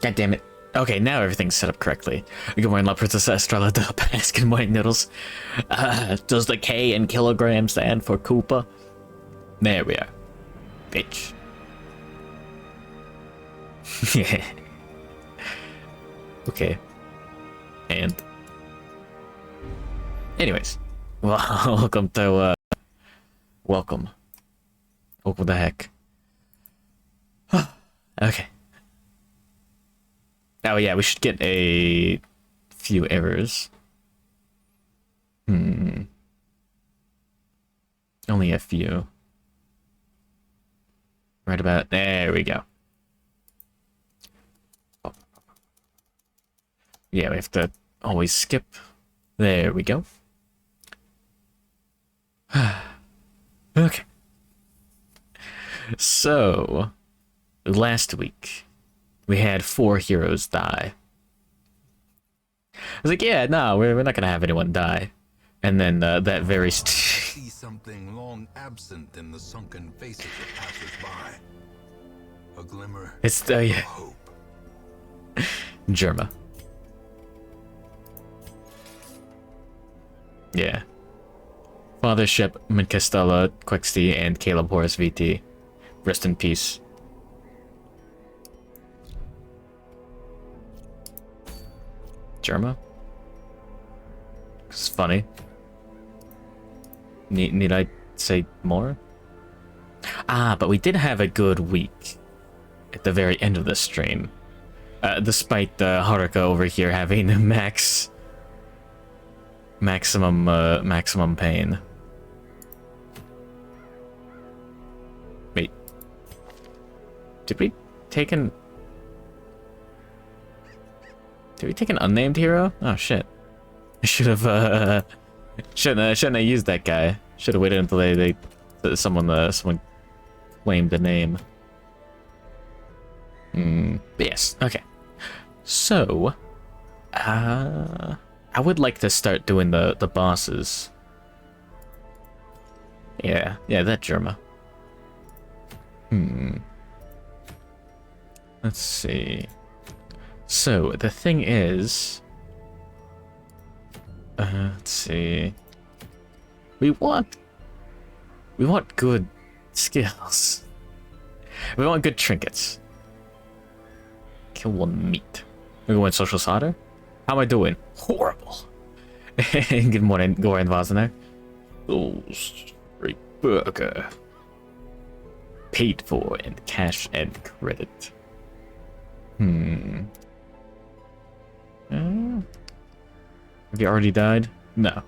God damn it. Okay, now everything's set up correctly. Good morning, La Princess Estrella de Baskin White Noodles. Does the K in kilogram stand for Koopa? There we are. Bitch. Yeah. Okay. And. Anyways. Well, welcome to, Welcome. Welcome the heck. Okay. Oh yeah, we should get a few errors. Only a few. Right about there we go. Oh. Yeah, we have to always skip. There we go. Okay. So, last week, we had 4 heroes die. I was like, yeah, no, we're not gonna have anyone die. And then that very see something long absent in the sunken faces of passers-by. A glimmer it's of yeah. hope. Germa. Yeah. Father Ship, Minkestella, Quixty, and Caleb Horace VT. Rest in peace. Germa? It's funny. Need I say more? Ah, but we did have a good week at the very end of the stream. Despite Haruka over here having maximum pain. Wait. Did we take an unnamed hero? Oh shit. I should have shouldn't have used that guy. Should have waited until someone claimed the name. Yes, okay. So I would like to start doing the bosses. Yeah, that Germa. Let's see. So the thing is, let's see. We want good skills. We want good trinkets. Kill one meat. We're going social solder. How am I doing? Horrible. Good morning, Goran Vosner. Oh, straight burger. Paid for in cash and credit. Have you already died? No.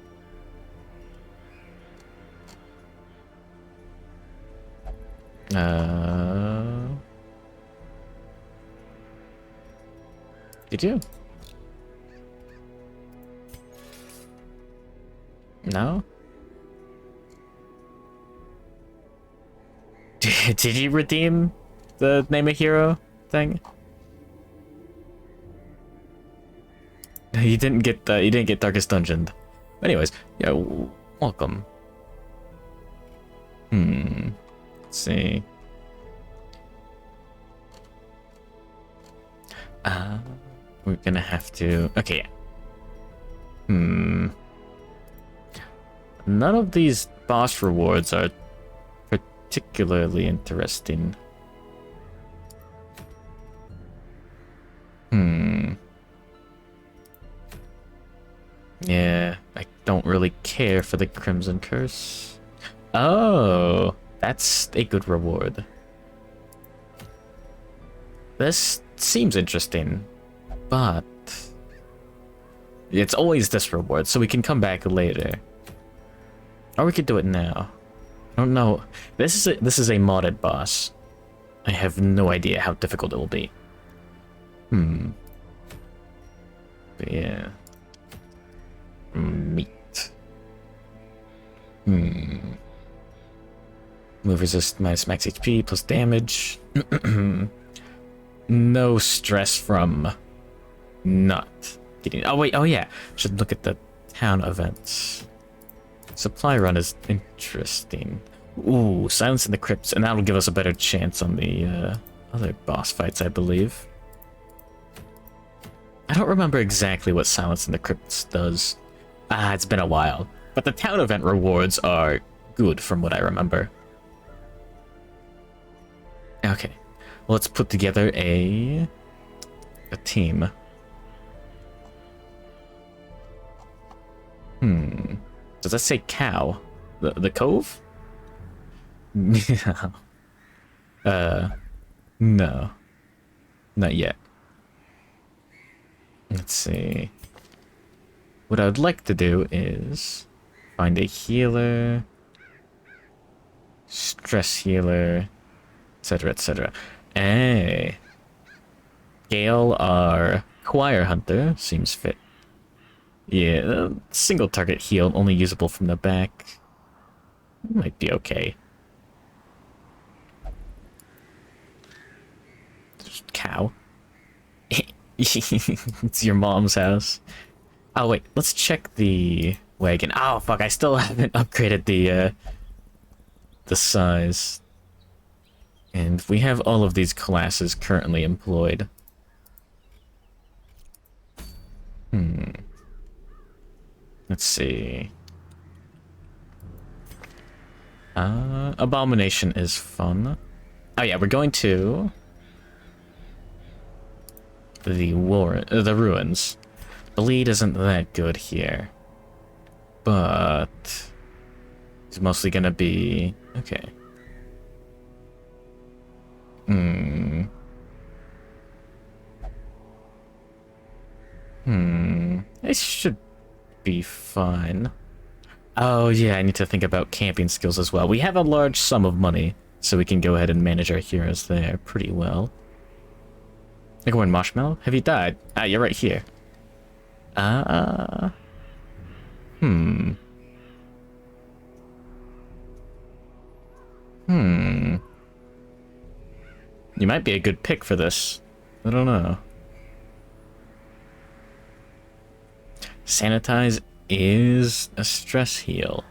Did you? No? Did you redeem the name a hero thing? You didn't get Darkest Dungeon. Anyways, yeah, welcome. Let's see. We're gonna have to. Okay. None of these boss rewards are particularly interesting. Yeah, I don't really care for the Crimson Curse. Oh, that's a good reward. This seems interesting, but it's always this reward, so we can come back later. Or we could do it now. I don't know. This is a modded boss. I have no idea how difficult it will be. But yeah. Meat. Move resist minus max HP plus damage. No stress from not getting. Oh wait, oh yeah. Should look at the town events. Supply run is interesting. Ooh, Silence in the Crypts, and that'll give us a better chance on the other boss fights, I believe. I don't remember exactly what Silence in the Crypts does. It's been a while. But the town event rewards are good from what I remember. Okay. Well, let's put together a team. Does that say cow? The cove? No. No. Not yet. Let's see. What I would like to do is find a healer, stress healer, etc., etc. Hey. Gale, our choir hunter, seems fit. Yeah, single target heal, only usable from the back. Might be okay. Just cow. It's your mom's house. Oh wait, let's check the wagon. Oh fuck, I still haven't upgraded the size. And we have all of these classes currently employed. Let's see. Abomination is fun. Oh yeah, we're going to the ruins. Bleed isn't that good here, but it's mostly gonna be okay. It should be fine. Oh yeah, I need to think about camping skills as well. We have a large sum of money, so we can go ahead and manage our heroes there pretty well. Go in, Marshmallow. Have you died? You're right here. You might be a good pick for this. I don't know. Sanitize is a stress heal.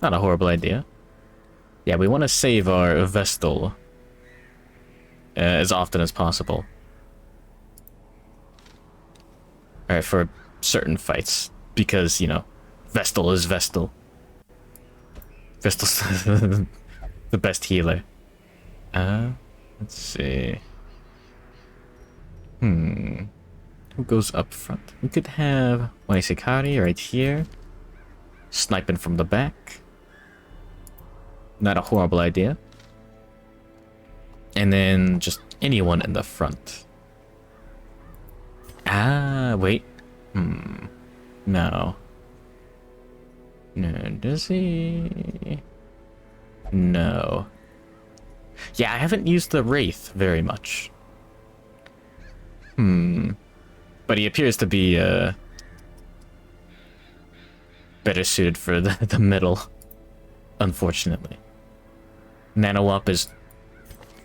Not a horrible idea. Yeah, we want to save our Vestal as often as possible. Alright, for certain fights. Because, you know, Vestal is Vestal. Vestal's the best healer. Let's see. Who goes up front? We could have Waisekari right here. Sniping from the back. Not a horrible idea. And then just anyone in the front. Wait. No. No, does he? No. Yeah, I haven't used the Wraith very much. But he appears to be, better suited for the middle, unfortunately. Nanowop is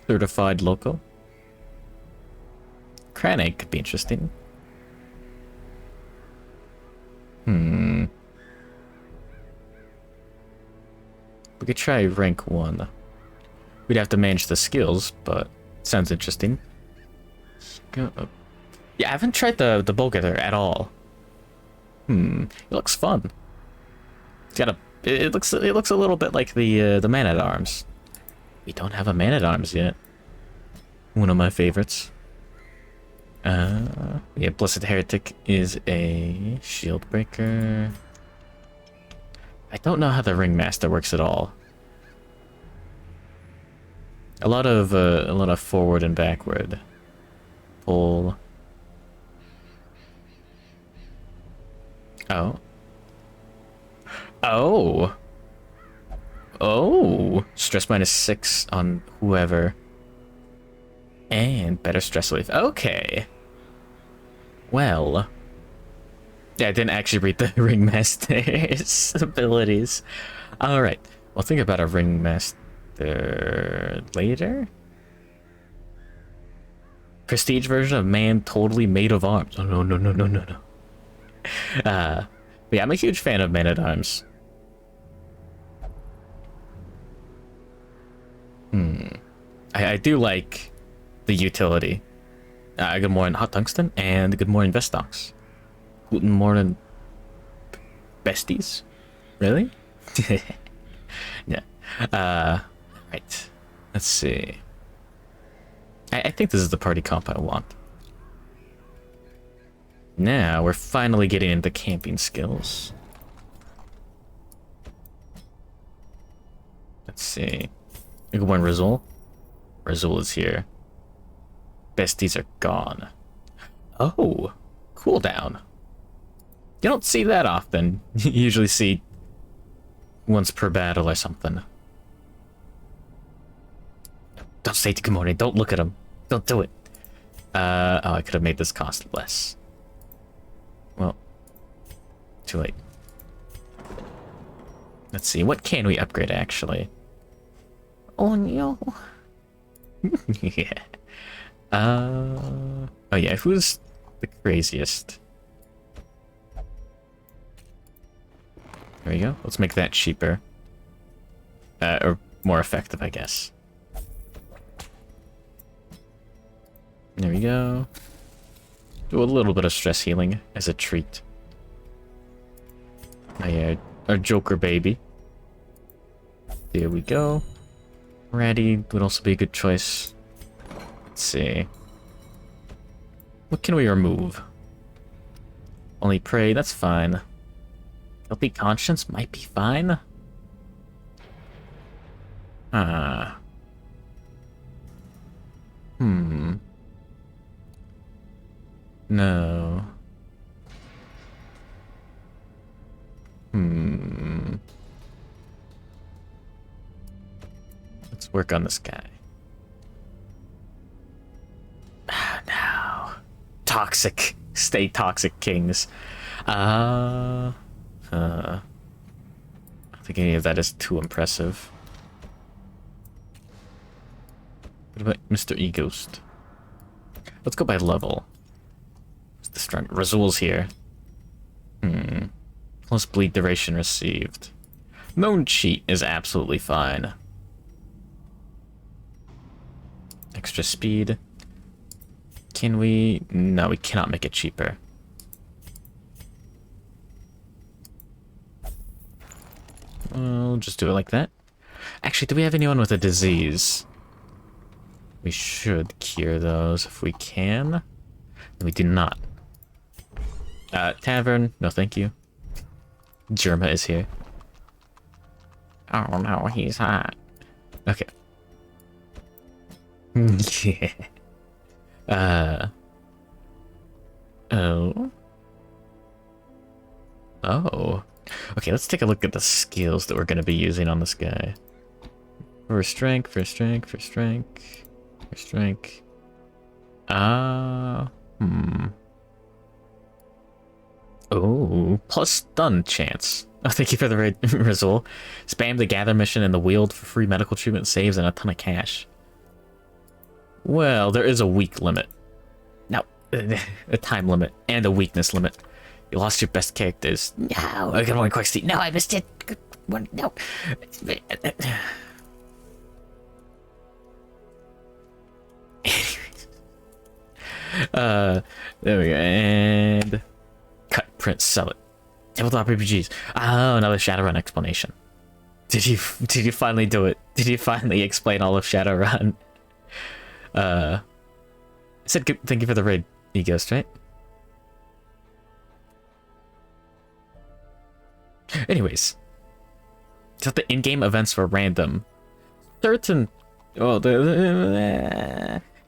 certified local. Kraneg could be interesting. We could try rank 1. We'd have to manage the skills, but sounds interesting. Let's go up. Yeah, I haven't tried the Bow-Getter at all. It looks fun. It's got a. It looks a little bit like the Man-at-Arms. We don't have a Man-at-Arms yet. One of my favorites. Yeah, Blessed Heretic is a shield breaker. I don't know how the Ringmaster works at all. A lot of forward and backward. Pull. Oh. Oh. Oh. Stress -6 on whoever. And better stress relief. Okay. Well. Yeah, I didn't actually read the Ringmaster's abilities. Alright. We'll think about a Ringmaster later. Prestige version of man totally made of arms. Oh, no. But yeah, I'm a huge fan of Man-at-Arms. I do like the utility Good morning, Hot Tungsten, and good morning, Vestox. Good morning, besties. Really? Yeah. Right. Let's see. I think this is the party comp I want. Now, we're finally getting into camping skills. Let's see. Good morning, Rizul. Rizul is here. Besties are gone. Oh, cooldown. You don't see that often. You usually see once per battle or something. Don't say good morning. Don't look at him. Don't do it. Oh, I could have made this cost less. Well, too late. Let's see. What can we upgrade, actually? Oh, no. Yeah. Oh, yeah. Who's the craziest? There we go. Let's make that cheaper. Or more effective, I guess. There we go. Do a little bit of stress healing as a treat. Oh yeah, our Joker baby. There we go. Ratty would also be a good choice. Let's see. What can we remove? Only prey, that's fine. Guilty conscience might be fine. No. Let's work on this guy. No. Toxic. Stay toxic, kings. I don't think any of that is too impressive. What about Mr. E-Ghost? Let's go by level. What's the strong? Razul's here. Plus bleed duration received. Known cheat is absolutely fine. Extra speed. Can we? No, we cannot make it cheaper. We'll just do it like that. Actually, do we have anyone with a disease? We should cure those if we can. We do not. Tavern, no thank you. Germa is here. Oh no, he's hot. Okay. Yeah. Oh. Oh. Okay, let's take a look at the skills that we're going to be using on this guy. For strength, for strength, for strength, for strength. Oh, plus stun chance. Oh, thank you for the result. Spam the gather mission and the wield for free medical treatment, saves, and a ton of cash. Well, there is a weak limit. No, a time limit and a weakness limit. You lost your best characters. No, I got one quick seat. No, I missed it. Good one. No. There we go. And cut, print, sell it. Tabletop RPGs. Oh, another Shadowrun explanation. Did you finally do it? Did you finally explain all of Shadowrun? I said good, thank you for the raid, E-Ghost, right? Anyways, so the in-game events were random. Certain, well,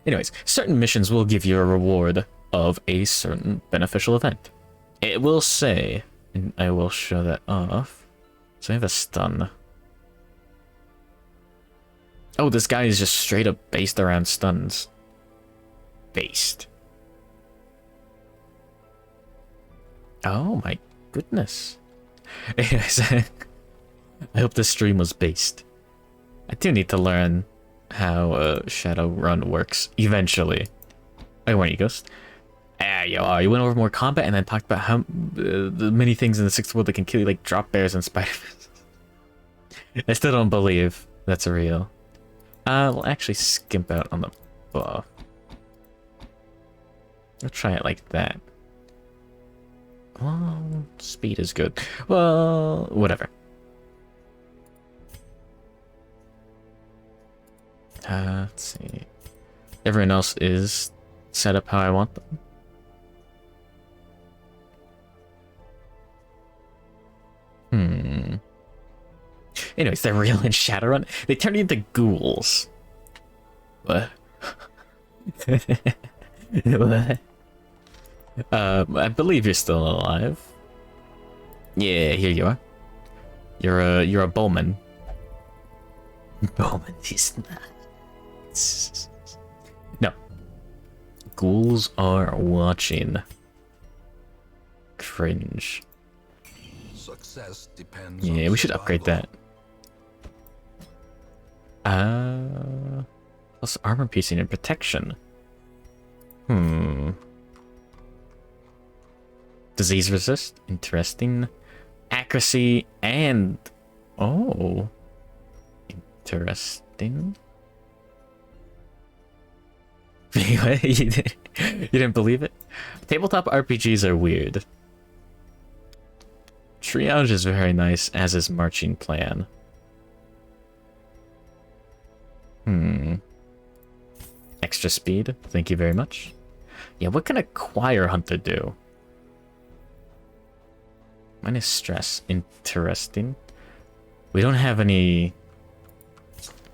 anyways, certain missions will give you a reward of a certain beneficial event. It will say, and I will show that off. So I have a stun. Oh, this guy is just straight up based around stuns. Based. Oh my goodness. Anyways, I hope this stream was based. I do need to learn how Shadowrun works eventually. I warn you, Ghost. You went over more combat and then talked about how the many things in the sixth world that can kill you, like drop bears and spiders. I still don't believe that's real. We'll actually skimp out on the buff. Let's try it like that. Well, speed is good. Well, whatever. Let's see. Everyone else is set up how I want them. Anyways, they're real in Shadowrun. They turn into ghouls. What? What? I believe you're still alive. Yeah, here you are. You're a bowman. Bowman is not. No. Ghouls are watching. Cringe. Success depends Yeah, on we should upgrade that. Plus armor piercing and protection. Disease resist, interesting. Accuracy and interesting. you didn't believe it? Tabletop RPGs are weird. Triage is very nice, as is marching plan. Extra speed, thank you very much. Yeah, what can a choir hunter do? Minus stress, interesting. We don't have any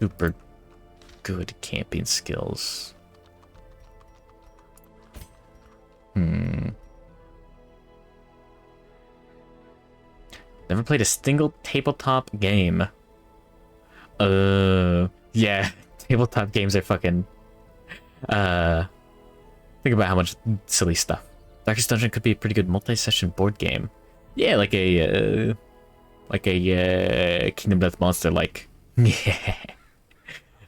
super good camping skills. Never played a single tabletop game. Yeah, tabletop games are fucking... think about how much silly stuff. Darkest Dungeon could be a pretty good multi-session board game. Yeah, like a Kingdom Death Monster, like. Yeah.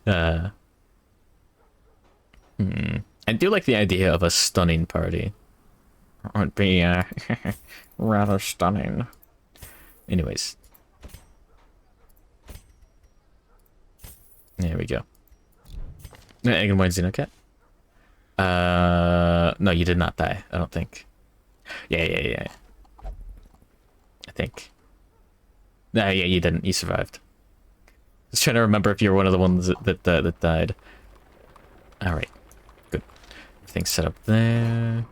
I do like the idea of a stunning party. It would be rather stunning. Anyways. There we go. Good morning, Xenocat. No, you did not die, I don't think. Yeah. I think. No, yeah, you didn't. You survived. Just trying to remember if you were one of the ones that died. Alright. Good. Everything's set up there.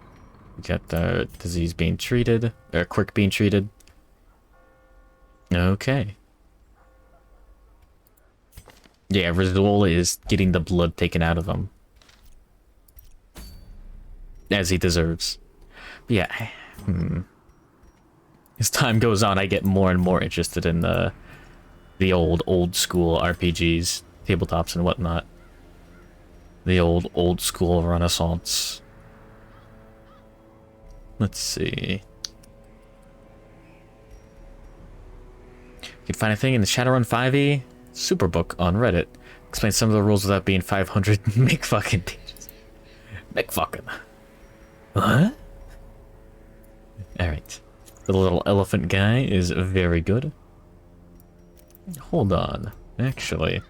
We got the disease being treated. Or quirk being treated. Okay. Yeah, Rizol is getting the blood taken out of him. As he deserves. But yeah. As time goes on, I get more and more interested in the old school RPGs, tabletops and whatnot. The old school Renaissance. Let's see. You can find a thing in the Shadowrun 5e Superbook on Reddit. Explain some of the rules without being 500 McFucking pages. McFucking. What? Alright. The little elephant guy is very good. Hold on. Actually.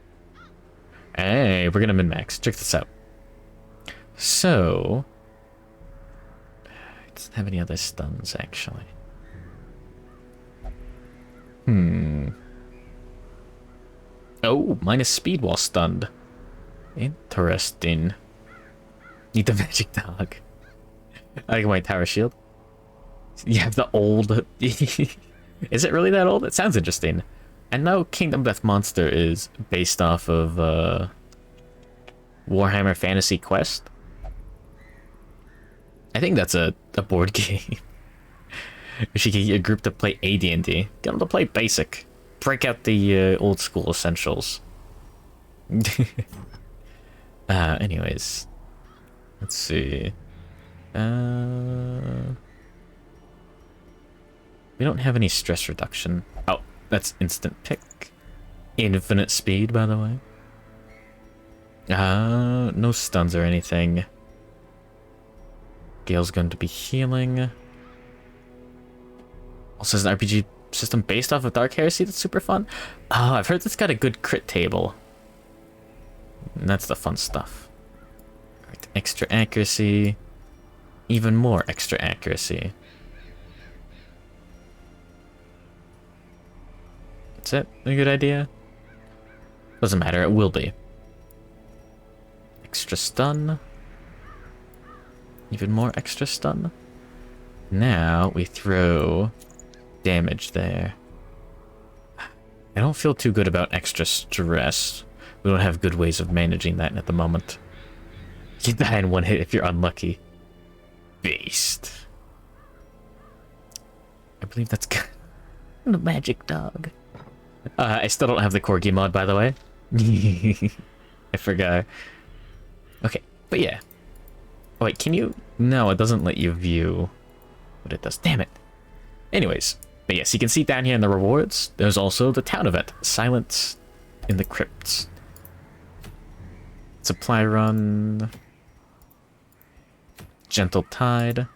Hey, we're gonna min-max. Check this out. So... it doesn't have any other stuns, actually. Oh, minus speed while stunned. Interesting. Need the magic dog. I like my tower shield. You have the old... Is it really that old? It sounds interesting. I know Kingdom Death Monster is based off of Warhammer Fantasy Quest. I think that's a board game. We should get a group to play AD&D. Get them to play basic. Break out the old school essentials. Anyways. Let's see. We don't have any stress reduction. Oh, that's instant pick. Infinite speed, by the way. No stuns or anything. Gale's going to be healing. Also, there's an RPG system based off of Dark Heresy that's super fun. Oh, I've heard it's got a good crit table. And that's the fun stuff. Right, extra accuracy. even more extra accuracy. Is that a good idea? Doesn't matter, it will be. Extra stun. Even more extra stun. Now we throw damage there. I don't feel too good about extra stress. We don't have good ways of managing that at the moment. You die in one hit if you're unlucky. Beast. I believe that's the magic dog. I still don't have the corgi mod, by the way. I forgot. Okay, but yeah. Oh, wait, can you? No, it doesn't let you view what it does. Damn it. Anyways, but yes, you can see down here in the rewards, there's also the town event, Silence in the Crypts. Supply run. Gentle Tide.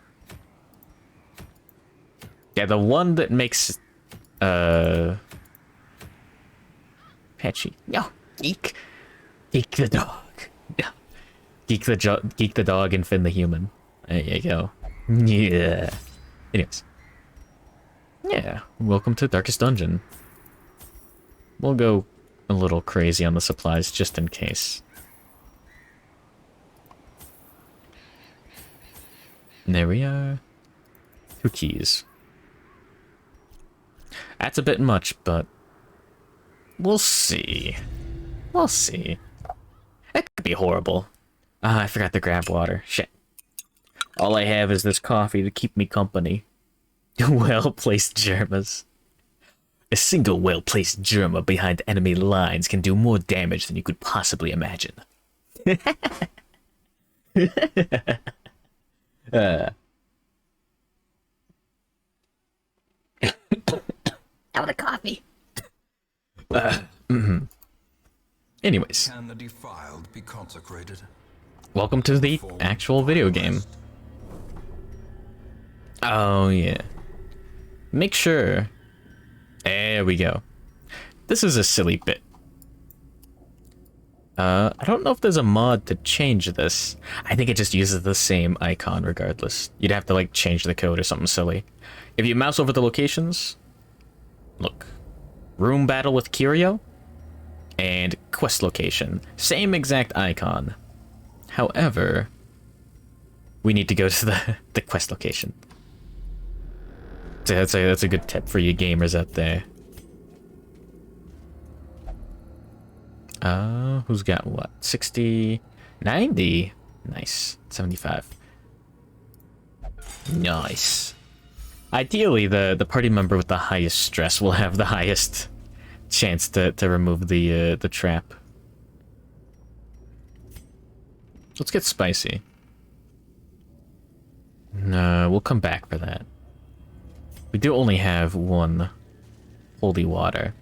Yeah, the one that makes Patchy. No, Geek. Geek the dog. No. Geek the dog and Finn the human. There you go. Yeah. Anyways. Yeah, welcome to Darkest Dungeon. We'll go a little crazy on the supplies just in case. And there we are. 2 keys. That's a bit much, but we'll see. We'll see. It could be horrible. Ah, I forgot to grab water. Shit. All I have is this coffee to keep me company. Well-placed Germas. A single well-placed Germa behind enemy lines can do more damage than you could possibly imagine. Out of coffee. Anyways. Can the defiled be consecrated? Welcome to the actual video game. Oh, yeah. Make sure. There we go. This is a silly bit. I don't know if there's a mod to change this. I think it just uses the same icon regardless. You'd have to, like, change the code or something silly. If you mouse over the locations, look. Room battle with Curio and quest location. Same exact icon. However, we need to go to the quest location. So that's a good tip for you gamers out there. Who's got what? 60, 90. Nice. 75. Nice. Ideally, the party member with the highest stress will have the highest chance to remove the trap. Let's get spicy. No, we'll come back for that. We do only have one holy water.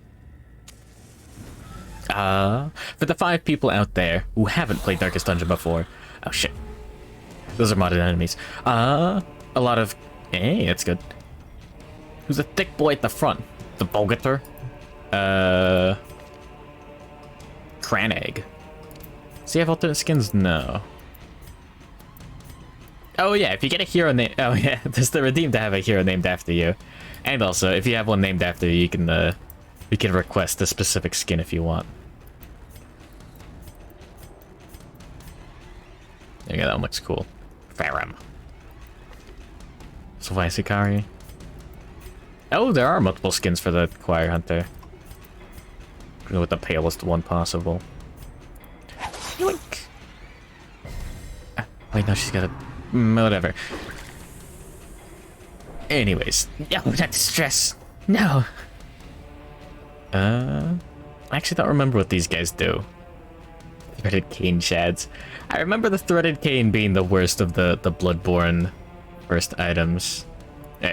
For the 5 people out there who haven't played Darkest Dungeon before. Oh shit. Those are modded enemies. A lot of... Hey, that's good. Who's the thick boy at the front? The Bogator? Cranegg. Does he have alternate skins? No. Oh yeah, if you get a hero name... Oh yeah, there's the redeem to have a hero named after you. And also, if you have one named after you, you can request a specific skin if you want. There you go, that one looks cool. Farum. Sylvain Sikari. Oh, there are multiple skins for the Choir Hunter. Go with the palest one possible. Yoink! Wait, no, she's got a... Whatever. Anyways. No, not distress. No. I actually don't remember what these guys do. Threaded cane chads. I remember the threaded cane being the worst of the Bloodborne first items.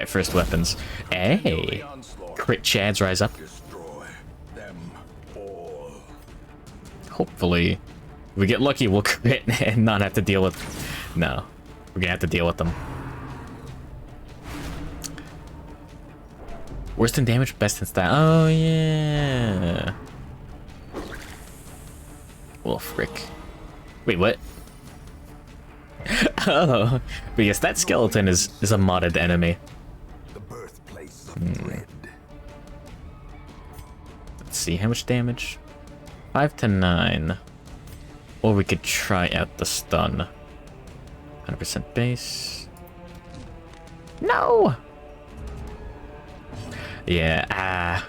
First weapons. Hey! Crit chads rise up. Destroy them all. Hopefully, if we get lucky, we'll crit and not have to deal with... No. We're gonna have to deal with them. Worst in damage, best in style. Oh, yeah. Well, frick. Wait, what? Oh, but yes, that skeleton is a modded enemy. The birthplace of dread. Let's see, how much damage? 5 to 9. Or we could try out the stun. 100% base. No! Yeah,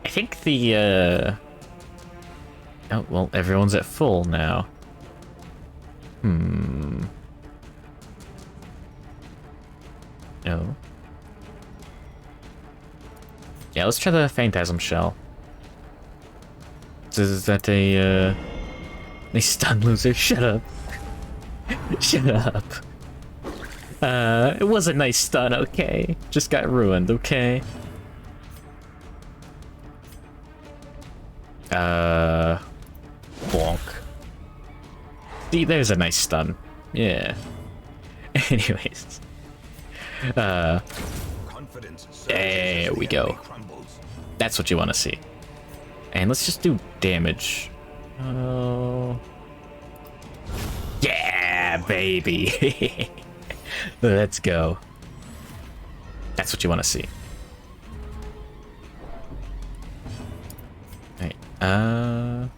I think the, oh, well, everyone's at full now. Oh. Yeah, let's try the Phantasm Shell. Is that a stun loser? Shut up. Shut up. It was a nice stun, okay? Just got ruined, okay? Bonk. See, there's a nice stun. Yeah. Anyways. There we go. That's what you want to see. And let's just do damage. Oh. Yeah, baby. Let's go. That's what you want to see. Alright,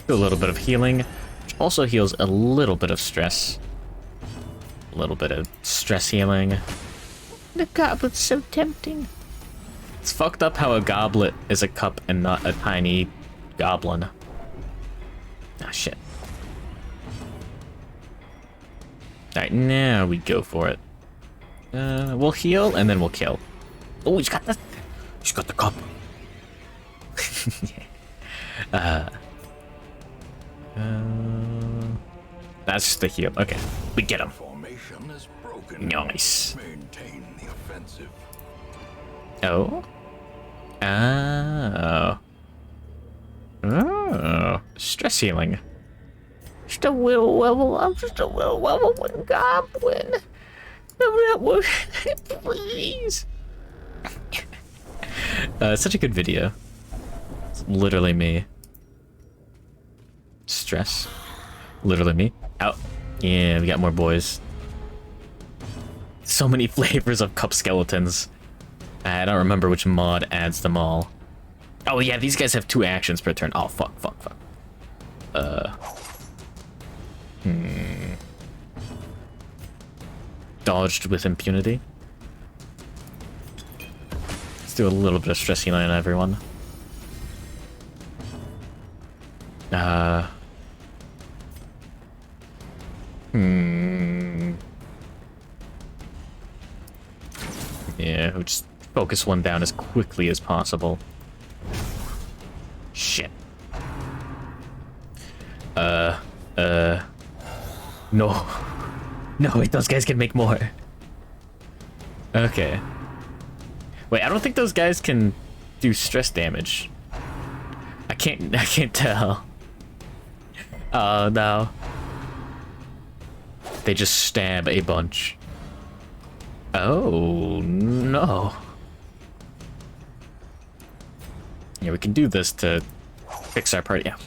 do a little bit of healing, which also heals a little bit of stress. A little bit of stress healing. The goblet's so tempting. It's fucked up how a goblet is a cup and not a tiny goblin. Ah, shit. Alright, now we go for it. We'll heal and then we'll kill. Oh, he's got the cup. That's just the heal. Okay, we get him. Formation is broken. Nice. Maintain the offensive. Oh. Oh. Oh. Stress healing. Just a little level. I'm just a little level 1 goblin. Please. It's such a good video. It's literally me. Stress. Literally me. Out. Yeah, we got more boys. So many flavors of cup skeletons. I don't remember which mod adds them all. Oh yeah, these guys have 2 actions per turn. Oh fuck. Dodged with impunity. Let's do a little bit of stress healing on everyone. Yeah, we'll just focus one down as quickly as possible. Shit. No. No, wait, those guys can make more. Okay. Wait, I don't think those guys can do stress damage. I can't tell. Oh, no. They just stab a bunch. Oh, no. Yeah, we can do this to fix our party out.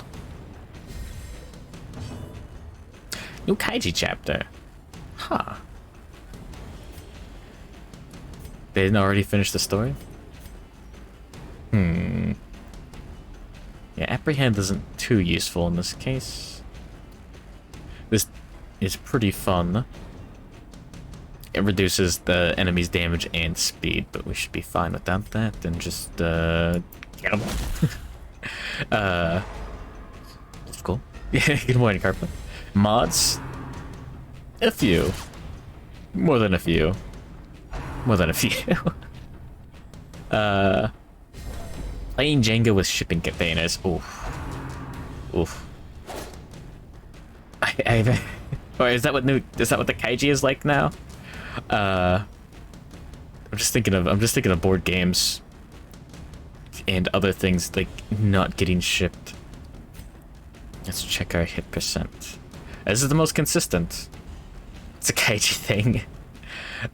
New Kaiji chapter. Huh. They didn't already finish the story? Yeah, Apprehend isn't too useful in this case. This is pretty fun. It reduces the enemy's damage and speed, but we should be fine without that, and just, get him. That's cool. Yeah, good morning, Carpet. Mods? A few. More than a few. More than a few. Playing Jenga with shipping containers. Oof. Oof. Or is that what the Kaiji is like now? I'm just thinking of board games and other things like not getting shipped. Let's check our hit percent. This is the most consistent. It's a Kaiji thing.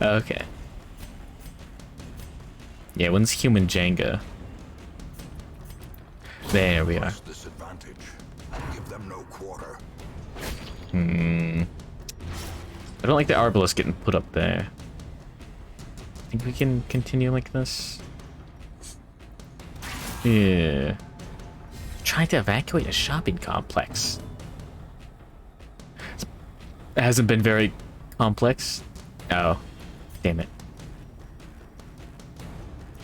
Okay. Yeah, when's human Jenga? There we are. Disadvantage. Give them no quarter. I don't like the arbalest getting put up there. Think we can continue like this? Yeah. Trying to evacuate a shopping complex. It hasn't been very complex. Oh, damn it.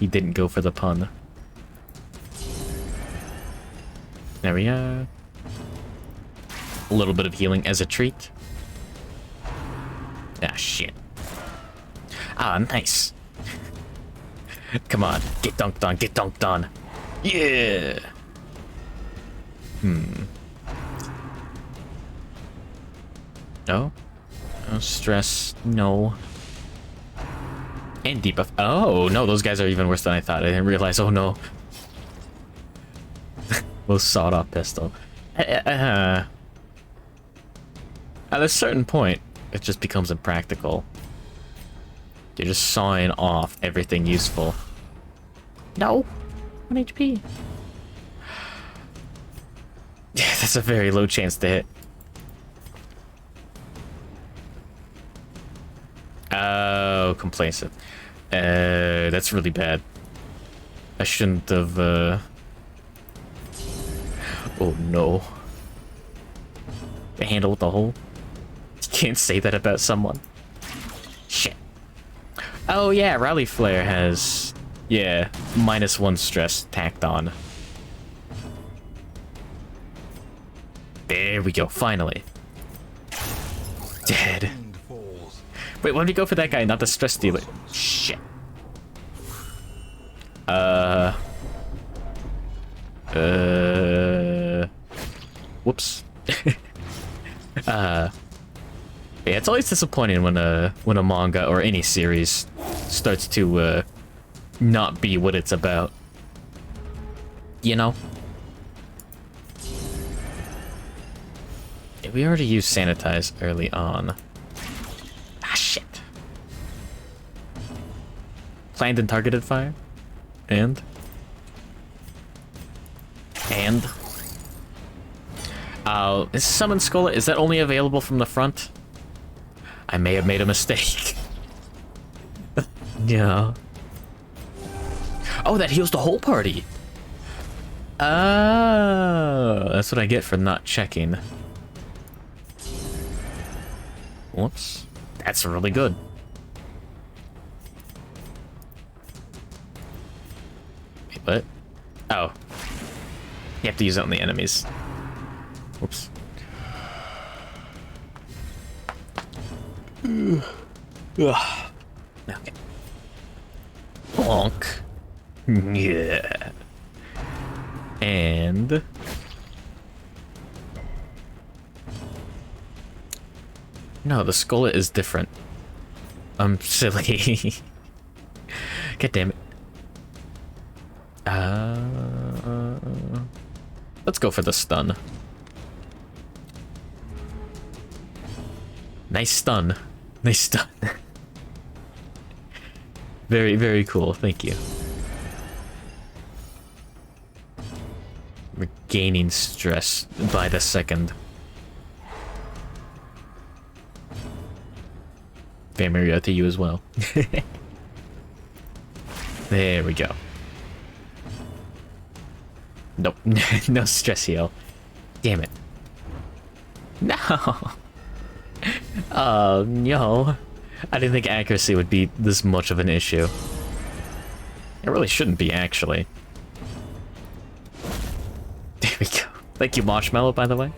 He didn't go for the pun. There we are. A little bit of healing as a treat. Ah, shit. Ah, nice. Come on, get dunked on, get dunked on. Yeah! No? No stress, no. And debuff. Oh, no, those guys are even worse than I thought. I didn't realize, oh no. Most sawed-off pistol. At a certain point, it just becomes impractical. You're just sawing off everything useful. No! 1 HP. Yeah, that's a very low chance to hit. Oh, complacent. That's really bad. I shouldn't have, Oh, no. A handle with the hole? You can't say that about someone. Shit. Oh, yeah, Rally Flare has... Yeah, -1 stress tacked on. There we go, finally. Dead. Wait, why did we go for that guy, not the stress dealer? Shit. Whoops. Yeah, it's always disappointing when a manga or any series starts to not be what it's about. You know? Yeah, we already used sanitize early on. Ah, shit. Planned and targeted fire. And? Is Summon Skull, is that only available from the front? I may have made a mistake. Yeah. Oh, that heals the whole party. Oh, that's what I get for not checking. Whoops. That's really good. Wait, what? Oh. You have to use it on the enemies. Whoops. Okay. Bonk. Yeah. And... No, the skull is different. I'm silly. God damn it. Let's go for the stun. Nice stun. Nice stun. Very, very cool. Thank you. We're gaining stress by the second. Mario to you as well. There we go. Nope. No stress heal. Damn it. No! Oh, no. I didn't think accuracy would be this much of an issue. It really shouldn't be, actually. There we go. Thank you, Marshmallow, by the way.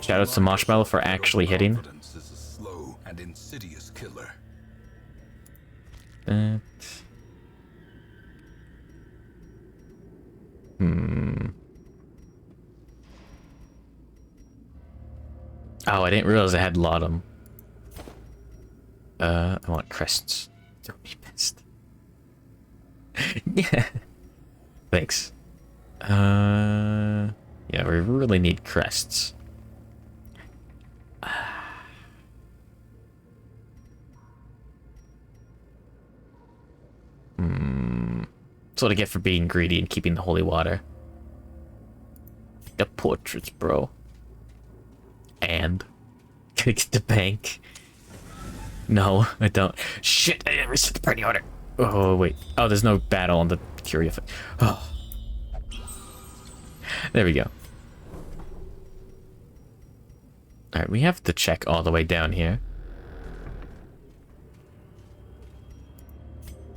Shoutouts to Marshmallow for actually hitting. And insidious killer. Oh, I didn't realize I had Laudanum. I want crests. Don't be pissed. Yeah. Thanks. Yeah, we really need crests. That's what I get for being greedy and keeping the holy water. The portraits, bro. And Gotta get the bank. No, I don't. Shit, I didn't reset the party order. Oh, wait. Oh, there's no battle on the Curia. Oh. There we go. Alright, we have to check all the way down here.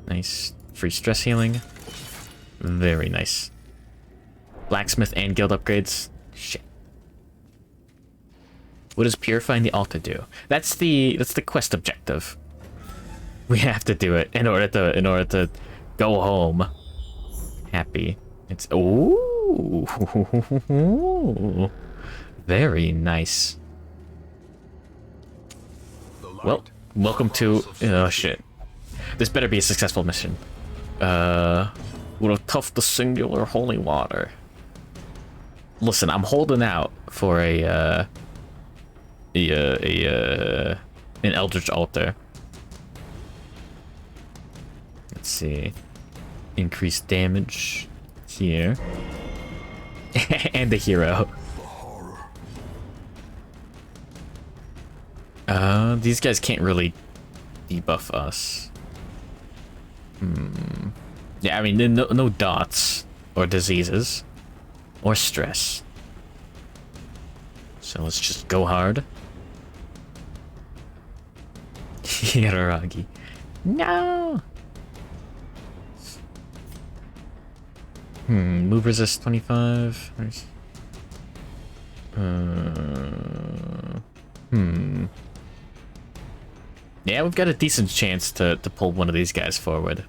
Nice. Free stress healing. Very nice. Blacksmith and guild upgrades. Shit. What does purifying the altar do? That's the quest objective. We have to do it in order to go home happy. It's ooh. Very nice. Well, welcome to oh shit. This better be a successful mission. We'll tough the singular holy water. Listen, I'm holding out for an eldritch altar. Let's see. Increased damage here. And a hero. These guys can't really debuff us. Yeah, I mean, no dots or diseases or stress. So let's just go hard. Hiraragi. No! Move resist 25. Yeah, we've got a decent chance to pull one of these guys forward.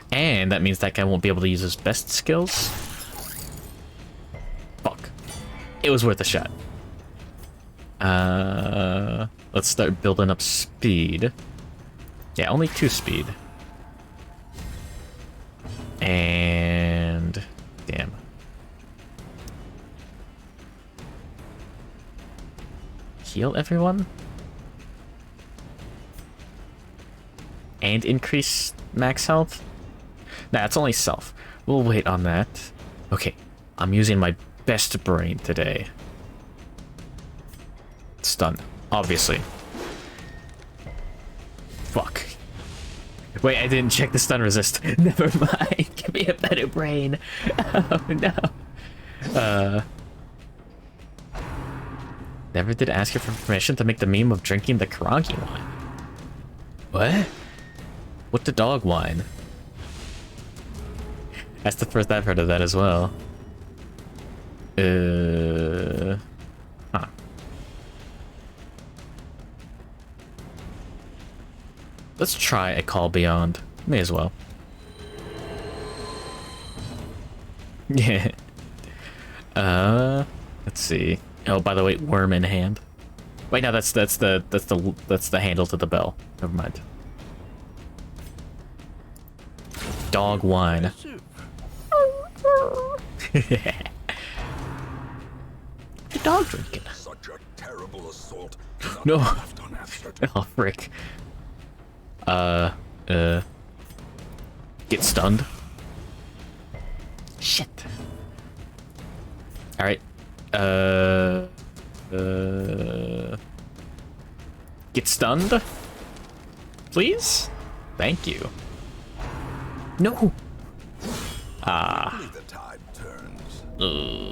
And that means that guy won't be able to use his best skills. Fuck. It was worth a shot. Let's start building up speed. Yeah, only 2 speed. And... damn. Heal everyone? And increase max health? Nah, it's only self. We'll wait on that. Okay, I'm using my best brain today. Stun, obviously. Fuck. Wait, I didn't check the stun resist. Never mind. Give me a better brain. Oh no. Never did ask you for permission to make the meme of drinking the Karagi wine. What? What the dog wine? That's the first I've heard of that as well. Huh. Let's try a call beyond. May as well. Yeah. Let's see. Oh, by the way, worm in hand. Wait, no, that's the handle to the bell. Never mind. Dog wine. The dog drinking. Such a terrible assault. No. Oh, frick. Get stunned. Shit. Alright. Get stunned? Please? Thank you. No. The tide turns. No.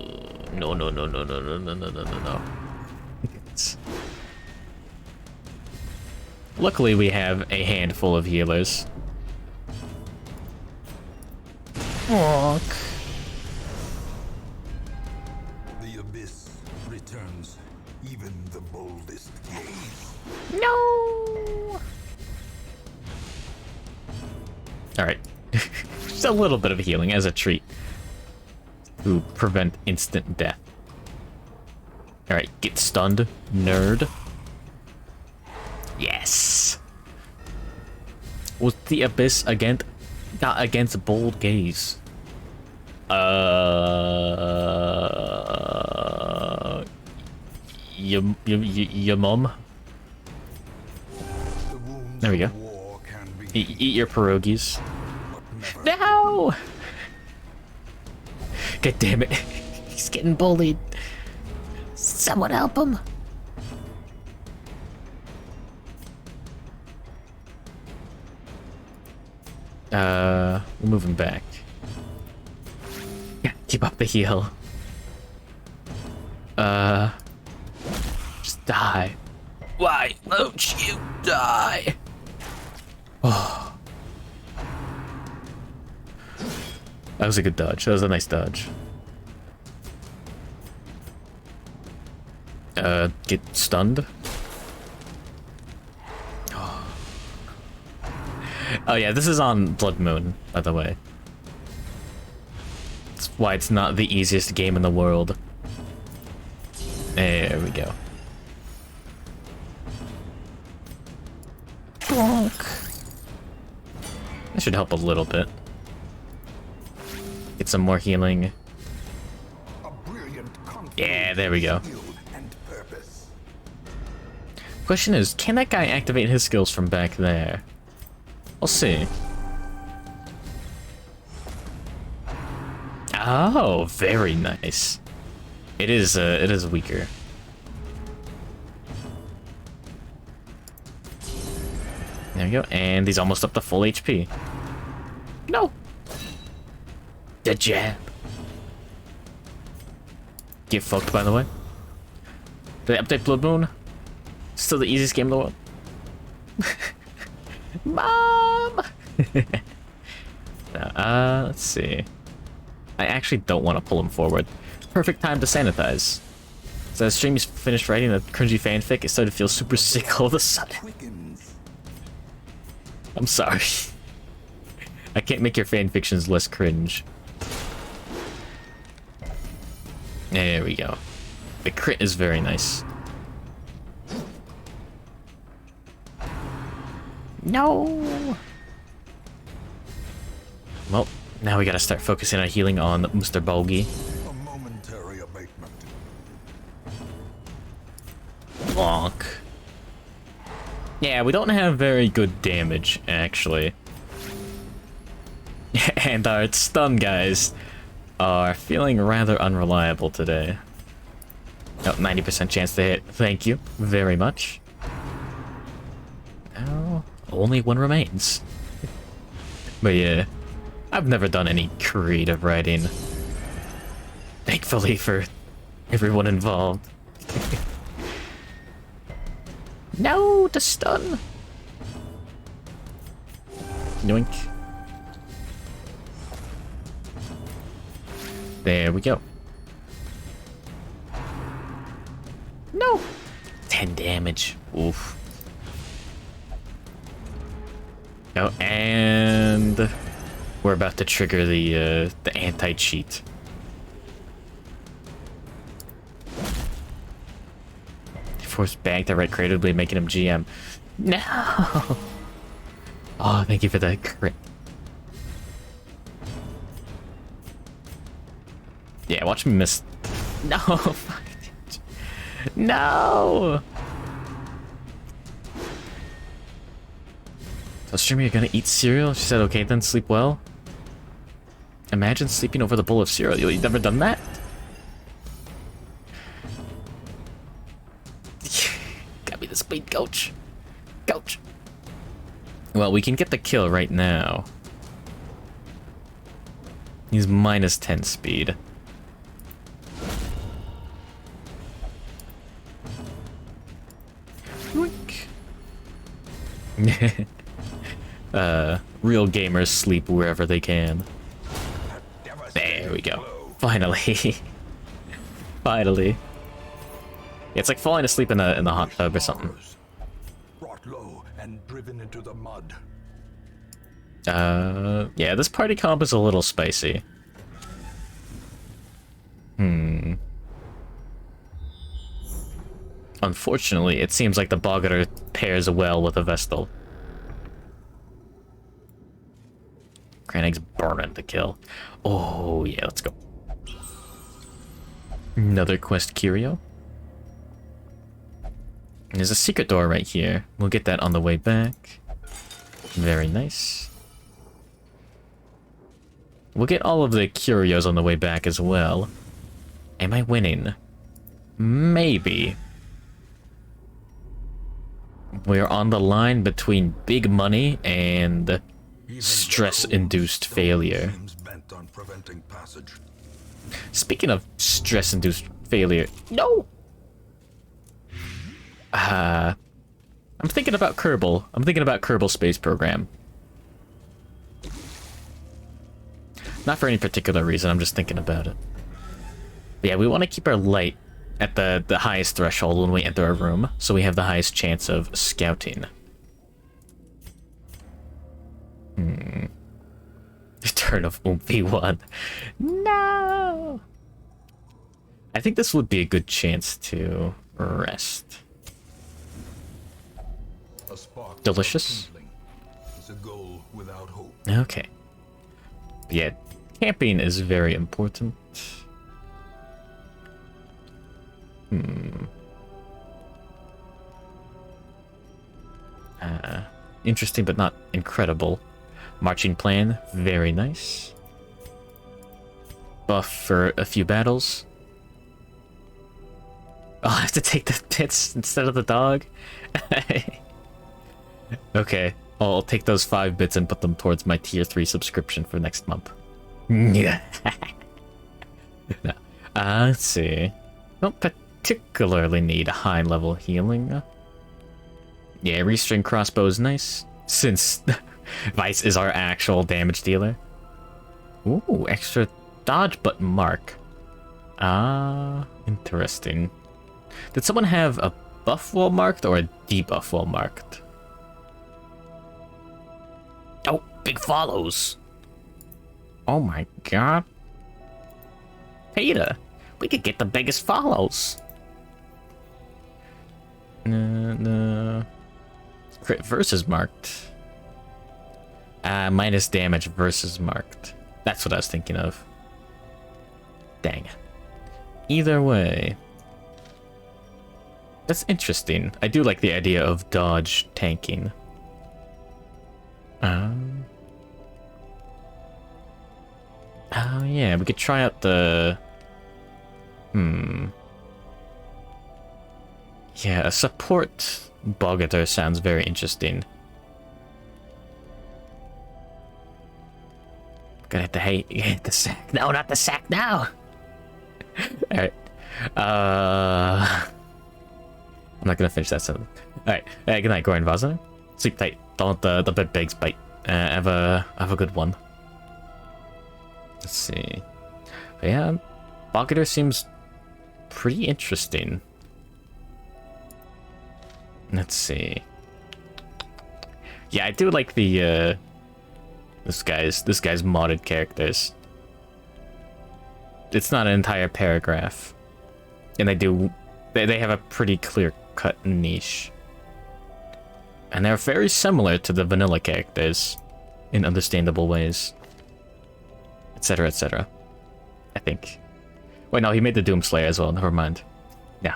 Luckily, we have a handful of healers. Fuck. The abyss returns even the boldest gaze. No. All right. Just a little bit of healing as a treat to prevent instant death. All right, get stunned, nerd. Yes. Was the abyss against bold gaze? Your mom. There we go. Eat your pierogies. No! God damn it. He's getting bullied. Someone help him. We're moving back. Yeah, keep up the heal. Just die. Why won't you die? Oh. That was a good dodge. That was a nice dodge. Get stunned. Oh yeah, this is on Blood Moon, by the way. That's why it's not the easiest game in the world. There we go. Bonk. That should help a little bit. Get some more healing. Yeah, there we go. Question is, can that guy activate his skills from back there? We'll see. Oh, very nice. It is weaker. There we go, and he's almost up to full HP. No! The jab. Get fucked, by the way. Did they update Blood Moon? Still the easiest game in the world. Mom! Let's see. I actually don't want to pull him forward. Perfect time to sanitize. So as stream is finished writing the cringy fanfic, it started to feel super sick all of a sudden. I'm sorry. I can't make your fanfictions less cringe. There we go. The crit is very nice. No! Well, now we gotta start focusing on healing on Mr. Bogey. A momentary abatement. Bonk. Yeah, we don't have very good damage, actually. And our stun guys are feeling rather unreliable today. Oh, 90% chance to hit. Thank you very much. Now, only one remains. But yeah, I've never done any creative writing. Thankfully for everyone involved. No, the stun. Yoink. There we go. No. 10 damage. Oof. Oh, and we're about to trigger the anti-cheat. Force back to write creatively, making him GM. No. Oh, thank you for that crit. Yeah, watch me miss. No. No. So, streamer, you're gonna eat cereal? She said, okay, then sleep well. Imagine sleeping over the bowl of cereal. You've never done that? Got me the speed, coach. Coach. Well, we can get the kill right now. He's minus 10 speed. Real gamers sleep wherever they can. There we go. Finally. Finally. It's like falling asleep in the hot tub or something. Brought low and driven into the mud. Yeah, this party comp is a little spicy. Unfortunately, it seems like the Boggart pairs well with a Vestal. Kranig's burning to kill. Oh, yeah, let's go. Another quest curio. There's a secret door right here. We'll get that on the way back. Very nice. We'll get all of the curios on the way back as well. Am I winning? Maybe. We're on the line between big money and Even stress-induced the failure. seems bent on preventing passage. Speaking of stress-induced failure, no. I'm thinking about Kerbal. I'm thinking about Kerbal Space Program. Not for any particular reason. I'm just thinking about it. But yeah, we want to keep our light at the highest threshold when we enter a room, so we have the highest chance of scouting. Return of Obi-Wan. No! I think this would be a good chance to rest. A spark Delicious. is a goal without hope. Okay. But yeah, camping is very important. Interesting, but not incredible. Marching plan, very nice. Buff for a few battles. I'll have to take the bits instead of the dog. Okay, I'll take those 5 bits and put them towards my tier 3 subscription for next month. Yeah. No. Let's see. Don't particularly need high level healing. Yeah, restring crossbow is nice, since Vice is our actual damage dealer. Ooh, extra dodge button mark. Interesting. Did someone have a buff wall marked or a debuff wall marked? Oh, big follows. Oh my god. Peter, we could get the biggest follows. No. Crit versus marked. Minus damage versus marked. That's what I was thinking of. Dang. Either way. That's interesting. I do like the idea of dodge tanking. Oh yeah, we could try out the... Yeah, a support Bogator sounds very interesting. Gonna hit the sack. No, not the sack now! Alright. I'm not gonna finish that sentence. Alright, good night, Goran Vaza. Sleep tight. Don't let the bed bugs bite. Have a good one. Let's see. But yeah, Bogator seems pretty interesting. Let's see. Yeah, I do like the this guy's modded characters. It's not an entire paragraph, and they have a pretty clear cut niche, and they're very similar to the vanilla characters in understandable ways, etc., etc. I think. Wait, no, he made the Doomslayer as well. Never mind. No.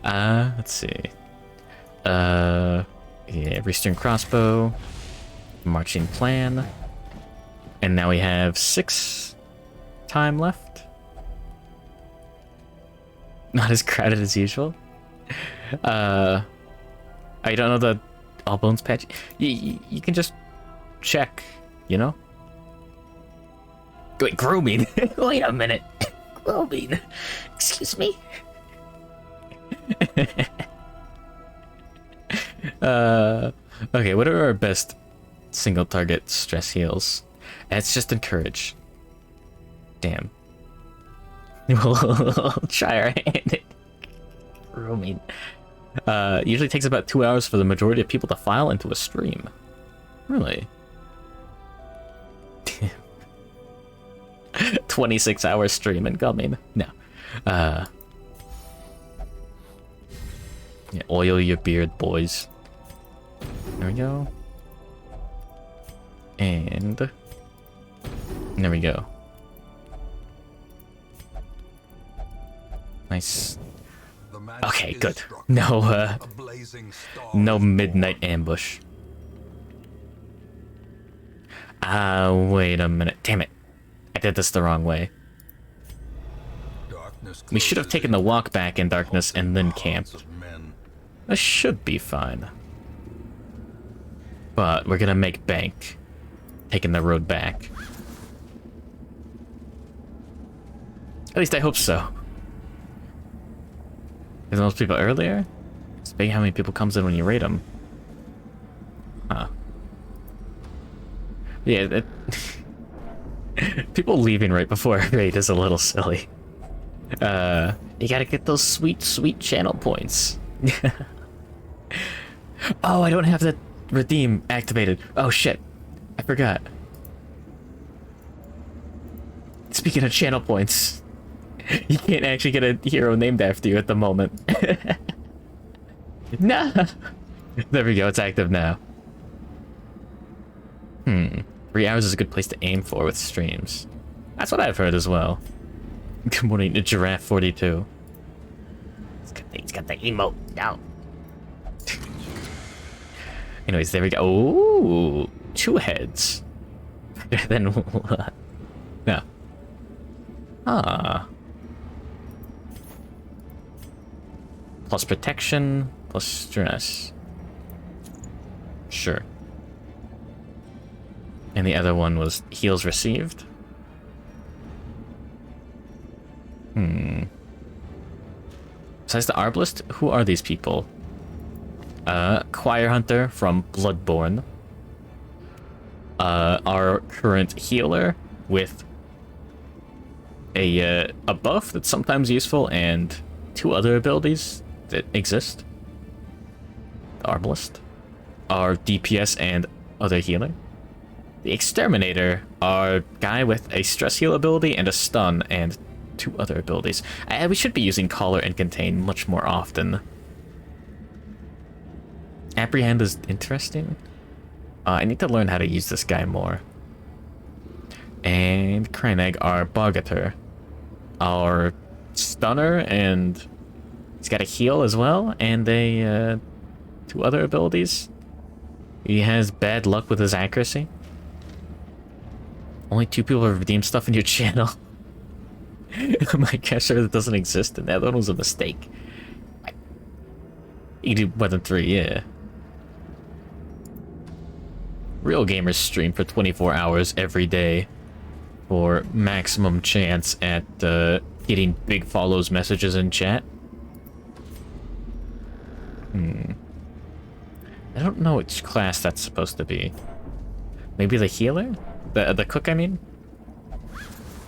Let's see. Yeah, Restring crossbow, marching plan, and now we have 6 time left. Not as crowded as usual. I don't know the all bones patch. You can just check, you know. Wait, grooming. Wait a minute. Grooming. Excuse me. Okay, what are our best single target stress heals? It's just encourage. Damn. We'll try our hand at grooming. Usually takes about 2 hours for the majority of people to file into a stream. Really? 26-hour stream incoming. No. Yeah, oil your beard, boys. There we go. And there we go. Nice. Okay, good. No, no midnight ambush. Wait a minute. Damn it. I did this the wrong way. We should have taken the walk back in darkness and then camped. That should be fine. But we're gonna make bank. Taking the road back. At least I hope so. Is those people earlier? It's big how many people comes in when you rate them. Huh. Yeah, people leaving right before a raid is a little silly. You gotta get those sweet, sweet channel points. Oh, I don't have the redeem activated. Oh shit, I forgot. Speaking of channel points, you can't actually get a hero named after you at the moment. Nah. There we go, it's active now. 3 hours is a good place to aim for with streams. That's what I've heard as well. Good morning to Giraffe 42. He's got the emote down. Anyways, there we go. Ooh, 2 heads. Better than what? No. Ah. Plus protection, plus stress. Sure. And the other one was heals received. Besides the Arbalist, who are these people? Choir Hunter from Bloodborne. Our current healer with a buff that's sometimes useful and 2 other abilities that exist. The Arbalist. Our DPS and other healer. The Exterminator, our guy with a stress heal ability and a stun and 2 other abilities. We should be using Collar and Contain much more often. Apprehend is interesting. I need to learn how to use this guy more. And Kreneg, our Bogator. Our Stunner, and he's got a heal as well, and a 2 other abilities. He has bad luck with his accuracy. Only 2 people have redeemed stuff in your channel. My gosh, sure that doesn't exist, and that one was a mistake. You do more than 3, yeah. Real gamers stream for 24 hours every day for maximum chance at getting big follows messages in chat. I don't know which class that's supposed to be. Maybe the healer? The cook, I mean?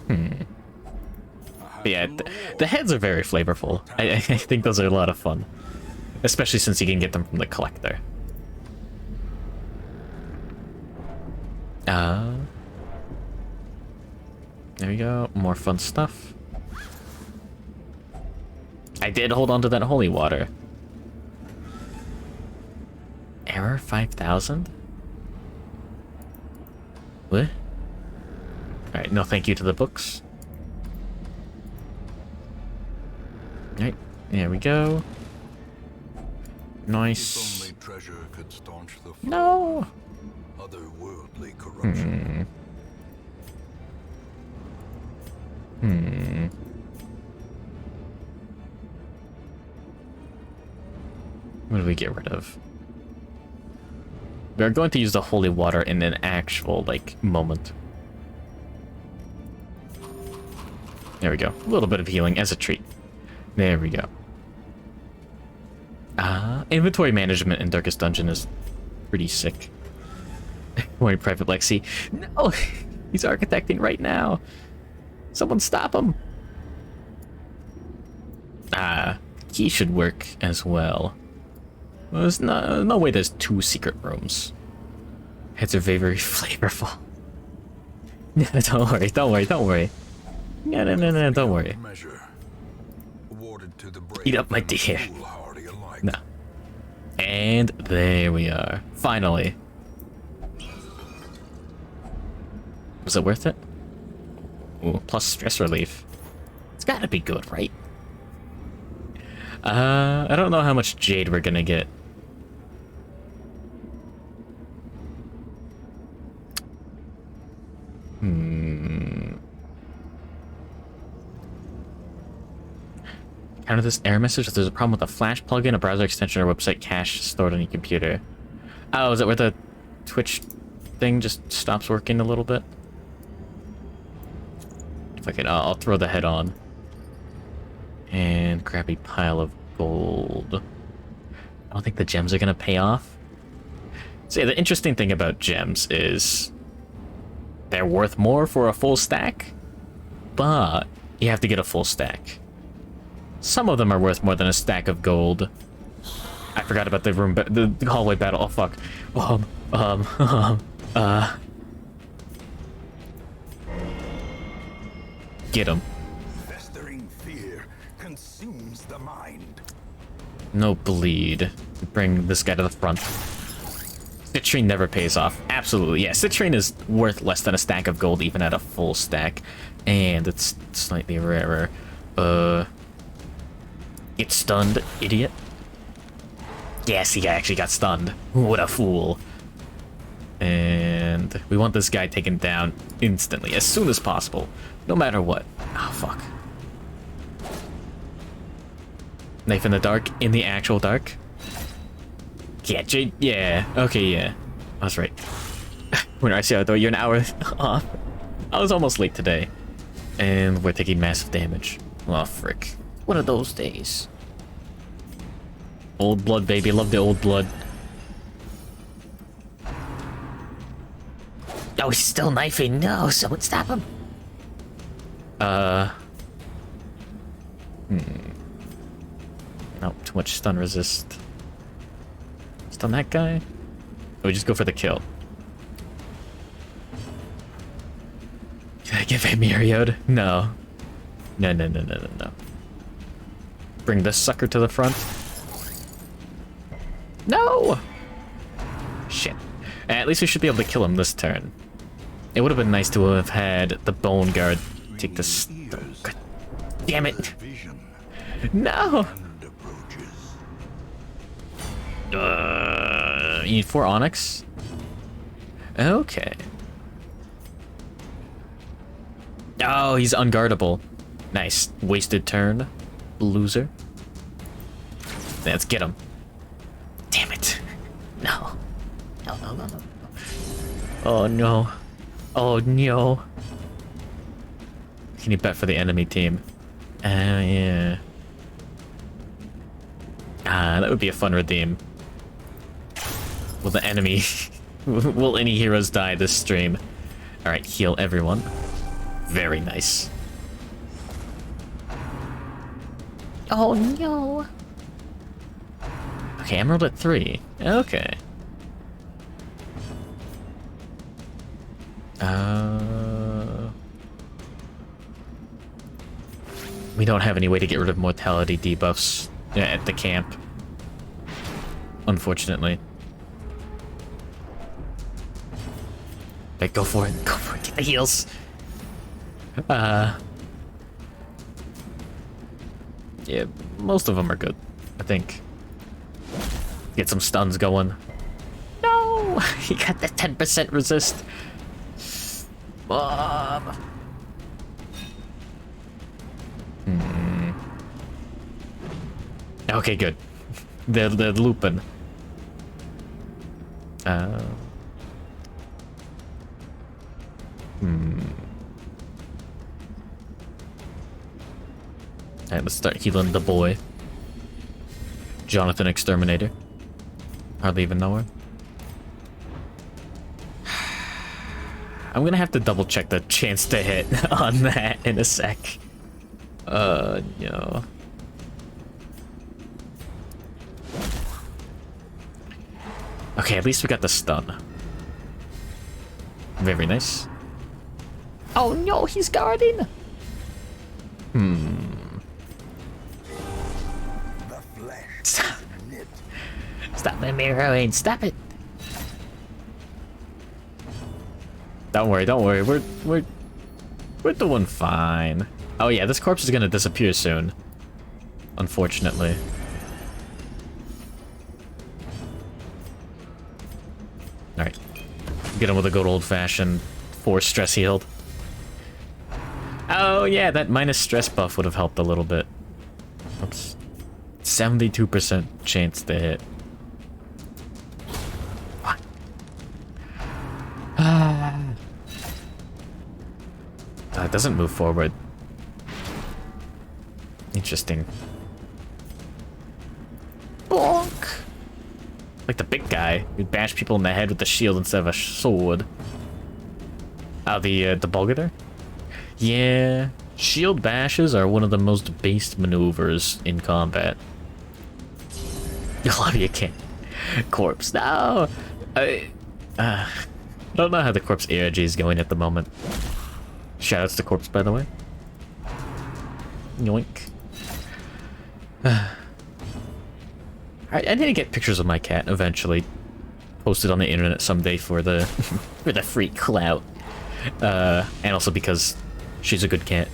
But yeah, the heads are very flavorful. I think those are a lot of fun. Especially since you can get them from the collector. There we go. More fun stuff. I did hold on to that holy water. Error 5000? What? Alright, no thank you to the books. Alright, there we go. Nice. If only treasure could staunch the flow No! of otherworldly corruption. What do we get rid of? We are going to use the holy water in an actual, like, moment. There we go. A little bit of healing as a treat. There we go. Inventory management in Darkest Dungeon is pretty sick. Morning, Private Lexi. No! He's architecting right now! Someone stop him! Key should work as well. Well, there's no way there's 2 secret rooms. Heads are very, very flavorful. No, don't worry, don't worry, don't worry. No, don't worry. Eat up, my dear. No. And there we are. Finally. Was it worth it? Ooh, plus stress relief. It's gotta be good, right? I don't know how much jade we're gonna get. Counter this error message if there's a problem with a Flash plugin, a browser extension, or website cache stored on your computer. Oh, is it worth a Twitch thing just stops working a little bit. If I can, I'll throw the head on. And grab a pile of gold. I don't think the gems are gonna pay off. So yeah, the interesting thing about gems is they're worth more for a full stack, but you have to get a full stack. Some of them are worth more than a stack of gold. I forgot about the room, the hallway battle. Oh fuck. Get him. Festering fear consumes the mind. No bleed. Bring this guy to the front. Citrine never pays off. Absolutely, yeah. Citrine is worth less than a stack of gold, even at a full stack. And it's slightly rarer. Get stunned, idiot. Yes, he actually got stunned. What a fool. And we want this guy taken down instantly, as soon as possible. No matter what. Oh, fuck. Knife in the dark, in the actual dark. Yeah, yeah, okay, yeah. I was right. When I see how though, you're an hour off. I was almost late today. And we're taking massive damage. Oh, frick. One of those days. Old blood, baby. Love the old blood. Oh, he's still knifing. No, someone stop him. No, too much stun resist. Stun that guy? Or we just go for the kill? Can I give him Myriad? No. No. Bring this sucker to the front. No! Shit. At least we should be able to kill him this turn. It would have been nice to have had the Bone Guard take this. God damn it! No! You need 4 Onyx? Okay. Oh, he's unguardable. Nice. Wasted turn. Loser. Let's get him. Damn it. No. No. Oh, no. Oh, no. Can you bet for the enemy team? Yeah. That would be a fun redeem. Will the enemy... will any heroes die this stream? Alright, heal everyone. Very nice. Oh, no. Okay, Emerald at 3. Okay. We don't have any way to get rid of mortality debuffs at the camp. Unfortunately. Okay, go for it. Go for it. Get the heals. Yeah, most of them are good, I think. Get some stuns going. No! He got the 10% resist. Okay, good. They're looping. Alright, let's start healing the boy. Jonathan Exterminator. Hardly even know her. I'm gonna have to double check the chance to hit on that in a sec. No. Okay, at least we got the stun. Very nice. Oh no, he's guarding! Stop. Stop the mirroring, stop it! Don't worry, we're doing fine. Oh yeah, this corpse is gonna disappear soon. Unfortunately. Alright. Get him with a good old-fashioned 4 stress healed. Oh yeah, that minus stress buff would have helped a little bit. Oops. 72% chance to hit. it doesn't move forward. Interesting. Bonk! Like the big guy who bashed people in the head with the shield instead of a sword. Oh, the Bulgater? Yeah, shield bashes are one of the most based maneuvers in combat. Love you, king. Corpse. No! I don't know how the corpse ARG is going at the moment. Shoutouts to corpse, by the way. Yoink. I need to get pictures of my cat eventually. Posted on the internet someday for the for the free clout. And also because she's a good cat.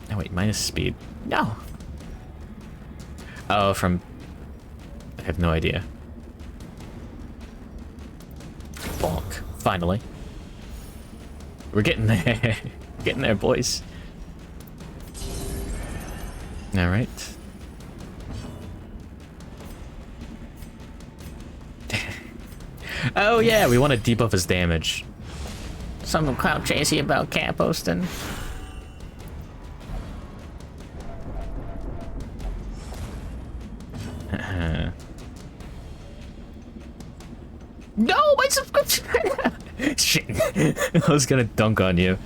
Oh wait, minus speed. No. Oh, from... I have no idea. Bonk. Finally. We're getting there. Getting there, boys. Alright. Oh yeah, we want to debuff his damage. Something cloud chasey about cat posting. No, my subscription! Shit. I was gonna dunk on you.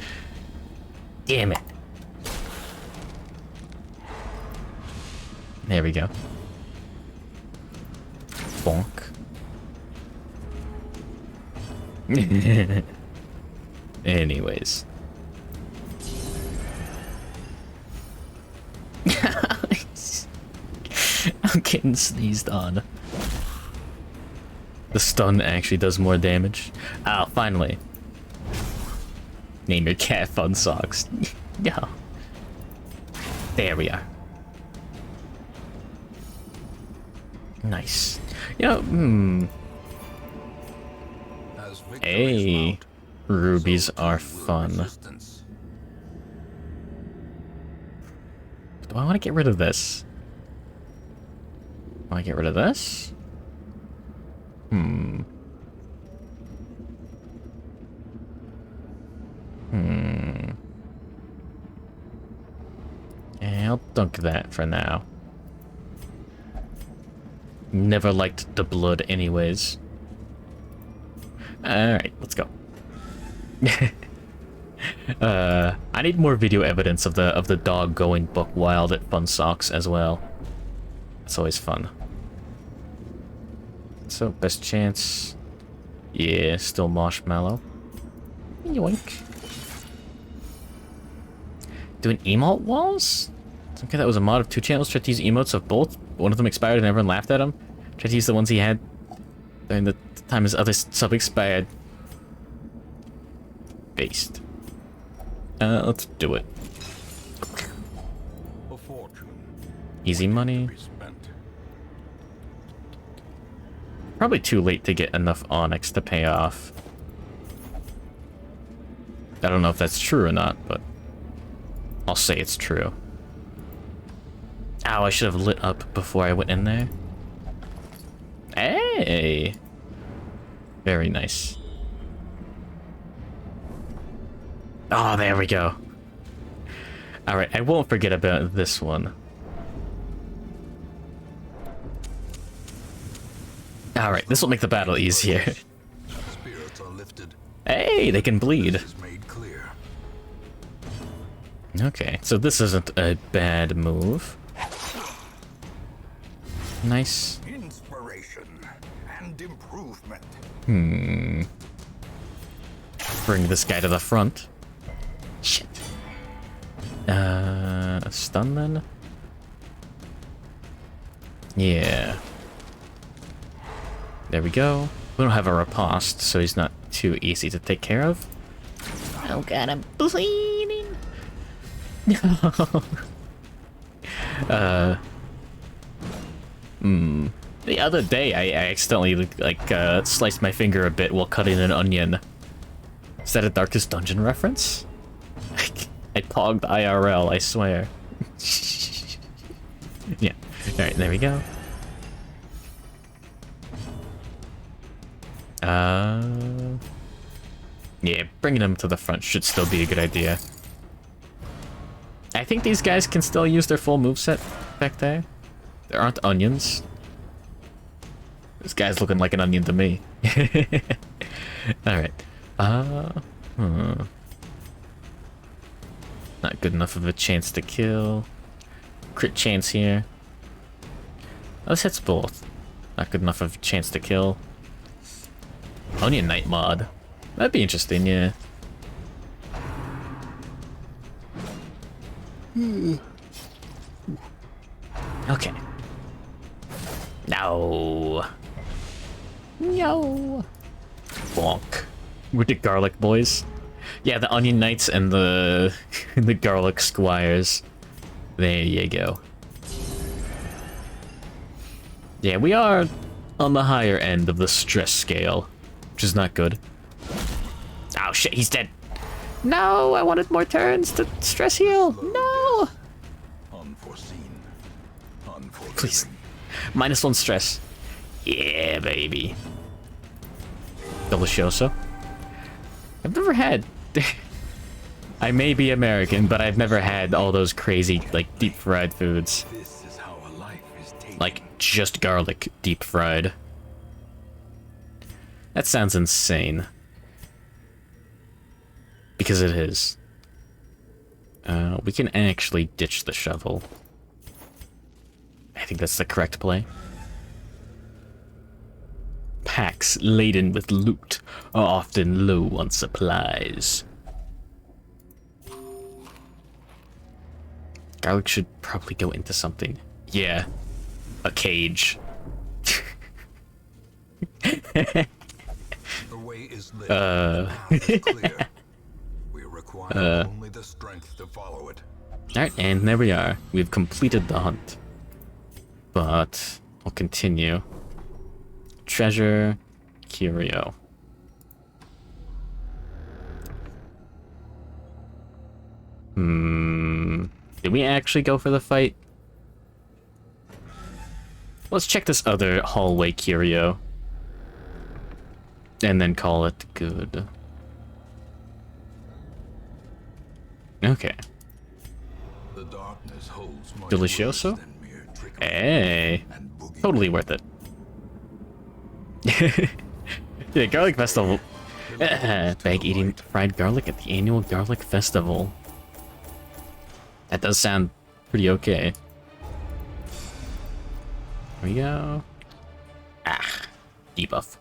Damn it. There we go. Bonk. Anyways. I'm getting sneezed on. The stun actually does more damage. Oh, finally. Name your cat Fun Socks. No. There we are. Nice. You know, Hey, rubies are fun. Do I want to get rid of this? Want to get rid of this? Yeah, I'll dunk that for now. Never liked the blood anyways. Alright, let's go. I need more video evidence of the dog going buck wild at Fun Socks as well. It's always fun. So, best chance. Yeah, still marshmallow. Yoink. Doing emote walls? Okay, that was a mod of 2 channels. Tried to use emotes of both. One of them expired and everyone laughed at him. Tried to use the ones he had during the time his other sub expired. Based. Let's do it. Easy money. Probably too late to get enough onyx to pay off. I don't know if that's true or not, but I'll say it's true. Ow, I should have lit up before I went in there. Hey! Very nice. Oh, there we go. Alright, I won't forget about this one. Alright, this will make the battle easier. Spirits are lifted. Hey, they can bleed. This is made clear. Okay, so this isn't a bad move. Nice. Inspiration and improvement. Bring this guy to the front. Shit. Stun then? Yeah. There we go. We don't have a riposte, so he's not too easy to take care of. Oh god, I'm bleeding. The other day, I accidentally, sliced my finger a bit while cutting an onion. Is that a Darkest Dungeon reference? I pogged IRL, I swear. Yeah. Alright, there we go. Yeah, bringing them to the front should still be a good idea. I think these guys can still use their full moveset back there. There aren't onions. This guy's looking like an onion to me. Alright. Not good enough of a chance to kill. Crit chance here. Oh, this hits both. Not good enough of a chance to kill. Onion Knight mod. That'd be interesting, yeah. Okay. No. No. Bonk. With the garlic boys. Yeah, the onion knights and the the garlic squires. There you go. Yeah, we are on the higher end of the stress scale, which is not good. Oh shit, he's dead. No, I wanted more turns to stress heal. No. Unforeseen. Please. -1 stress. Yeah, baby. Delicioso. I've never had... I may be American, but I've never had all those crazy, like, deep-fried foods. This is how a life is taken. Like, just garlic deep-fried. That sounds insane. Because it is. We can actually ditch the shovel. I think that's the correct play. Packs laden with loot are often low on supplies. Garlic should probably go into something. Yeah. A cage. The way is lit. The path is clear. We require only the strength to follow it. Alright, and there we are. We've completed the hunt. But I'll continue. Treasure, curio. Did we actually go for the fight? Let's check this other hallway curio. And then call it good. Okay. The darkness holds much Delicioso? worse than mere trickery Hey. and boogie. Totally worth it. Yeah, Garlic Festival. Bag eating fried garlic at the annual Garlic Festival. That does sound pretty okay. Here we go. Ah, debuff.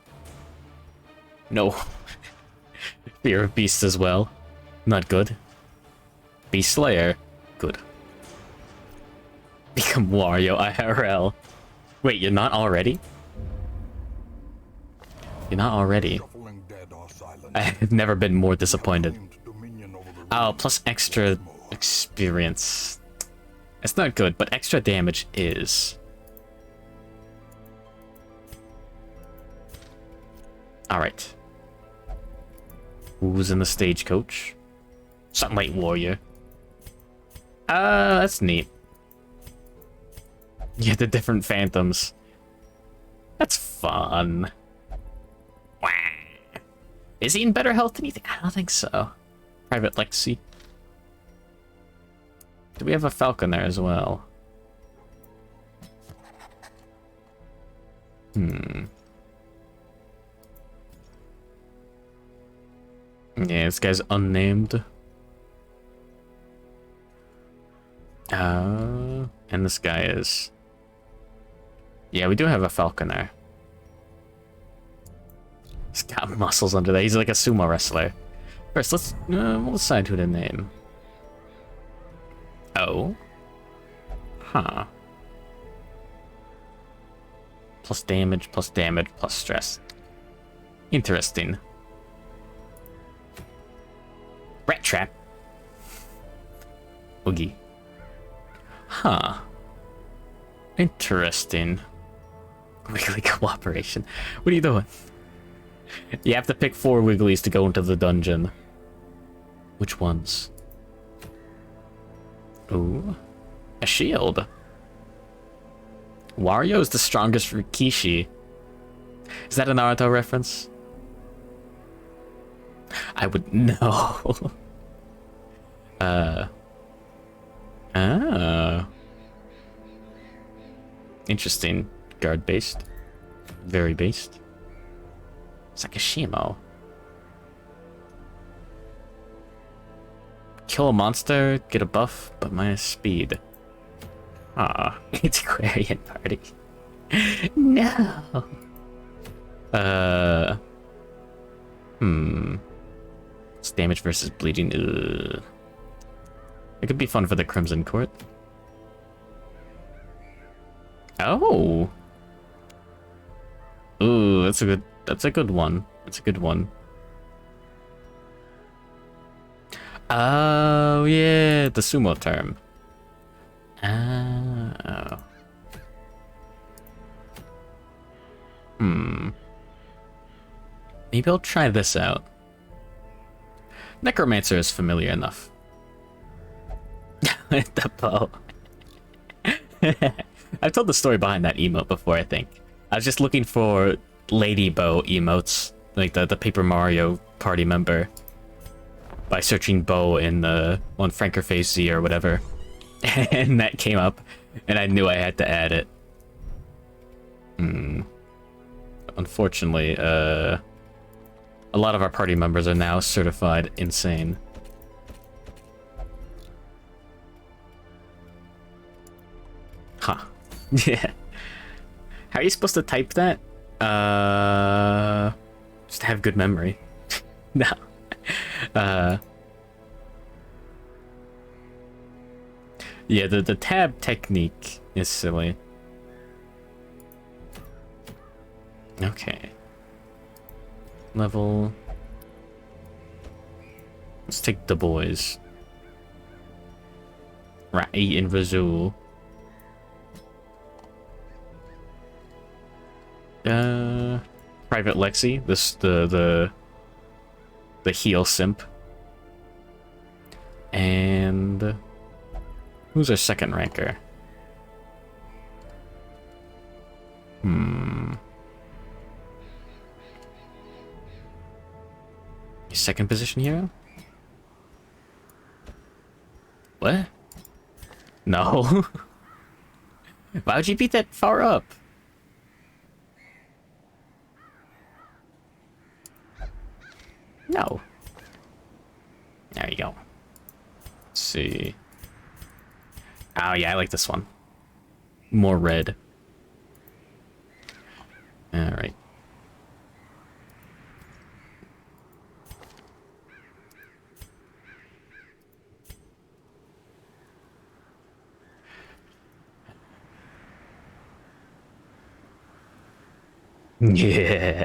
No. Fear of beasts as well. Not good. Beast Slayer. Good. Become Wario IRL. Wait, you're not already? You're not already. Shuffling dead are silent. I've never been more disappointed. Claimed dominion over the Oh, realms plus extra once more. experience. It's not good, but extra damage is. Alright. Who's in the stagecoach? Sunlight Warrior. That's neat. Yeah, the different phantoms. That's fun. Wah. Is he in better health than you think? I don't think so. Private Lexi. Do we have a falcon there as well? Yeah, this guy's unnamed. And this guy is... Yeah, we do have a falcon there. He's got muscles under there. He's like a sumo wrestler. First, we'll decide who to name. Oh. Huh. Plus damage, plus stress. Interesting. Rat trap. Oogie. Huh. Interesting. Wiggly cooperation. What are you doing? You have to pick 4 Wigglies to go into the dungeon. Which ones? Ooh. A shield. Wario is the strongest Rikishi. Is that a Naruto reference? I would know. Oh. Interesting. Guard based. Very based. Sakashimo. Kill a monster, get a buff, but minus speed. Ah, it's Aquarian party. No. It's damage versus bleeding. Ugh. It could be fun for the Crimson Court. Oh. Ooh, that's a good one. That's a good one. Oh yeah, the sumo term. Oh. Maybe I'll try this out. Necromancer is familiar enough. The bow. I've told the story behind that emote before, I think. I was just looking for Lady Bow emotes, like the Paper Mario party member, by searching bow in the on Frankerface Z or whatever. And that came up, and I knew I had to add it. Unfortunately, a lot of our party members are now certified insane. Huh. Yeah. How are you supposed to type that? Just have good memory. No. Yeah, the tab technique is silly. Okay. Level. Let's take the boys. Rai and Razul. Private Lexi, the heal simp. And who's our second ranker? Second position hero? What? No. Why would you beat that far up? No. There you go. Let's see. Oh yeah, I like this one. More red. Alright. Yeah.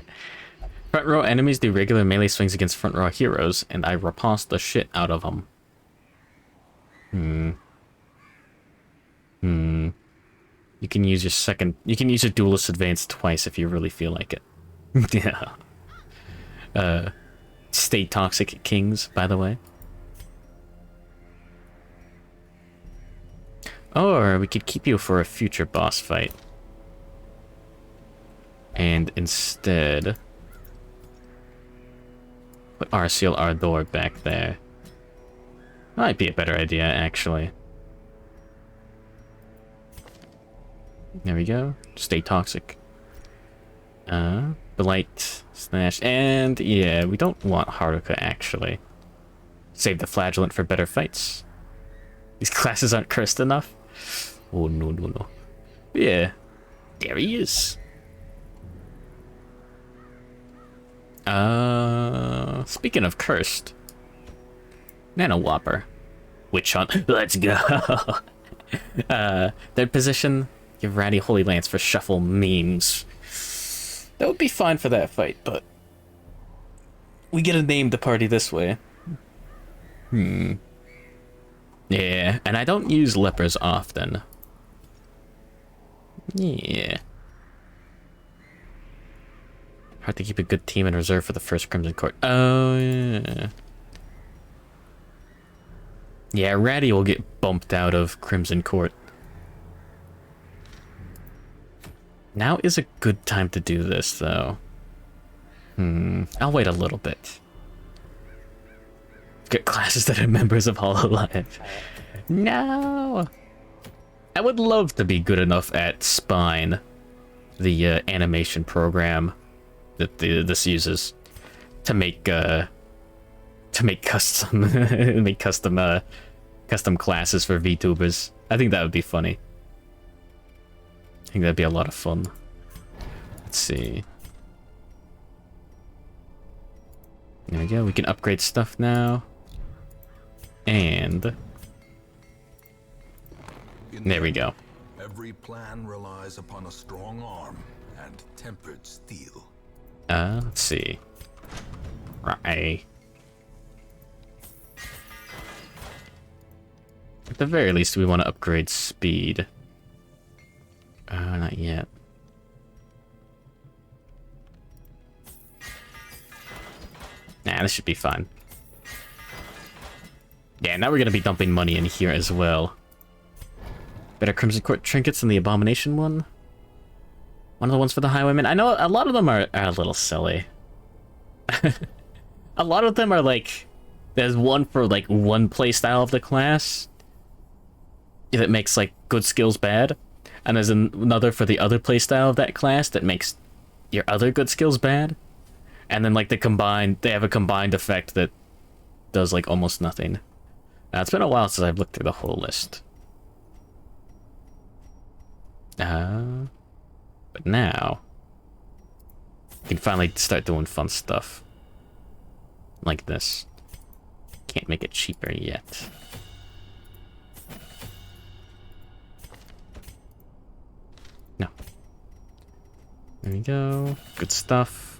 Front row enemies do regular melee swings against front row heroes, and I riposte the shit out of them. You can use your duelist advance twice if you really feel like it. Yeah. Stay toxic kings, by the way. Or we could keep you for a future boss fight. And instead put Arciel Ardor back there. Might be a better idea, actually. There we go. Stay toxic. Blight, Snash, and yeah, we don't want Haruka, actually. Save the Flagellant for better fights. These classes aren't cursed enough. Oh, no. Yeah. There he is. Speaking of cursed, Nano Whopper, Witch Hunt. Let's go. Third position, give Ratty Holy Lance for shuffle memes. That would be fine for that fight, but we get to name the party this way. Yeah, and I don't use lepers often. Yeah. Hard to keep a good team in reserve for the first Crimson Court. Oh, yeah. Yeah, Ratty will get bumped out of Crimson Court. Now is a good time to do this, though. I'll wait a little bit. get classes that are members of Hololive. No! I would love to be good enough at Spine, the animation program that this uses, to make custom custom classes for VTubers. I think that would be funny. I think that'd be a lot of fun. Let's see. There we go. We can upgrade stuff now. And there we go. Every plan relies upon a strong arm and tempered steel. Let's see. Right. At the very least, we want to upgrade speed. Not yet. Nah, this should be fine. Yeah, now we're gonna be dumping money in here as well. Better Crimson Court trinkets than the Abomination one? One of the ones for the Highwaymen? I know a lot of them are a little silly. A lot of them are like... There's one for like one playstyle of the class that makes like good skills bad. And there's another for the other playstyle of that class that makes your other good skills bad. And then like they have a combined effect that does like almost nothing. It's been a while since I've looked through the whole list. But now we can finally start doing fun stuff. Like this. Can't make it cheaper yet. No. There we go. Good stuff.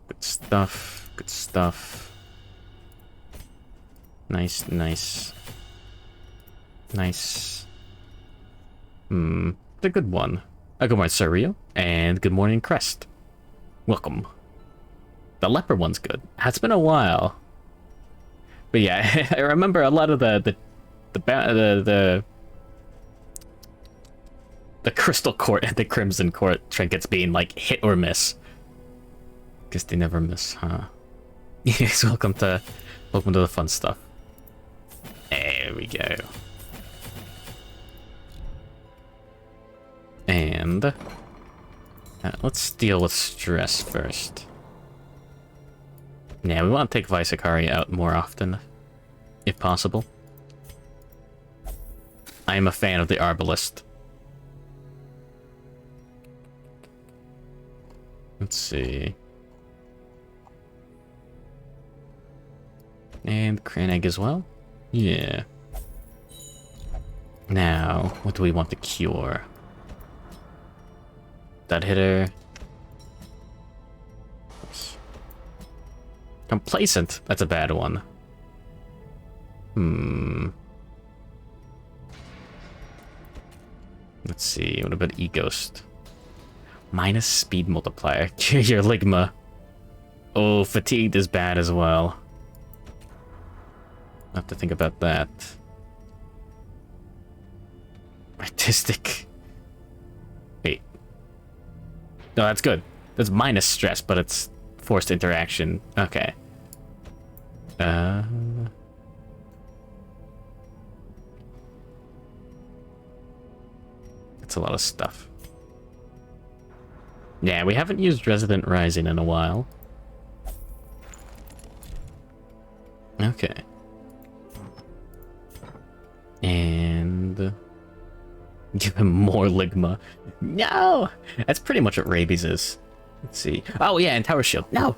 Good stuff. Good stuff. Nice, nice. Nice. The good one. Good morning, Sir Rio. And good morning, Crest. Welcome. The leper one's good. It's been a while. But yeah, I remember a lot of the Crystal Court and the Crimson Court trinkets being like hit or miss. Guess they never miss, huh? Yes, welcome to the fun stuff. There we go. And let's deal with stress first. Yeah, we want to take Visakari out more often, if possible. I am a fan of the Arbalist. Let's see. And Crane Egg as well? Yeah. Now, what do we want to cure? That hitter. Oops. Complacent. That's a bad one. Let's see. What about E-Ghost? Minus speed multiplier. Cure your Ligma. Oh, fatigued is bad as well. I'll have to think about that. Artistic. Wait. No, that's good. That's minus stress, but it's forced interaction. Okay. That's a lot of stuff. Yeah, we haven't used Resident Rising in a while. Okay. And give him more Ligma. No! That's pretty much what Rabies is. Let's see. Oh yeah, and Tower Shield. No!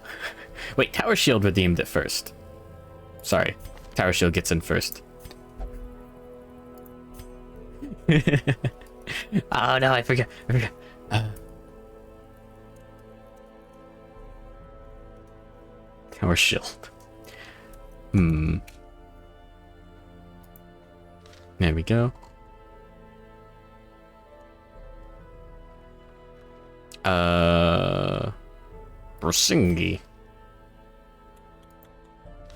Wait, Tower Shield redeemed it first. Sorry. Tower Shield gets in first. Oh no, I forgot. Tower Shield. There we go. Brasingi.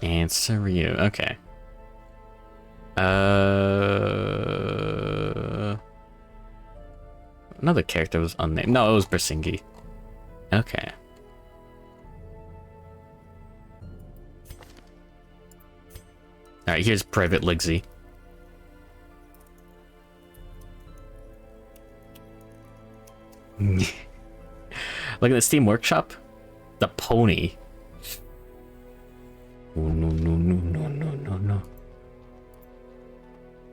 And Saryu. Okay. Another character was unnamed. No, it was Brasingi. Okay. Alright, here's Private Ligsy. Look at the Steam Workshop. The pony. Oh, no, no, no, no, no, no, no.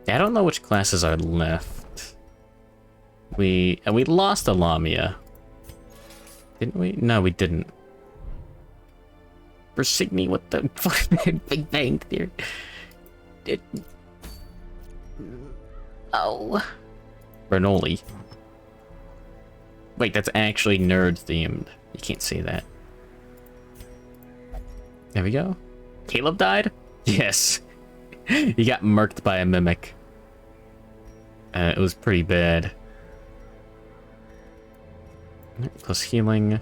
I don't know which classes are left. We lost a Lamia. Didn't we? No, we didn't. Bersigny, what the Big Bang Theory. Oh. Bernoulli. Wait, that's actually nerd themed. You can't say that. There we go. Caleb died? Yes. He got murked by a mimic. It was pretty bad. Plus healing.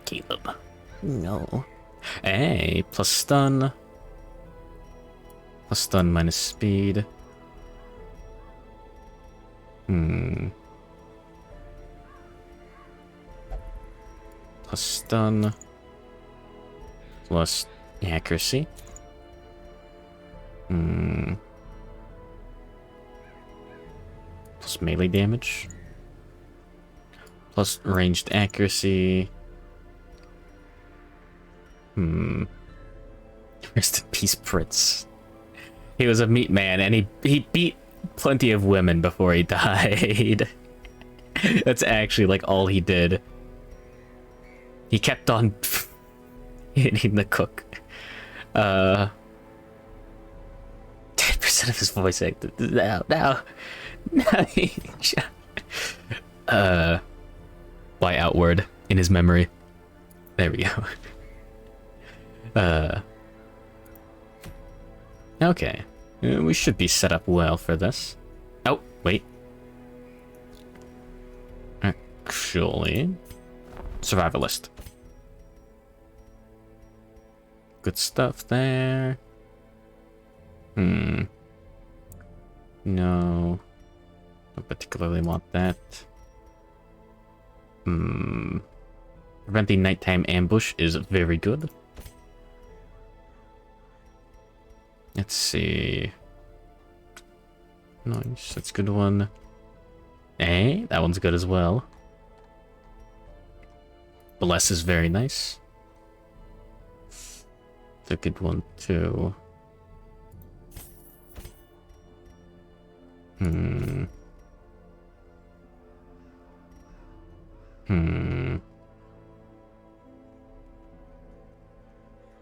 Caleb. No. Hey, plus stun. Plus stun minus speed. Plus stun. Plus accuracy. Plus melee damage. Plus ranged accuracy. Rest in peace, Pritz. He was a meat man, and he beat plenty of women before he died. That's actually like all he did. He kept on hitting the cook. 10% of his voice acted. No. By outward in his memory. There we go. Okay. We should be set up well for this. Oh, wait. Actually, survivalist. Good stuff there. No. Don't particularly want that. Preventing nighttime ambush is very good. Let's see. Nice, that's a good one. Hey, that one's good as well. Bless is very nice. It's a good one too.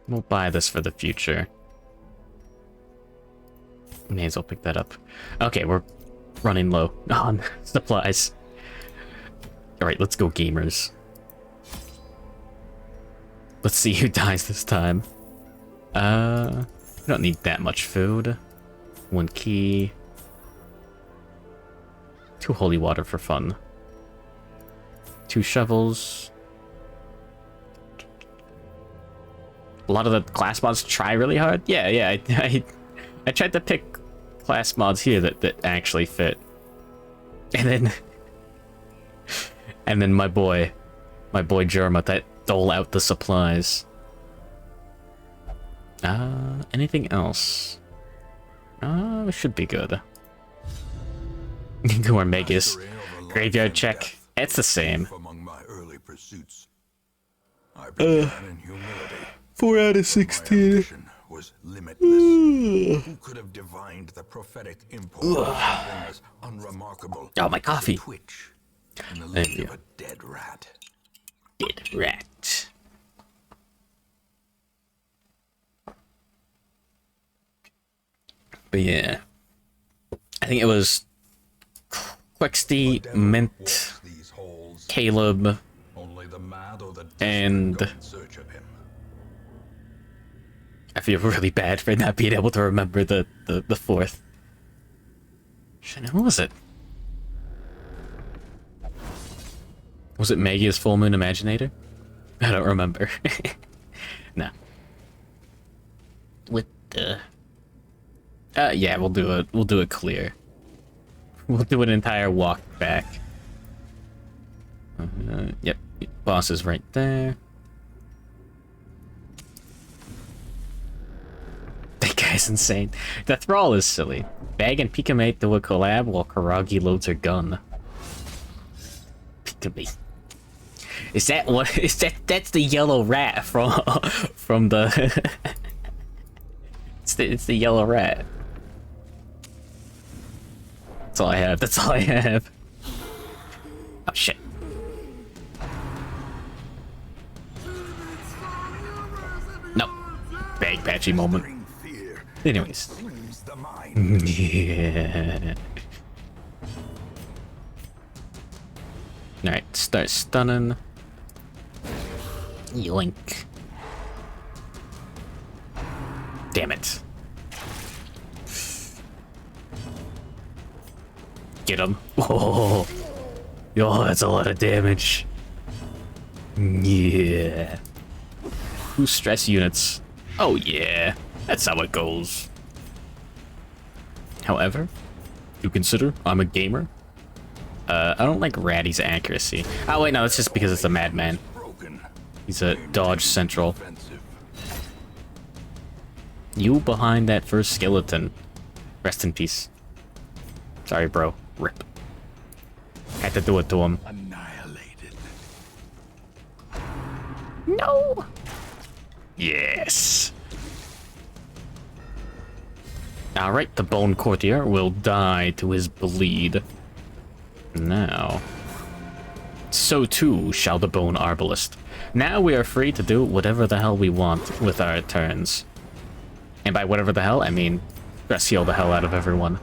We'll buy this for the future. May as well pick that up. Okay, we're running low on supplies. Alright, let's go, gamers. Let's see who dies this time. We don't need that much food. 1 key. 2 holy water for fun. 2 shovels. A lot of the class mods try really hard. Yeah, I tried to pick class mods here that actually fit. And then my boy Jerma that dole out the supplies. Anything else? It should be good. Gormegas. Graveyard check. It's the same. 4 out of 16. Was limitless. Who could have divined the prophetic impulse of something as unremarkable? Oh, my coffee. Twitch in the leg of a dead rat. Dead rat. But yeah, I think it was Quexty, Mint, Caleb, and I feel really bad for not being able to remember the fourth. Shit, who was it? Was it Maggie's Full Moon Imaginator? I don't remember. No. With the... yeah, we'll do it clear. We'll do an entire walk back. Yep, boss is right there. guy's insane. The Thrall is silly. Bag and Pikamate do a collab while Karagi loads her gun. Pikamate. Is that what? Is that's the yellow rat from the? it's the yellow rat. That's all I have. That's all I have. Oh shit. No. Bag patchy moment. Anyways. Yeah. Alright, start stunning. Yoink. Damn it. Get him. Oh. Oh, that's a lot of damage. Yeah. Who's stress units? Oh yeah, that's how it goes. However, do consider I'm a gamer. I don't like Ratty's accuracy. Oh wait, no, that's just because it's a madman. He's a dodge central. You behind that first skeleton. Rest in peace. Sorry, bro. Rip. Had to do it to him. Annihilated. No. Yes. Alright, the Bone Courtier will die to his bleed. Now. So too shall the Bone Arbalist. Now we are free to do whatever the hell we want with our turns. And by whatever the hell, I mean stress heal the hell out of everyone.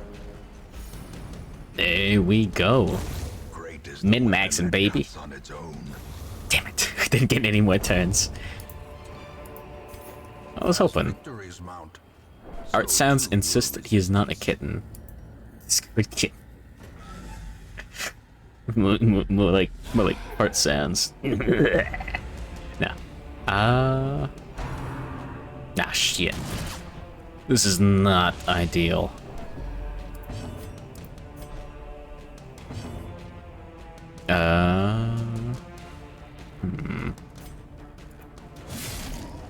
There we go. Min-maxing, baby. Damn it. I didn't get any more turns. I was hoping. Art Sounds insist he is not a kitten. Squid kitten. more like Art Sounds. No. Nah, shit. This is not ideal.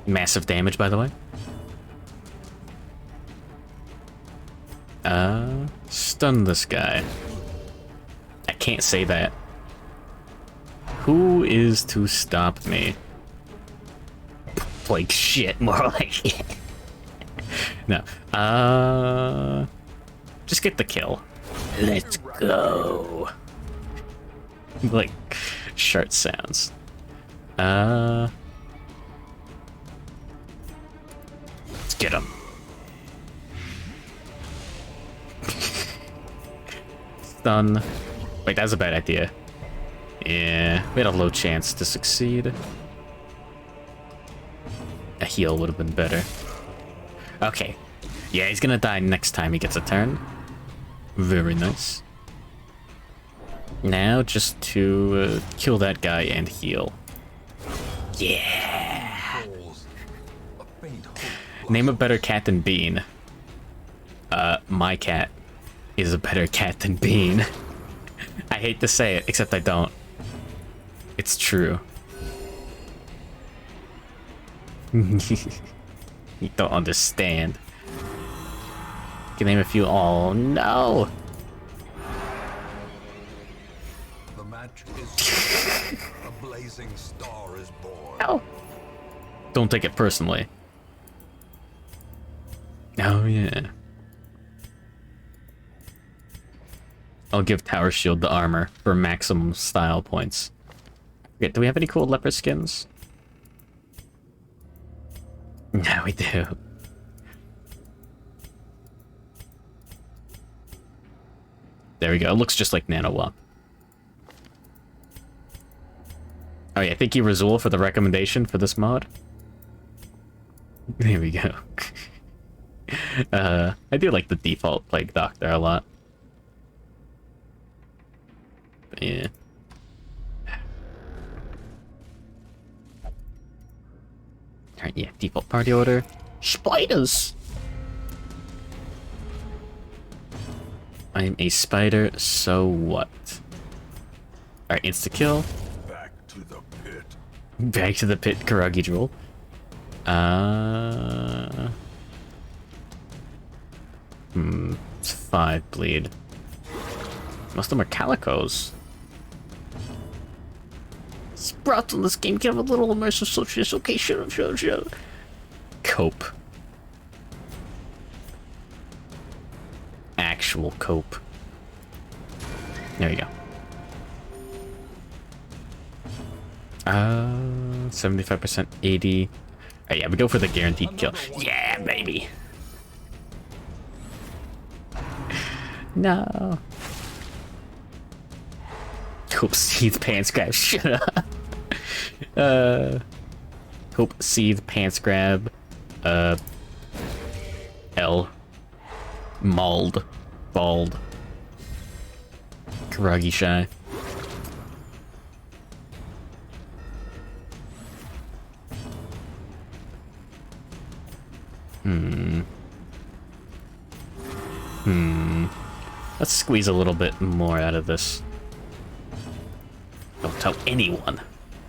Massive damage, by the way. Stun this guy. I can't say that. Who is to stop me? Like shit, more like it. No. Just get the kill. Let's go. Like shirt sounds. Let's get him. Stun. Wait, that's a bad idea. Yeah, we had a low chance to succeed. A heal would have been better. Okay. Yeah, he's gonna die next time he gets a turn. Very nice. Now, just to kill that guy and heal. Yeah! Name a better cat than Bean. My cat is a better cat than Bean. I hate to say it, except I don't. It's true. You don't understand. Can name a few. Oh no! The match is a blazing star is born. No. Don't take it personally. Oh yeah. I'll give Tower Shield the armor for maximum style points. Okay, do we have any cool leopard skins? Yeah, we do. There we go. It looks just like Nanowap. Oh yeah, thank you, Razul, for the recommendation for this mod. There we go. I do like the default Plague Doctor a lot. But yeah. Alright, yeah, default party order. Spiders! I'm a spider, so what? Alright, insta-kill. Back to the pit. Back to the pit, Karagi Drool. It's 5 bleed. Most of them are calicos. Sprouts in this game give a little immersive social. Okay, sure. Cope. Actual cope. There you go. 75%, 80. Oh, yeah, we go for the guaranteed kill. Yeah, baby. No. Hope seed pants grab. Shut up. Hope seed pants grab. L. Mauled. Bald. Karagi shy. Let's squeeze a little bit more out of this. Don't tell anyone.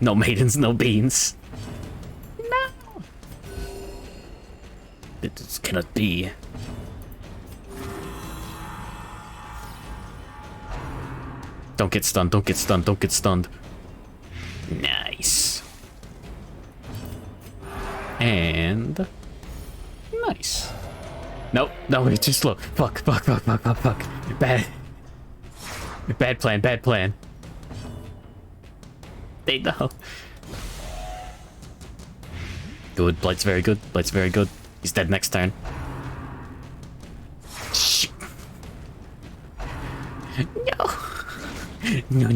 No maidens, no beans. No. This cannot be. Don't get stunned, don't get stunned, don't get stunned. Nice. And... nice. Nope, no, we're too slow. Fuck. Bad plan. They know. Good, Blight's very good. He's dead next turn. Shit. No. No.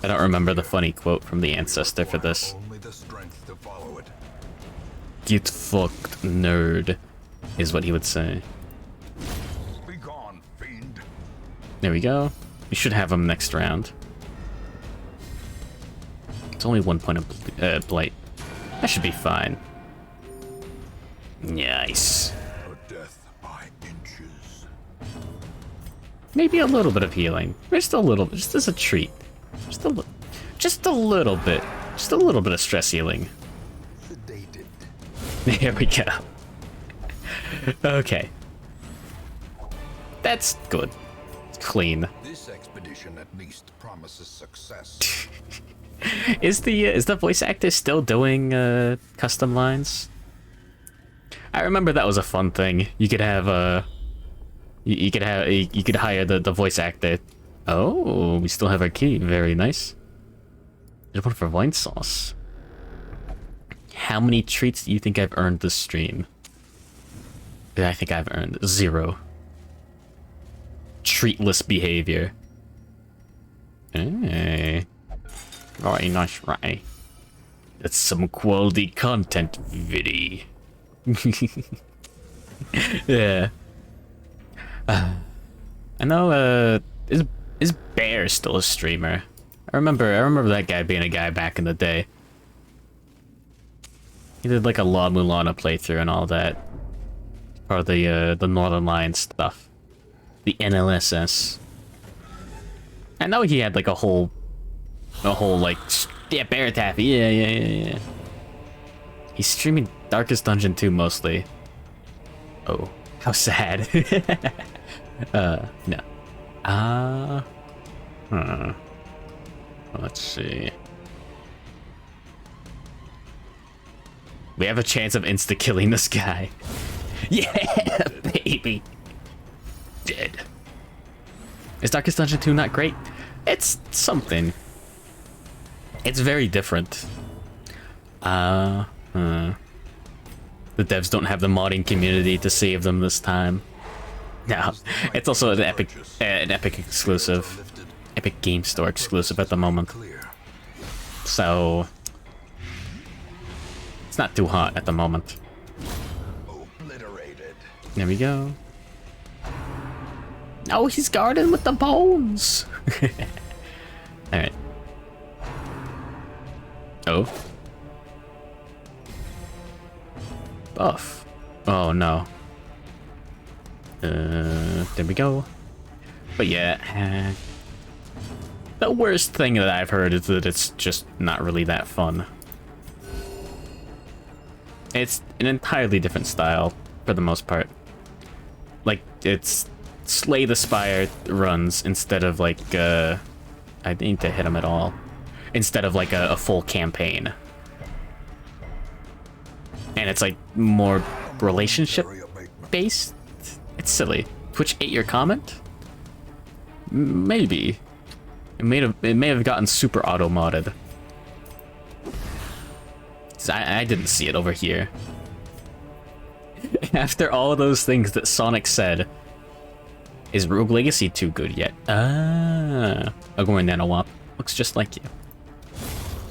I don't remember the funny quote from the ancestor for this. Only the strength to follow it. Get fucked, nerd, is what he would say. Be gone, fiend. There we go. We should have him next round. It's only 1 point of blight. That should be fine. Nice. A death by inches. Maybe a little bit of healing. Just a little, just as a treat. Just a little bit. Just a little bit of stress healing. Sedated. There we go. Okay. That's good. It's clean. This expedition at least promises success. Is the voice actor still doing custom lines? I remember that was a fun thing. You could have you could hire the voice actor. Oh, we still have our key. Very nice. There's one for wine sauce. How many treats do you think I've earned this stream? I think I've earned 0. Treatless behavior. Hey. Very nice, right? That's some quality content, Viddy. Yeah. I know, is Bear still a streamer? I remember that guy being a guy back in the day. He did like a La Mulana playthrough and all that. Part of the Northern Lion stuff. The NLSS. I know he had like a whole like, yeah, Bear Taffy, yeah. He's streaming Darkest Dungeon 2 mostly. Oh, how sad. No. Let's see. We have a chance of insta-killing this guy. Yeah, baby. Dead. Is Darkest Dungeon 2 not great? It's something. It's very different. The devs don't have the modding community to save them this time. No, it's also an Epic exclusive. Epic Game Store exclusive at the moment. So it's not too hot at the moment. Obliterated. There we go. Oh, he's guarding with the bones. Alright. Oh. Buff. Oh no. There we go. But yeah. The worst thing that I've heard is that it's just not really that fun. It's an entirely different style, for the most part. Like, it's Slay the Spire runs instead of, like, I need to hit him at all. Instead of, like, a full campaign. And it's, like, more relationship-based? It's silly. Twitch ate your comment? Maybe. It may have gotten super auto-modded. I didn't see it over here. After all those things that Sonic said, is Rogue Legacy too good yet? Ah, Agor Nanowop looks just like you.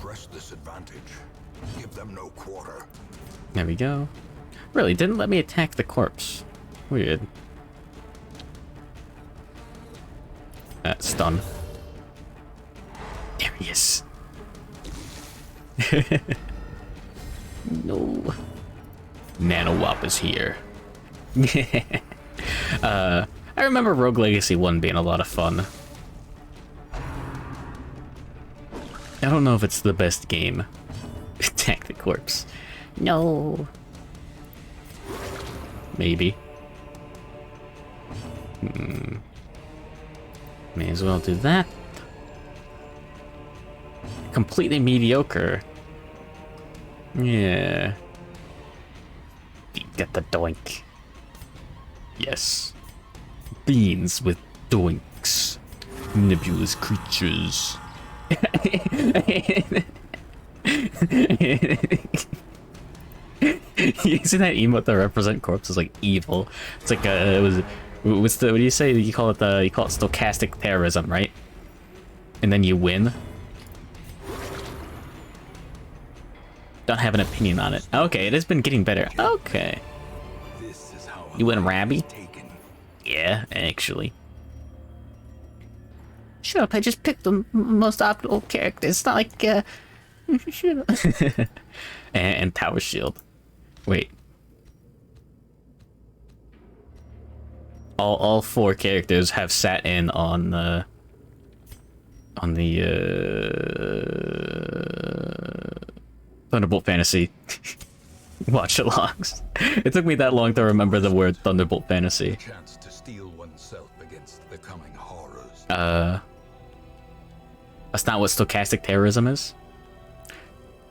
Press this advantage. Give them no quarter. There we go. Really, didn't let me attack the corpse. Weird. Stun. There he is. No. Nanowop is here. I remember Rogue Legacy 1 being a lot of fun. I don't know if it's the best game. Attack the corpse. No. Maybe. May as well do that. Completely mediocre. Yeah. Get the doink. Yes. Beans with doinks. Nebulous creatures. Using that emote to represent corpses like evil. It's like what do you say? You call it stochastic terrorism, right? And then you win. Don't have an opinion on it. Okay, it has been getting better. Okay. You win Rabby? Yeah, actually. Shut up, I just picked the most optimal character. It's not like, shut up. and Tower Shield. Wait. All 4 characters have sat in on the Thunderbolt Fantasy watch-alongs. It took me that long to remember the word Thunderbolt Fantasy. Chance to steel oneself against the coming horrors. That's not what stochastic terrorism is?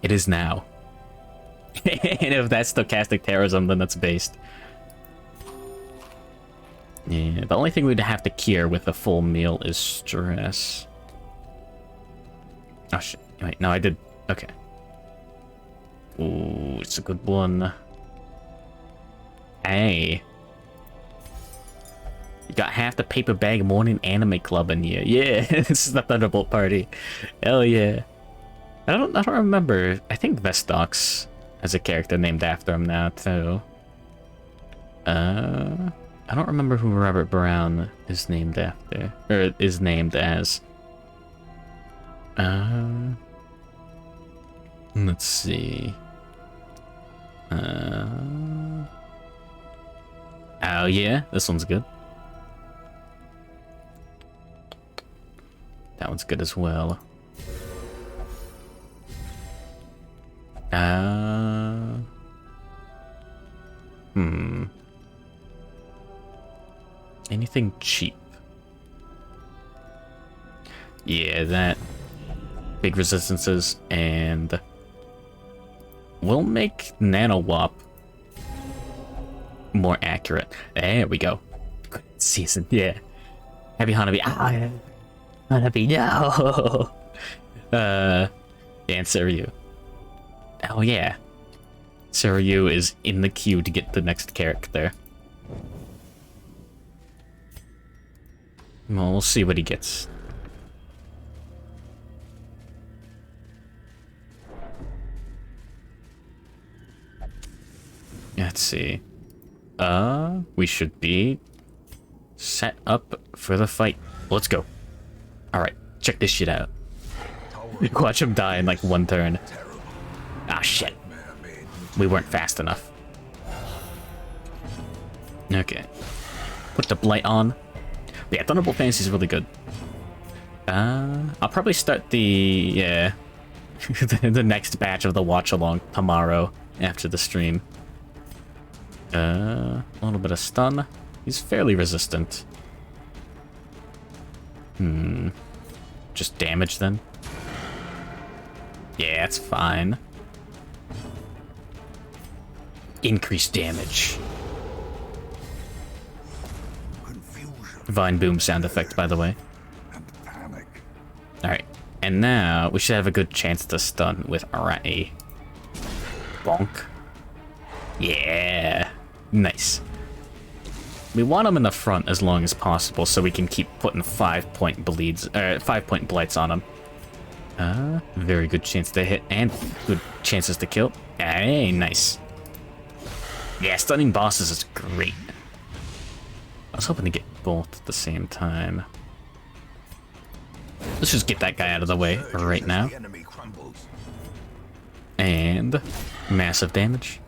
It is now. And if that's stochastic terrorism, then that's based. Yeah, the only thing we'd have to cure with a full meal is stress. Oh shit, wait, no I did, okay. Ooh, it's a good one. Hey. You got half the paper bag morning anime club in here. Yeah, this is the Thunderbolt party. Hell yeah. I don't remember. I think Vestox has a character named after him now too. I don't remember who Robert Brown is named after, or is named as. Let's see. Oh yeah, this one's good. That one's good as well. Anything cheap? Yeah, that. Big resistances, and we'll make Nanowop more accurate. There we go. Good season, yeah. Heavy Hanabi. Ah, Hanabi, no. And Seiryu. Oh yeah. Seiryu is in the queue to get the next character. Well, we'll see what he gets. Let's see. We should be set up for the fight. Let's go. Alright, check this shit out. Watch him die in like 1 turn. Ah, shit. We weren't fast enough. Okay. Put the blight on. Yeah, Thunderbolt Fantasy is really good. I'll probably start the the next batch of the watch along tomorrow after the stream. A little bit of stun. He's fairly resistant. Just damage then. Yeah, it's fine. Increased damage. Confusion Vine boom sound effect, by the way. and panic. Alright, and now we should have a good chance to stun with Ray. Bonk. Yeah. Nice. We want him in the front as long as possible so we can keep putting 5-point bleeds, 5-point blights on him. Very good chance to hit and good chances to kill. Hey, nice. Yeah, stunning bosses is great. I was hoping to get both at the same time. Let's just get that guy out of the way right now. The enemy crumbles. And massive damage.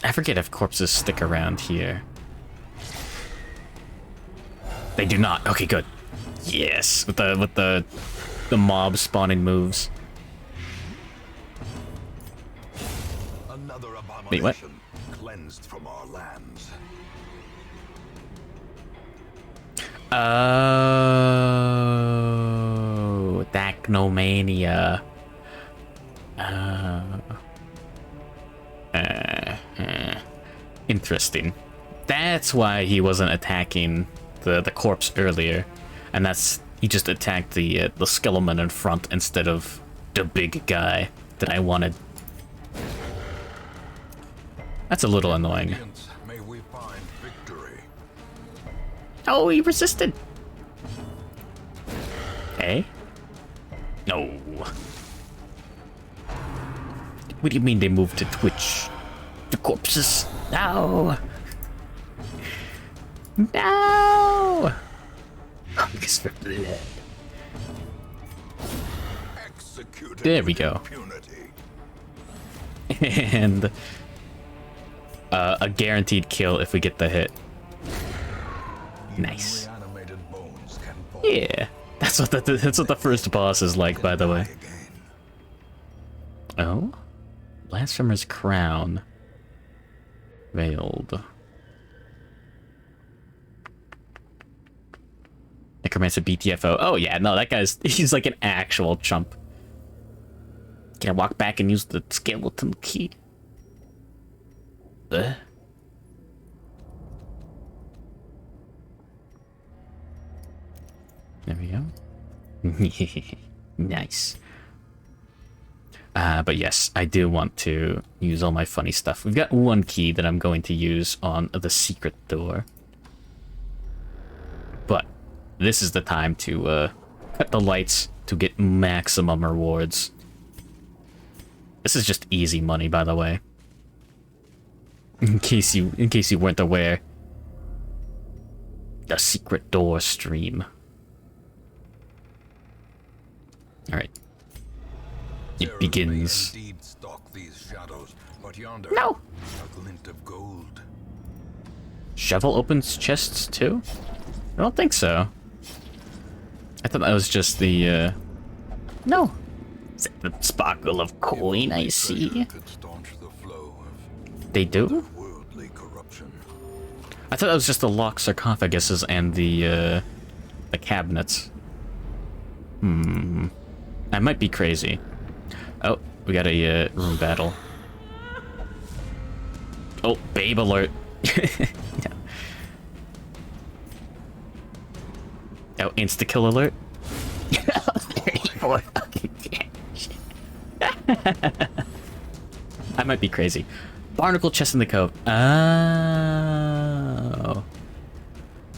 I forget if corpses stick around here. They do not. Okay, good. Yes, with the mob spawning moves. Another Wait, what? abomination cleansed from our lands. Oh, Dacnomania. Interesting. That's why he wasn't attacking the corpse earlier, and that's he just attacked the skeleton in front instead of the big guy that I wanted. That's a little annoying. Indians, may we find victory. Oh, he resisted. Hey? No. What do you mean they moved to Twitch? The corpses? No. No. Hunger for blood. Executed There we with go. impunity. And a guaranteed kill if we get the hit. Nice. Even reanimated bones can fall. Yeah. That's what the first boss is like, by the way. Again. Oh? Blasphemer's Crown. Veiled. Necromancer BTFO. Oh yeah, no, that he's like an actual chump. Can I walk back and use the skeleton key? There we go. Nice. But yes, I do want to use all my funny stuff. We've got one key that I'm going to use on the secret door. But this is the time to cut the lights to get maximum rewards. This is just easy money, by the way. In case you weren't aware. The secret door stream. Alright. It Terrors begins. may indeed stalk these shadows, but yonder No! a glint of gold. Shovel opens chests too? I don't think so. I thought that was just the, No! Is that the sparkle of coin I see? Treasure could staunch the flow They do? of worldly corruption. I thought that was just the locked sarcophaguses and the cabinets. I might be crazy. Oh, we got a room battle. Oh, babe alert. No. Oh, insta-kill alert. 34 fucking damage. I might be crazy. Barnacle chest in the cove. Oh.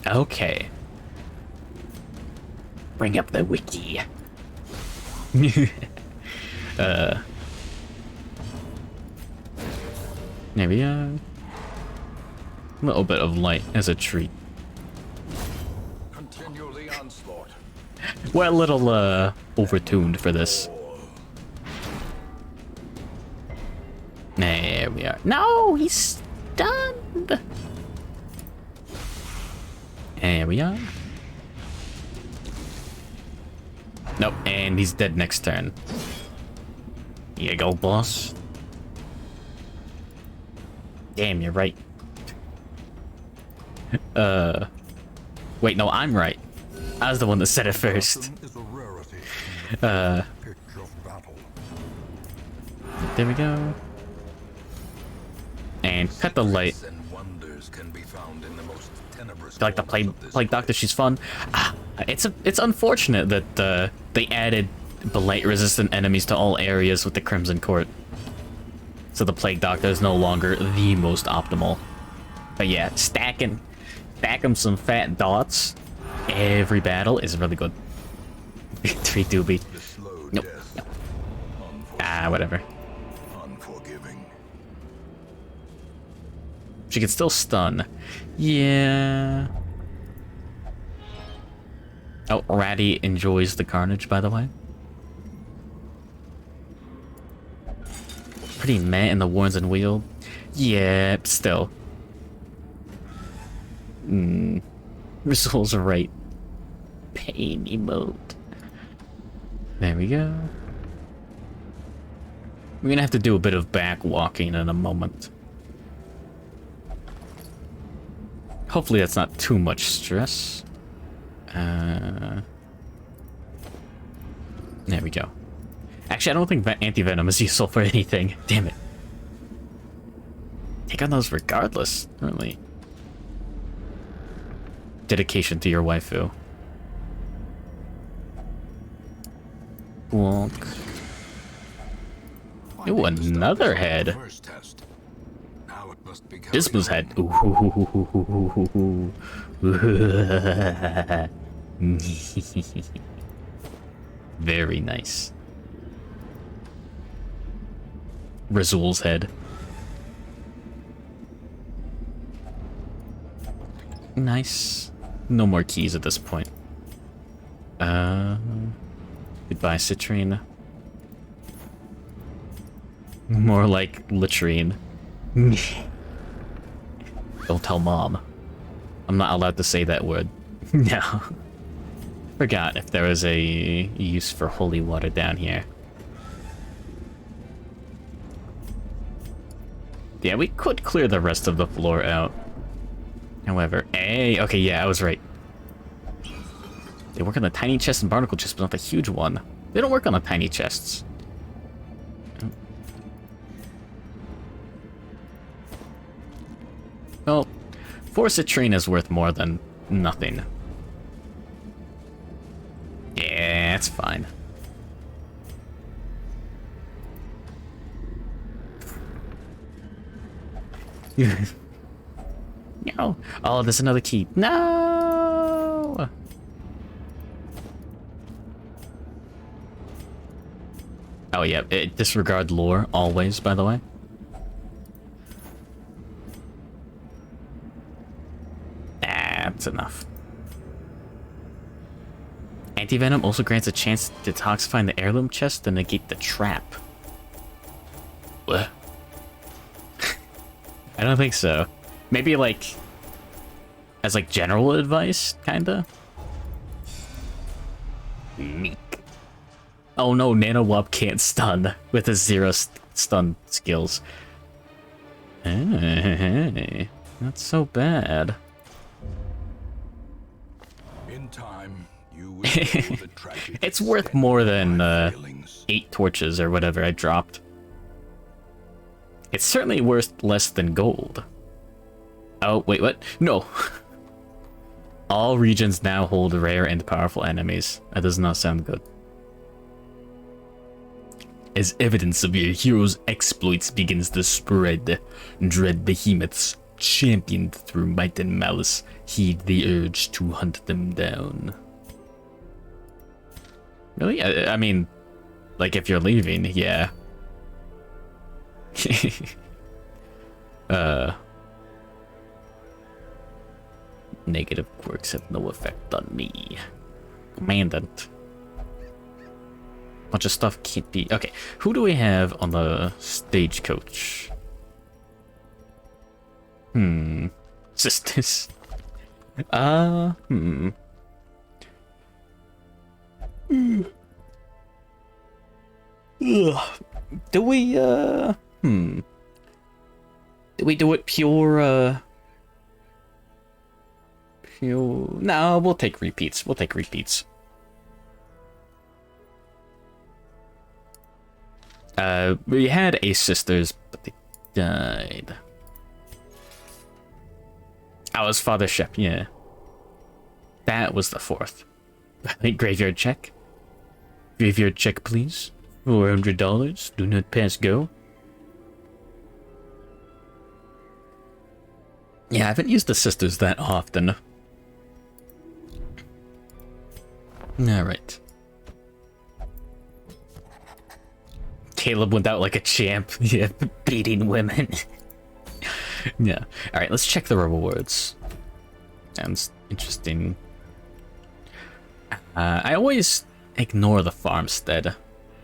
Okay. Bring up the wiki. Maybe a little bit of light as a treat. Continue the onslaught. We're a little overtuned for this. There we are. No, he's stunned. There we are. Nope, and he's dead next turn. Here you go, boss. Damn, you're right. Wait, no, I'm right. I was the one that said it first. There we go. And cut the light. Like the plague doctor, she's fun. It's unfortunate that they added blight resistant enemies to all areas with the Crimson Court. So the plague doctor is no longer the most optimal. But yeah, stack 'em some fat dots. Every battle is really good. 3 doobie. Nope. Nope. Whatever. She can still stun. Yeah. Oh, Ratty enjoys the carnage, by the way. Pretty meh in the Warns and Wheel. Yeah, still. Results are right. Pain emote. There we go. We're gonna have to do a bit of back walking in a moment. Hopefully that's not too much stress. There we go. Actually, I don't think anti-venom is useful for anything. Damn it. Take on those regardless, really. Dedication to your waifu. Walk. Ooh, another head. Disma's head. Ooh. Very nice. Razul's head. Nice. No more keys at this point. Goodbye, citrine. More like latrine. Don't tell mom. I'm not allowed to say that word. No. Forgot if there was a use for holy water down here. Yeah, we could clear the rest of the floor out. However, okay, yeah, I was right. They work on the tiny chest and barnacle chest, but not the huge one. They don't work on the tiny chests. Well, 4 citrine is worth more than nothing. Yeah, that's fine. No. Oh, there's another key. No. Oh yeah, disregard lore always, by the way. That's enough. Anti-venom also grants a chance to detoxify the heirloom chest to negate the trap. What? I don't think so. Maybe like as like general advice, kinda. Meek. Oh no, Nanowop can't stun with his 0 stun skills. Hey, not so bad. In time, you will know the tragic It's worth more than feelings. 8 torches or whatever I dropped. It's certainly worth less than gold. Oh, wait, what? No. All regions now hold rare and powerful enemies. That does not sound good. As evidence of your hero's exploits begins to spread, dread behemoths, championed through might and malice, heed the urge to hunt them down. Really? I mean, like if you're leaving, yeah. Negative quirks have no effect on me. Commandant. Bunch of stuff can't be... Okay, who do we have on the stagecoach? Sisters. Do we, do we do it pure, pure... No, we'll take repeats. We'll take repeats. We had 8 sisters, but they died. I was Father Shep, yeah. That was the 4th. Graveyard check. Graveyard check, please. $400. Do not pass go. Yeah, I haven't used the sisters that often. Alright. Caleb went out like a champ. Yeah, beating women. Yeah. Alright, let's check the rewards. Sounds interesting. I always ignore the farmstead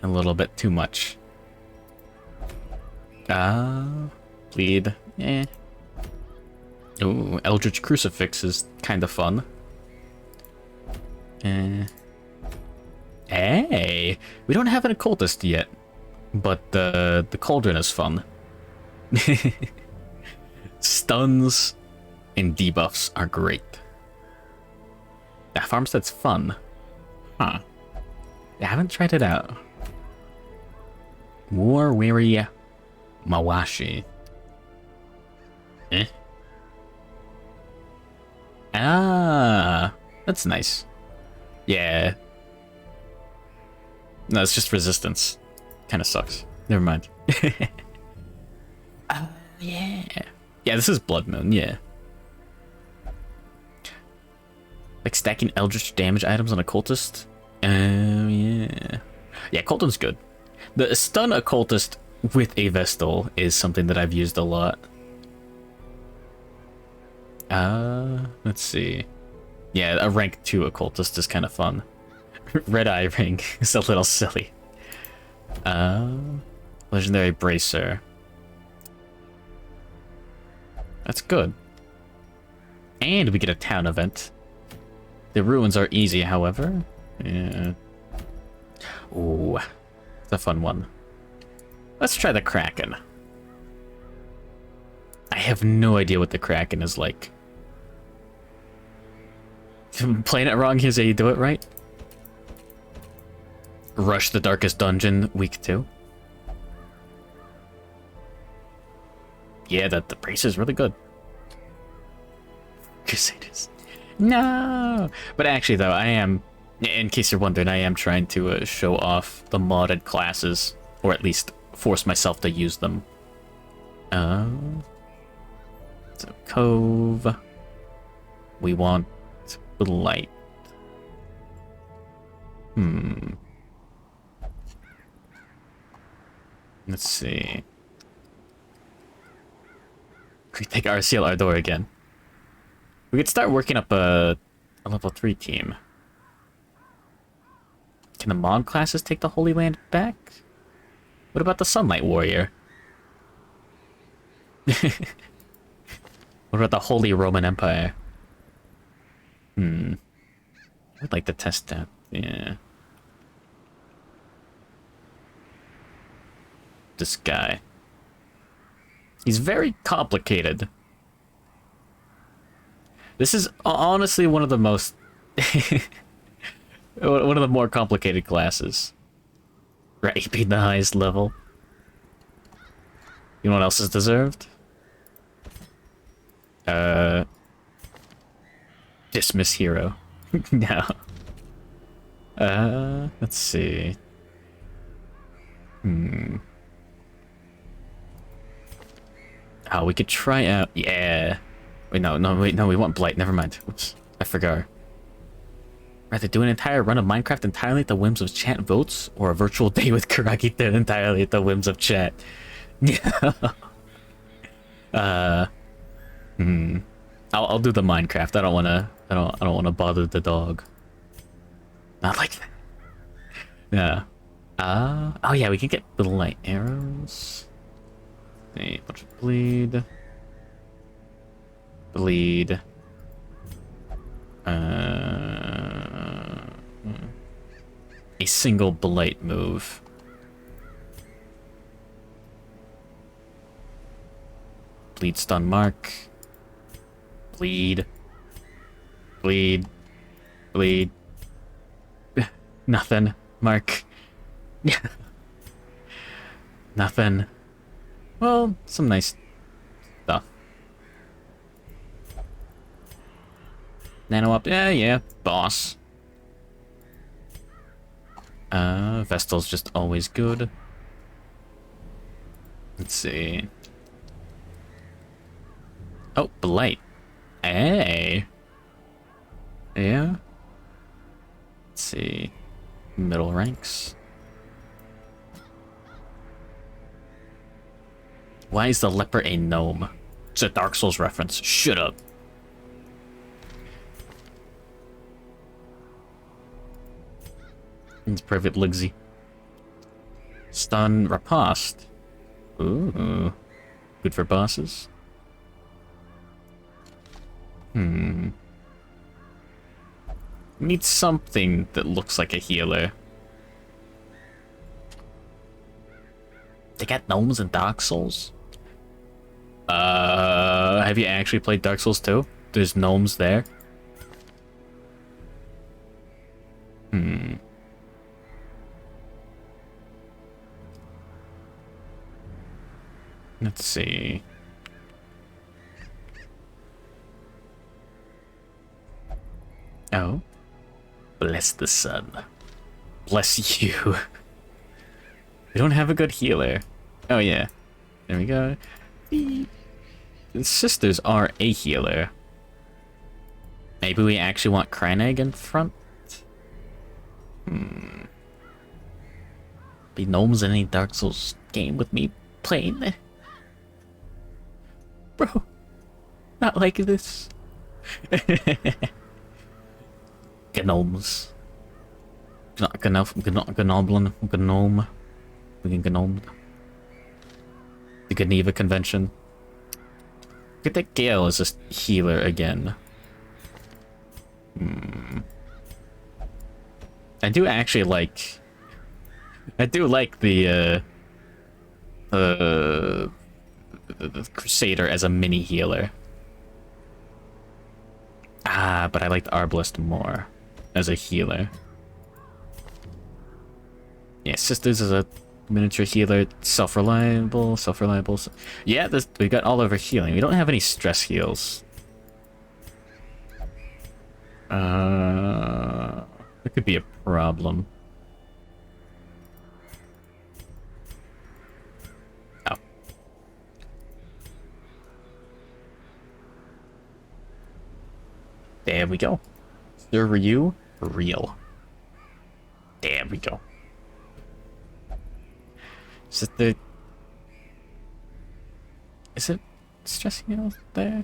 a little bit too much. Bleed. Eh. Ooh, Eldritch Crucifix is kind of fun. Hey! We don't have an occultist yet, but the cauldron is fun. Stuns and debuffs are great. That farmstead's fun. Huh. I haven't tried it out. War Weary Mawashi. Eh? Ah, that's nice. Yeah. No, it's just resistance. Kind of sucks. Never mind. Yeah. Yeah, this is Blood Moon, yeah. Like stacking Eldritch damage items on a cultist? Yeah. Yeah, Colton's good. The stun occultist with a Vestal is something that I've used a lot. Let's see. Yeah, a rank 2 occultist is kind of fun. Red Eye Ring is a little silly. Legendary Bracer. That's good. And we get a town event. The ruins are easy, however. Yeah. Ooh, it's a fun one. Let's try the Kraken. I have no idea what the Kraken is like. Playing it wrong, here's how you do it right. Rush the Darkest Dungeon, week 2. Yeah, the brace is really good. Crusaders. No! But actually, though, I am, in case you're wondering, I am trying to show off the modded classes, or at least force myself to use them. So, Cove. We want Blight. Let's see. We take RCL Ardor again. We could start working up a level 3 team. Can the Mon classes take the Holy Land back? What about the Sunlight Warrior? What about the Holy Roman Empire? I'd like to test that. Yeah. This guy. He's very complicated. This is honestly one of the most... one of the more complicated classes. Right, being the highest level. You know what else is deserved? Dismiss hero. No. Let's see. Oh, we could try out... Yeah. Wait, no, we want Blight. Never mind. Oops, I forgot. Rather do an entire run of Minecraft entirely at the whims of chat votes, or a virtual day with Karagita entirely at the whims of chat. Yeah. I'll do the Minecraft. I don't wanna bother the dog. Not like that. Yeah. Oh yeah, we can get the light arrows. A bunch of bleed. Bleed. A single blight move. Bleed stun mark. Bleed. Bleed. Bleed. Nothing. Mark. Nothing. Well, some nice stuff. Nano up. Yeah. Boss. Vestal's just always good. Let's see. Oh, Blight. Hey. Yeah. Let's see. Middle ranks. Why is the leper a gnome? It's a Dark Souls reference. Shut up. It's Private Ligsy. Stun Riposte. Ooh. Good for bosses. Need something that looks like a healer. They got gnomes in Dark Souls? Have you actually played Dark Souls 2? There's gnomes there? Let's see. Oh. Bless the sun. Bless you. We don't have a good healer. Oh yeah. There we go. The sisters are a healer. Maybe we actually want Kranag in front? Be gnomes in any Dark Souls game with me playing. Bro. Not like this. Gnomes. Gnoblin. Gnome. We can gnome. The Geneva Convention. Look at that Gale as a healer again. I do actually like... I do like the Crusader as a mini healer. Ah, but I liked Arbalest more as a healer. Yeah, Sisters is a miniature healer, self-reliable. Yeah, we got all over healing. We don't have any stress heals. That could be a problem. Oh. There we go. Sir Ryu, real. There we go. Is it the... Is it stress heal there?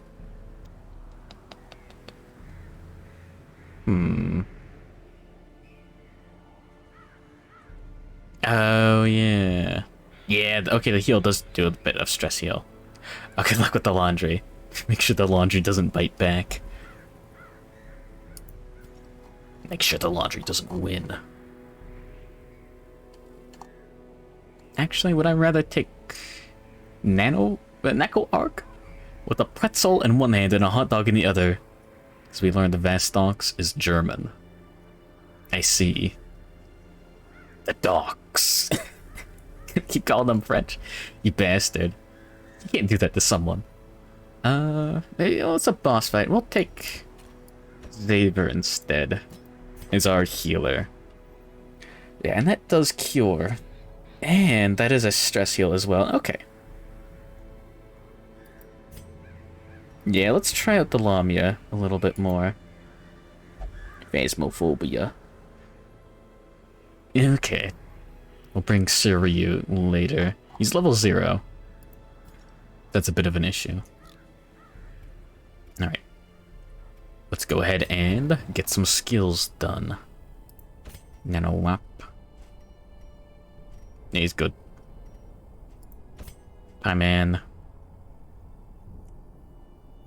Oh, yeah. Yeah, okay, the heal does do a bit of stress heal. Oh, good luck with the laundry. Make sure the laundry doesn't bite back. Make sure the laundry doesn't win. Actually, would I rather take Neko Arc? With a pretzel in one hand and a hot dog in the other. Because we learned the Vastox is German. I see. The dogs. Keep calling them French. You bastard. You can't do that to someone. Maybe, it's a boss fight. We'll take Xavier instead. As our healer. Yeah, and that does cure. And that is a stress heal as well. Okay. Yeah, let's try out the Lamia a little bit more. Phasmophobia. Okay. We'll bring Suryu later. He's level 0. That's a bit of an issue. Alright. Let's go ahead and get some skills done. Nano Wap. Yeah, he's good. Hi, man.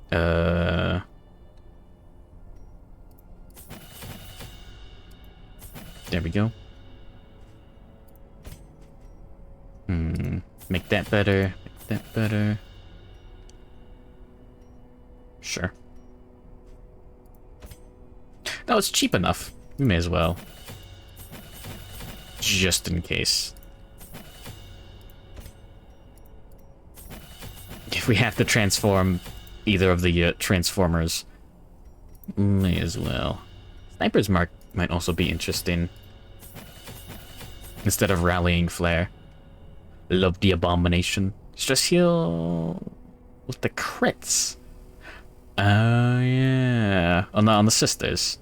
There we go. Make that better. Make that better. Sure. No, it's cheap enough. We may as well. Just in case. If we have to transform either of the Transformers, may as well. Sniper's Mark might also be interesting. Instead of Rallying Flare. Love the Abomination. Stress heal with the crits. Oh, yeah. On the sisters.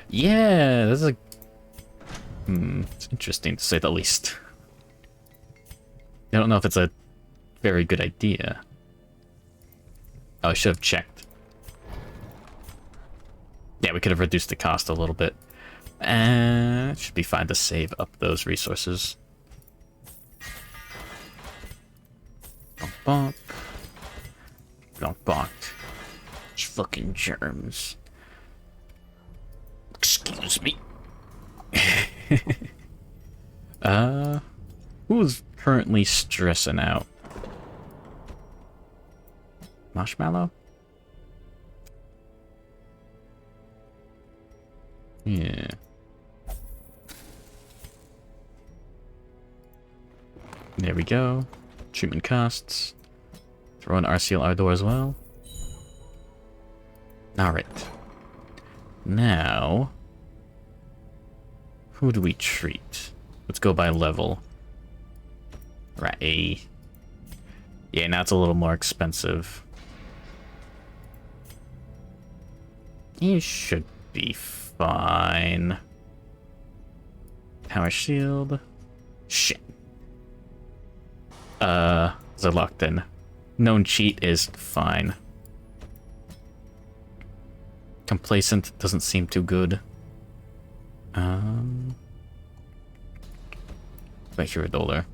Yeah, that's a... it's interesting to say the least. I don't know if it's a very good idea. Oh, I should have checked. Yeah, we could have reduced the cost a little bit. It should be fine to save up those resources. Bonk, bonk. Bonk, bonk. These fucking germs. Excuse me. Who's currently stressing out? Marshmallow? Yeah. There we go. Treatment costs. Throw in RCL Ardor as well. Alright. Now... who do we treat? Let's go by level. Right. Yeah, now it's a little more expensive. You should be fine. Power shield. Shit. Is it locked in? Known cheat is fine. Complacent doesn't seem too good. Hero Dollar.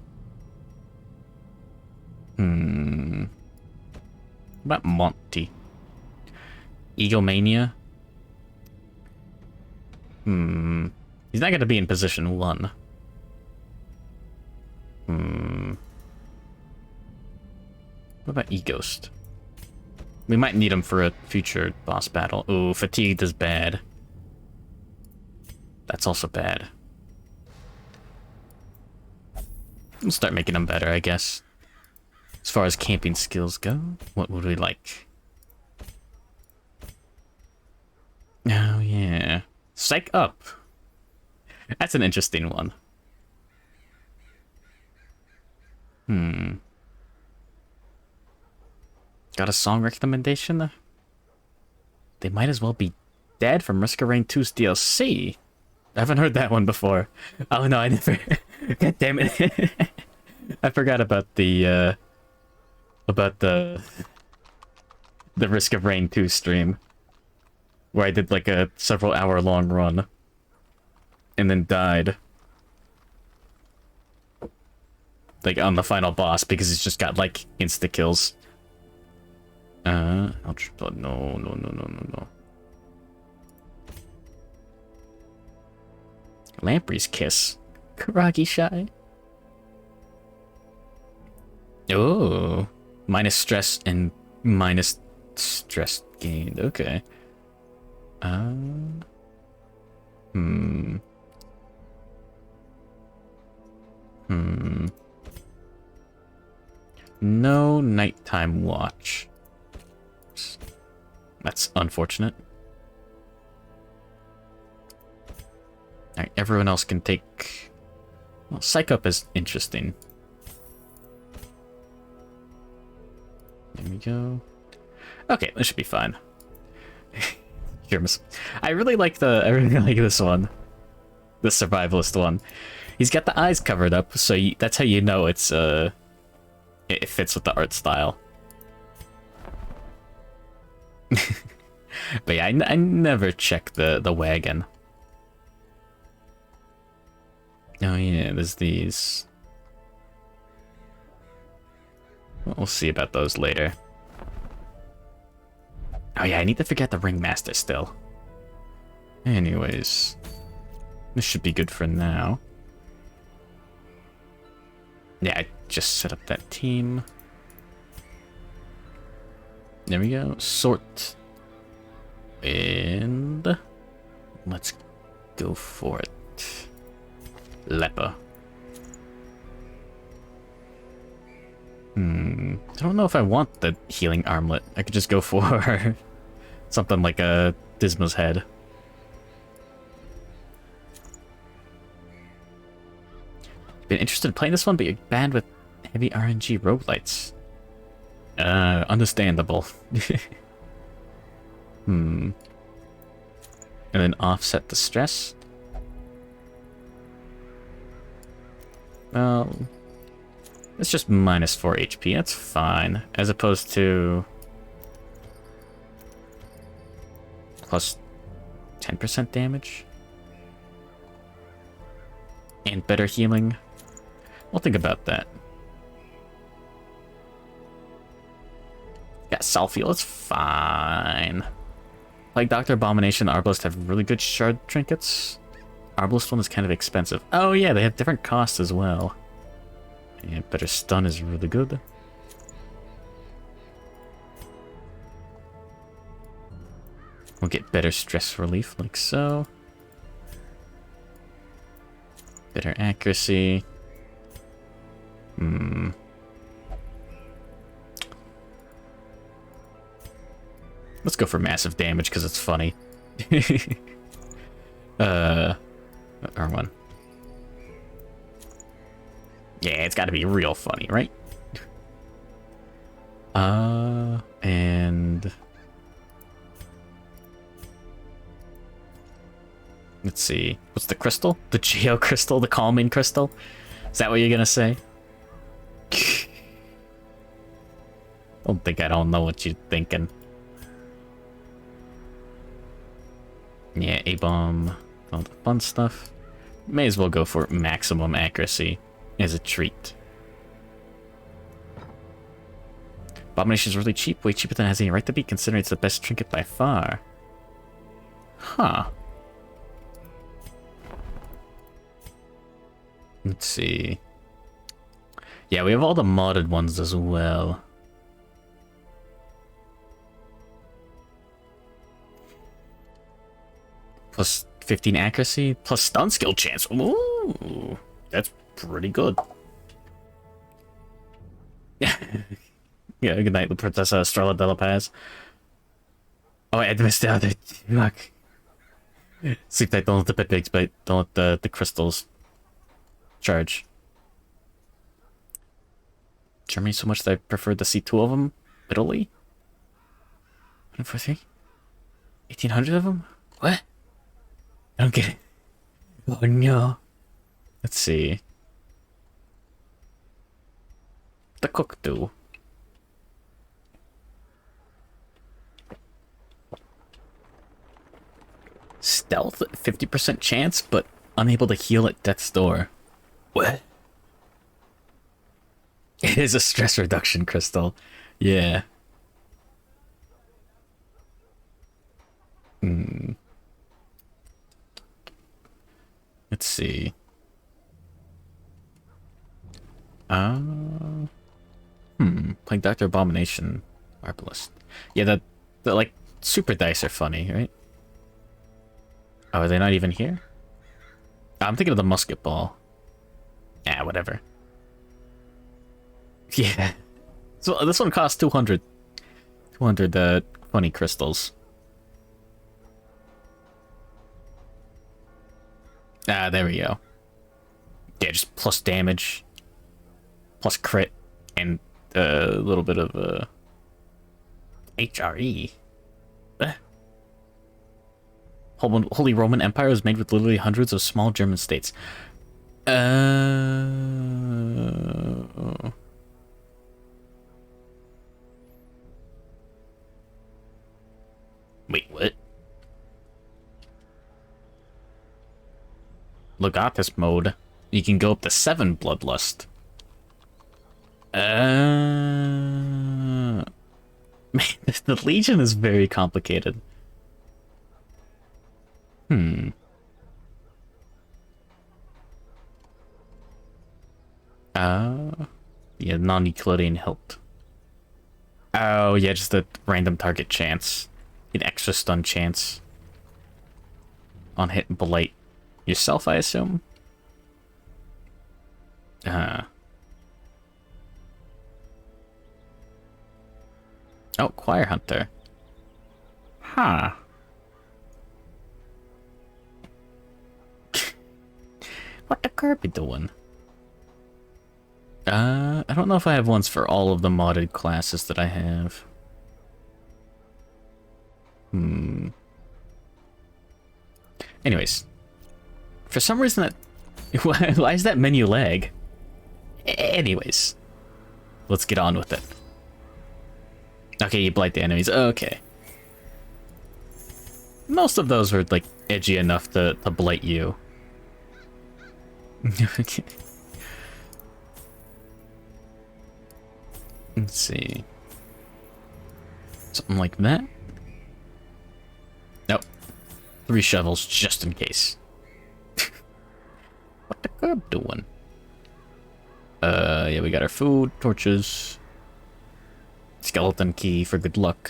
What about Monty? Egomania? He's not gonna be in position 1. What about E-Ghost? We might need him for a future boss battle. Ooh, Fatigued is bad. That's also bad. We'll start making them better, I guess. As far as camping skills go, what would we like? Oh, yeah. Psych Up. That's an interesting one. Got a song recommendation? They might as well be dead from Risk of Rain 2's DLC. I haven't heard that one before. Oh no, I never... God damn it. I forgot about the Risk of Rain 2 stream. Where I did like a several hour long run. And then died. Like on the final boss because he's just got like insta kills. No. Lamprey's Kiss. Karagi Shy. Oh. Minus stress and minus stress gained. Okay. No nighttime watch. That's unfortunate. Alright, everyone else can take... Well, Psych Up is interesting. There we go. Okay, this should be fine. I really like this one. The survivalist one. He's got the eyes covered up, so that's how you know it's it fits with the art style. But yeah, I never check the wagon. Oh yeah, there's these. We'll see about those later. Oh yeah, I need to forget the Ringmaster still. Anyways, this should be good for now. Yeah, I just set up that team. There we go. Sort And let's go for it. Leper. I don't know if I want the healing armlet. I could just go for something like a Disma's head. Been interested in playing this one, but you're banned with heavy RNG roguelites. Understandable. And then offset the stress. Well, it's just minus 4 HP. That's fine. As opposed to plus 10% damage. And better healing. We'll think about that. Yeah, Self-heal is fine. Like Dr. Abomination, Arbalest have really good shard trinkets. Arbalest one is kind of expensive. Oh yeah, they have different costs as well. Yeah, better stun is really good. We'll get better stress relief, like so. Better accuracy. Let's go for massive damage because it's funny. R1. Yeah, it's got to be real funny, right? And let's see. What's the crystal? The Geo crystal? The calming crystal? Is that what you're gonna say? Don't think I don't know what you're thinking. Yeah, A-bomb, all the fun stuff. May as well go for maximum accuracy as a treat. Abomination is really cheap, way cheaper than it has any right to be, considering it's the best trinket by far. Huh. Let's see. Yeah, we have all the modded ones as well. Plus 15 accuracy, plus stun skill chance. Ooh, that's pretty good. Yeah, good night, Princess Estrella de la Paz. Oh, I missed the other. Fuck. Sleep tight, don't let the pet pigs bite. Don't let the crystals charge. Germany so much that I preferred to see 2 of them. Italy? 143? 1,800 of them? What? I don't get it. Oh no. Let's see. The cook do. Stealth, 50% chance, but unable to heal at death's door. What? It is a stress reduction crystal. Yeah. Let's see. Playing Dr. Abomination Arbalest. Yeah, the like super dice are funny, right? Oh, are they not even here? I'm thinking of the musket ball. Yeah, whatever. Yeah. So this one costs 200. 200 funny crystals. Ah, there we go. Yeah, just plus damage, plus crit, and a little bit of HRE. Holy Roman Empire was made with literally hundreds of small German states. Wait, what? Legatus mode. You can go up to 7 Bloodlust. Man, the Legion is very complicated. Yeah, non-Euclidean hilt. Oh, yeah, just a random target chance. an extra stun chance on hitting Blight yourself, I assume. Oh, Choir Hunter. Huh. What the Kirby doing? I don't know if I have ones for all of the modded classes that I have. Anyways. For some reason that... Why is that menu lag? Anyways. Let's get on with it. Okay, you blight the enemies. Okay. Most of those were, like, edgy enough to blight you. Okay. Let's see. Something like that? Nope. 3 shovels, just in case. What the curb doing? Yeah, we got our food, torches, skeleton key for good luck,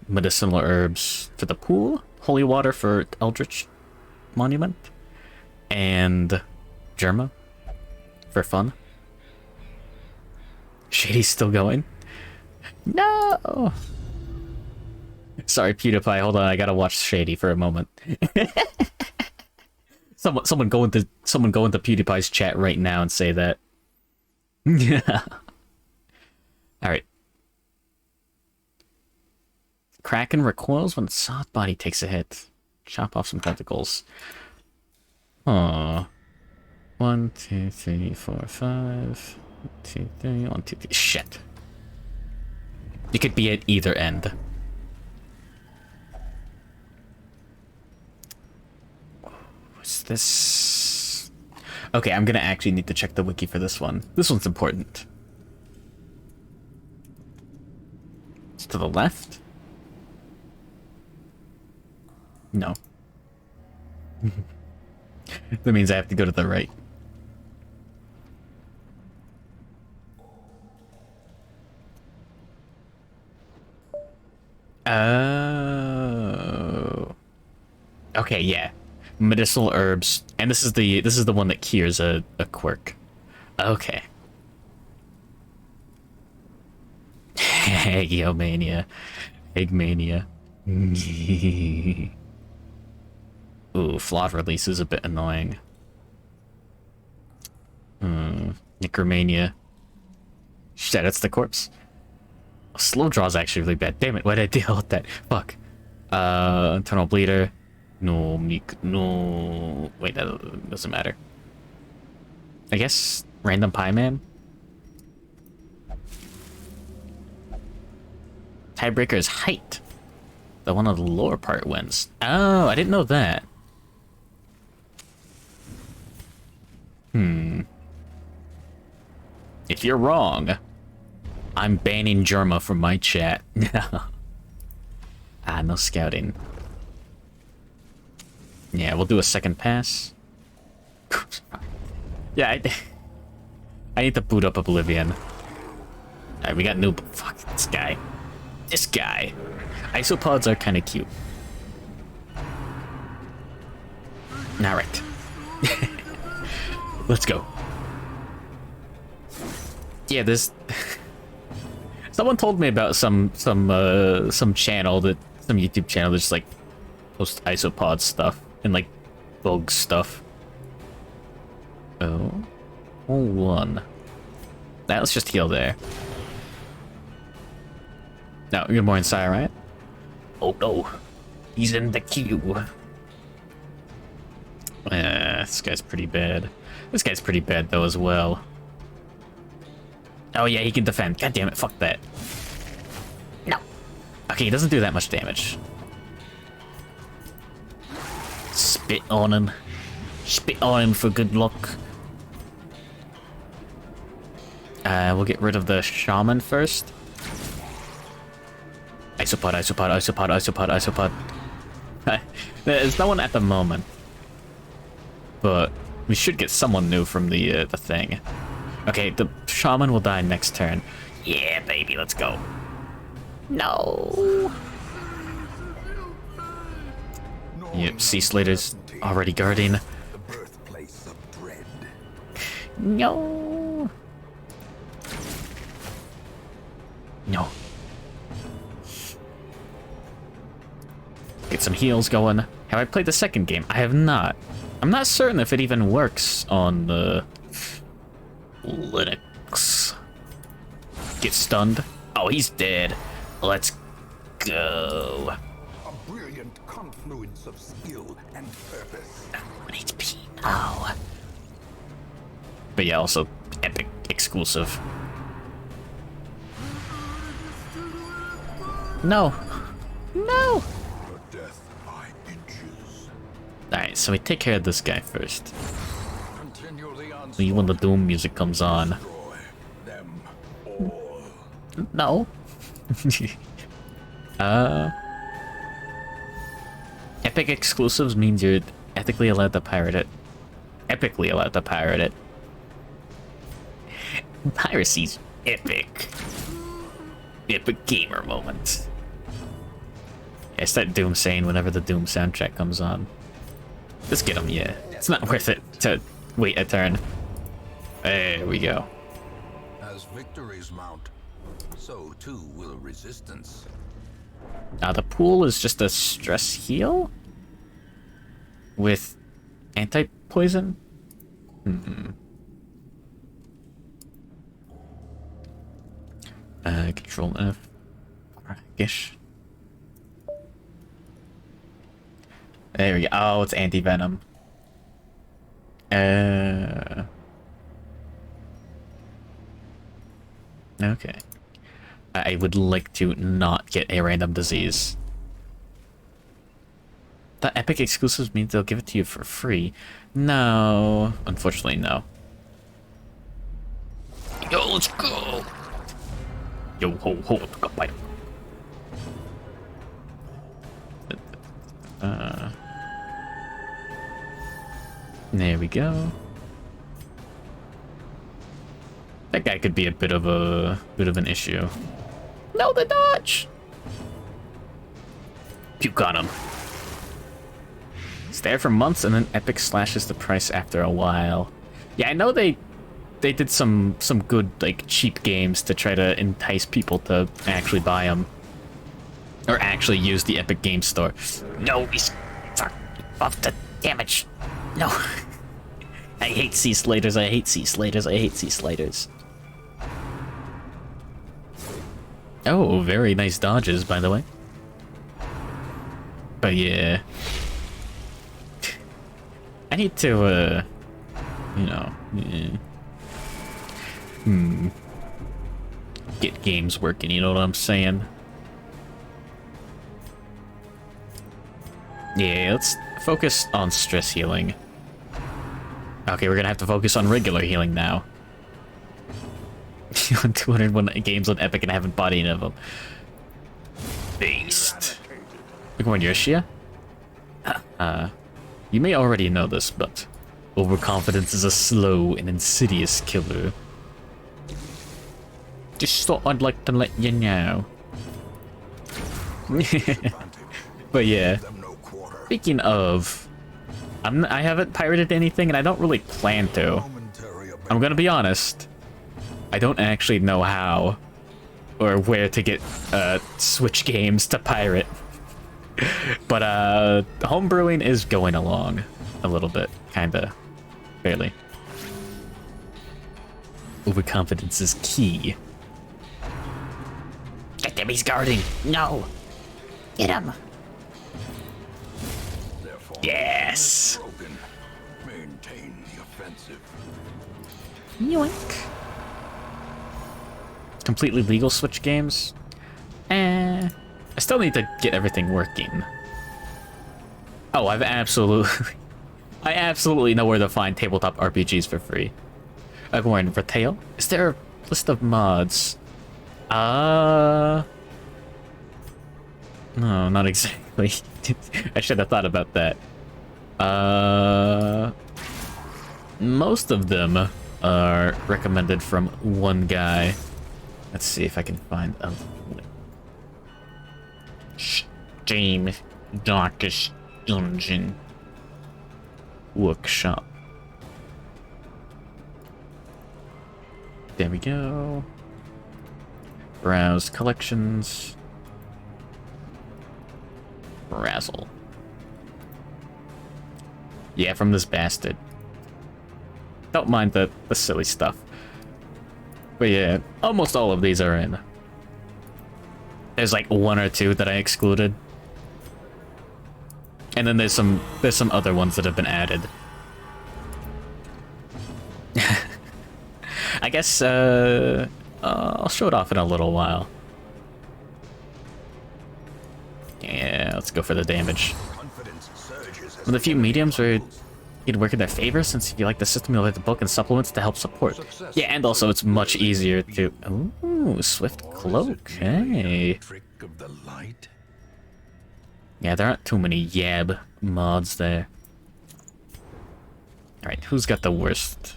medicinal herbs for the pool, holy water for Eldritch Monument, and Germa for fun. Shady's still going? No! Sorry, PewDiePie, hold on, I gotta watch Shady for a moment. Someone go into PewDiePie's chat right now and say that. Yeah. Alright. Kraken recoils when its soft body takes a hit. Chop off some tentacles. Aww. 1, 2, 3, 4, 5. 1, 2, 3, 1, 2, 3. Shit. It could be at either end. What's this? Okay, I'm gonna actually need to check the wiki for this one. This one's important. It's to the left? No. That means I have to go to the right. Oh. Okay, yeah. Medicinal herbs, and this is the one that cures a quirk. Okay. Eggomania. Eggmania. Ooh, flawed release is a bit annoying. Necromania. Shit, that's the corpse. Slow draw is actually really bad. Damn it, why did I deal with that? Fuck. Internal bleeder. No, no. Wait, that doesn't matter. I guess random pie man. Tiebreaker is height. The one on the lower part wins. Oh, I didn't know that. If you're wrong, I'm banning Germa from my chat. Ah, no scouting. Yeah, we'll do a second pass. Yeah, I need to boot up Oblivion. Alright, we got new... Fuck, this guy. This guy. Isopods are kind of cute. Alright. Let's go. Yeah, this... Someone told me about some channel that... Some YouTube channel that's like... post isopod stuff. And like... bug stuff. Oh. Hold on. Now let's just heal there. No, you're more inside, right? Oh no. He's in the queue. This guy's pretty bad. This guy's pretty bad though as well. Oh yeah, he can defend. God damn it, fuck that. No. Okay, he doesn't do that much damage. Spit on him. Spit on him for good luck. We'll get rid of the shaman first. Isopod, isopod, isopod, isopod, isopod. There's no one at the moment. But we should get someone new from the thing. Okay, the shaman will die next turn. Yeah, baby, let's go. No. Yep, Sea Slater's already guarding. The birthplace of dread. No. No. Get some heals going. Have I played the second game? I have not. I'm not certain if it even works on the Linux. Get stunned. Oh, he's dead. Let's go. A brilliant confluence of skill and purpose. 1 HP. Oh. But yeah, also epic exclusive. No. No. Your death by inches. Alright, so we take care of this guy first. Continue the onslaught. See when the Doom music comes on. Destroy them all. No. Epic exclusives means you're ethically allowed to pirate it. Epically allowed to pirate it. Piracy's epic. Epic gamer moment. It's that Doom saying whenever the Doom soundtrack comes on. Let's get him, yeah. It's not worth it to wait a turn. There we go. As victories mount, so too will resistance. Now the pool is just a stress heal? With anti-poison? Control F. Ish. There we go. Oh, it's anti-venom. Okay. I would like to not get a random disease. The epic exclusives means they'll give it to you for free. No. Unfortunately, no. Yo, let's go! Yo, ho, ho, go, bite. There we go. That guy could be a bit of an issue. No, the dodge! Puke on him. It's there for months and then Epic slashes the price after a while. Yeah, I know they did some good, like, cheap games to try to entice people to actually buy them. Or actually use the Epic Game Store. No, he's off the damage. No. I hate Sea Slaters, I hate Sea Slaters, I hate Sea Slaters. Oh, very nice dodges, by the way. But yeah. I need to, you know, get games working, you know what I'm saying? Yeah, let's focus on stress healing. Okay, we're gonna have to focus on regular healing now. 201 games on Epic and I haven't bought any of them. Beast. Good morning, Yoshia. You may already know this, but overconfidence is a slow and insidious killer. Just thought I'd like to let you know. But yeah, speaking of, I haven't pirated anything and I don't really plan to. I'm gonna be honest. I don't actually know how or where to get Switch games to pirate. But homebrewing is going along a little bit, kinda, barely. Overconfidence is key. Get him, he's guarding. No, get him. Yes. Maintain the offensive. Yoink. Completely legal Switch games? I still need to get everything working. Oh, I absolutely know where to find tabletop RPGs for free. Good morning, Retail. Is there a list of mods? No, not exactly. I should have thought about that. Most of them are recommended from one guy. Let's see if I can find a Steam Darkest dungeon. Workshop. There we go. Browse collections. Razzle. Yeah, from this bastard. Don't mind the silly stuff. But yeah, almost all of these are in. There's like one or two that I excluded. And then there's some other ones that have been added. I guess I'll show it off in a little while. Yeah, let's go for the damage. One of the few mediums where it'd work in their favor, since if you like the system, you'll have the book and supplements to help support. Yeah, and also it's much easier to... Ooh, Swift Cloak, hey. Yeah, there aren't too many Yab mods there. Alright, who's got the worst?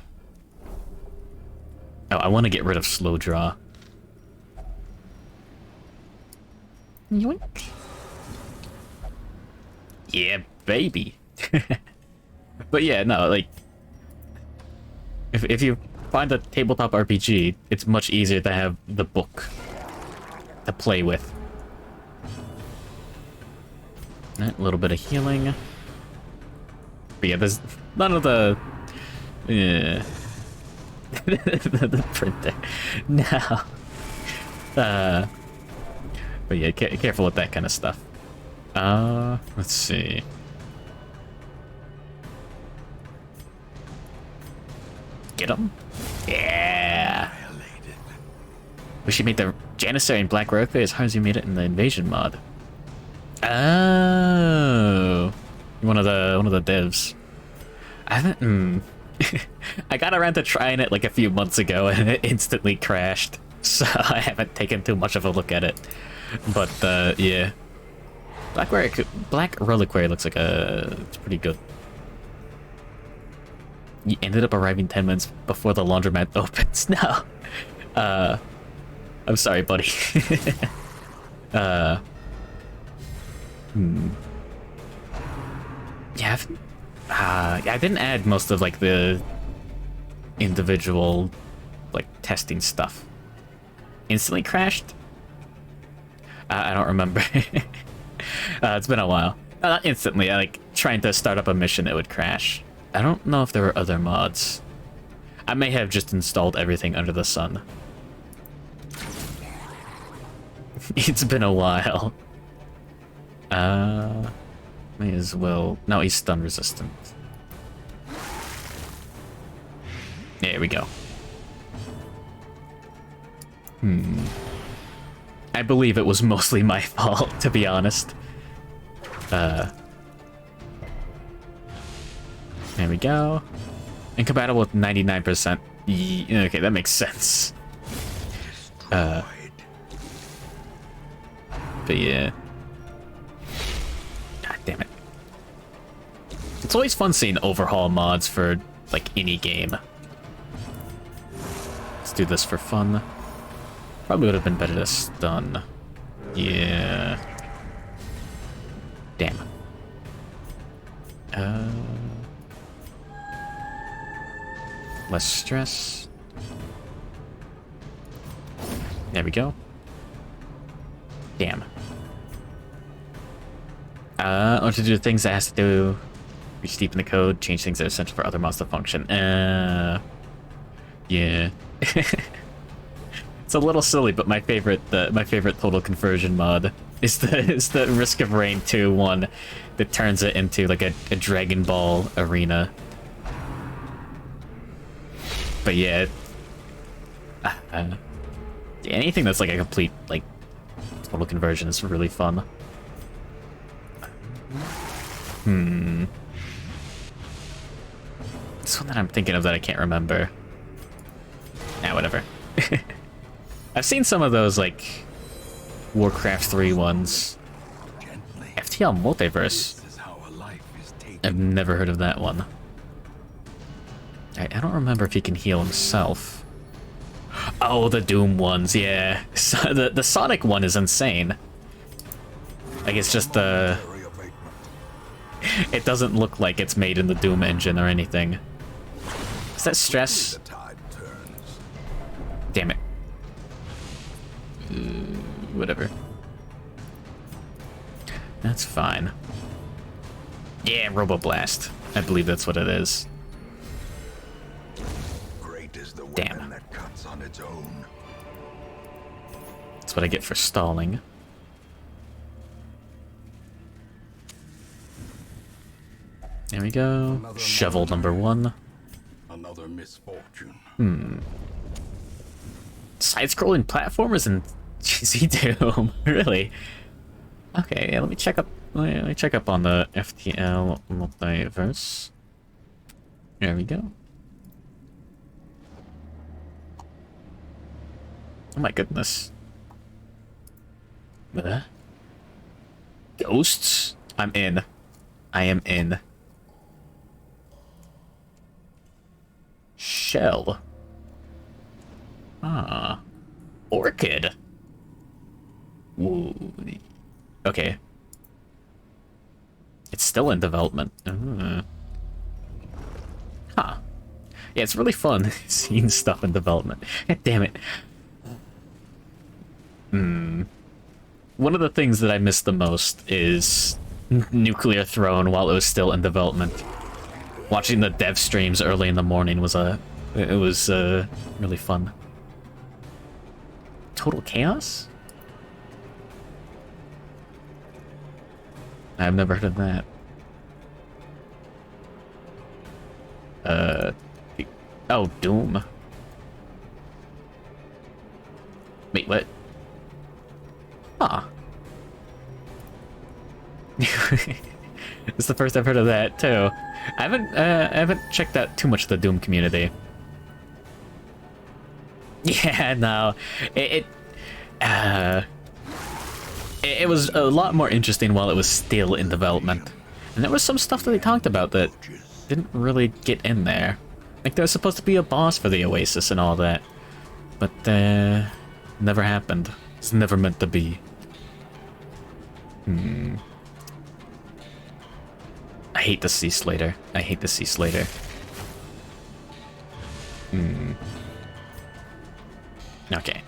Oh, I want to get rid of Slow Draw. Yoink. Yeah, baby. But yeah, no, like... If you find a tabletop RPG, it's much easier to have the book to play with. A little bit of healing. But yeah, there's none of the... the printer. No. But yeah, careful with that kind of stuff. Let's see. Get him? Yeah! Wish you made the Janissary and Black Roquefort as hard as you made it in the Invasion mod. Oh, one of the devs. I haven't. I got around to trying it like a few months ago, and it instantly crashed. So I haven't taken too much of a look at it. But yeah, Black Reliquary looks like it's pretty good. You ended up arriving 10 minutes before the laundromat opens. No, I'm sorry, buddy. Yeah, I didn't add most of like the individual like testing stuff. Instantly crashed? I don't remember. It's been a while. Not instantly, like trying to start up a mission, it would crash. I don't know if there were other mods. I may have just installed everything under the sun. It's been a while. May as well... No, he's stun resistant. There we go. I believe it was mostly my fault, to be honest. There we go. Incompatible with 99%. Okay, that makes sense. But yeah. God damn it. It's always fun seeing overhaul mods for, like, any game. Let's do this for fun. Probably would have been better to stun. Yeah. Damn. Less stress. There we go. Damn. Or to do things that has to do... Reach deep in the code, change things that are essential for other mods to function. Yeah. It's a little silly, but my favorite total conversion mod is the Risk of Rain 2 one that turns it into like a Dragon Ball arena. But yeah, anything that's like a complete like total conversion is really fun. This one that I'm thinking of that I can't remember. Nah, whatever. I've seen some of those, like, Warcraft 3 ones. FTL Multiverse. I've never heard of that one. I don't remember if he can heal himself. Oh, the Doom ones, yeah. So the Sonic one is insane. Like, it's just the... It doesn't look like it's made in the Doom engine or anything. Is that stress? The tide turns. Damn it. Whatever. That's fine. Yeah, Roboblast. I believe that's what it is. Great is the Damn. weapon that cuts on its own. That's what I get for stalling. There we go. Another Shovel number 1. Another misfortune. Side-scrolling platformers in GZ Doom. Really? Okay, yeah, let me check up. Let me check up on the FTL multiverse. There we go. Oh my goodness. Ghosts? I'm in. I am in. Shell. Ah. Orchid. Whoa. Okay. It's still in development. Huh. Yeah, it's really fun seeing stuff in development. Damn it. One of the things that I miss the most is Nuclear Throne while it was still in development. Watching the dev streams early in the morning was really fun. Total Chaos? I've never heard of that. Oh, Doom. Wait, what? Huh. It's the first I've heard of that too. I haven't checked out too much of the Doom community. Yeah, no, it was a lot more interesting while it was still in development, and there was some stuff that they talked about that didn't really get in there. Like there was supposed to be a boss for the Oasis and all that, but never happened. It's never meant to be. I hate to see Slater. I hate to see Slater. Okay.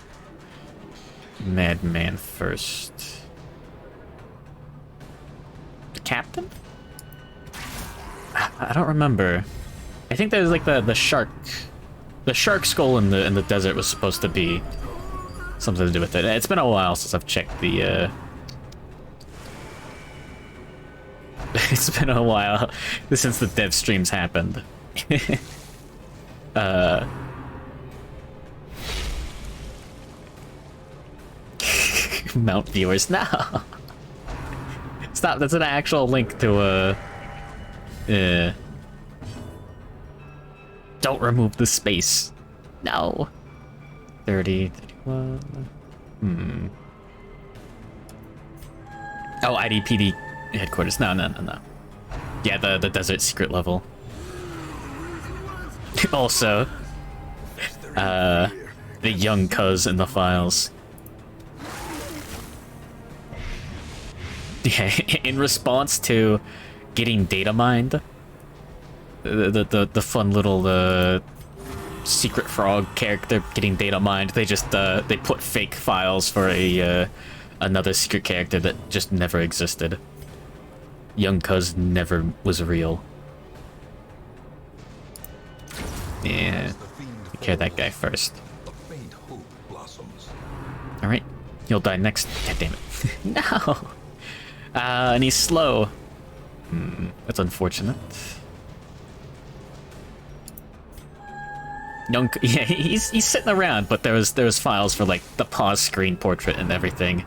Madman first. The captain? I don't remember. I think there's like the shark. The shark skull in the desert was supposed to be something to do with it. It's been a while since I've checked the it's been a while since the dev streams happened. Mount viewers. No. Stop, that's an actual link to don't remove the space. No. 30, 31. Oh, IDPD headquarters. No. Yeah, the desert secret level. Also, the young cuz in the files. Yeah, in response to getting data mined, the fun little secret frog character getting data mined, they just they put fake files for another secret character that just never existed. Young cuz never was real. Yeah, take care of that guy first. Alright, he'll die next. God damn it. No! And he's slow. That's unfortunate. Young, yeah, he's sitting around, but there was files for like the pause screen portrait and everything.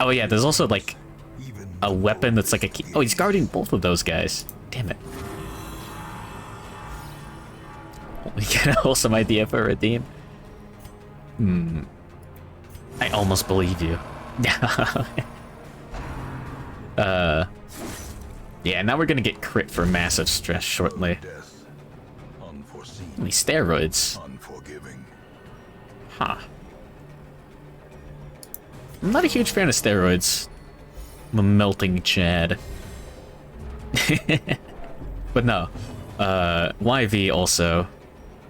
Oh yeah, there's also like a weapon that's like a key. Oh, he's guarding both of those guys. Damn it. We get a wholesome idea for redeem. I almost believe you. Yeah, now we're gonna get crit for massive stress shortly. These steroids. Huh. I'm not a huge fan of steroids. I'm a melting Chad. But no, YV also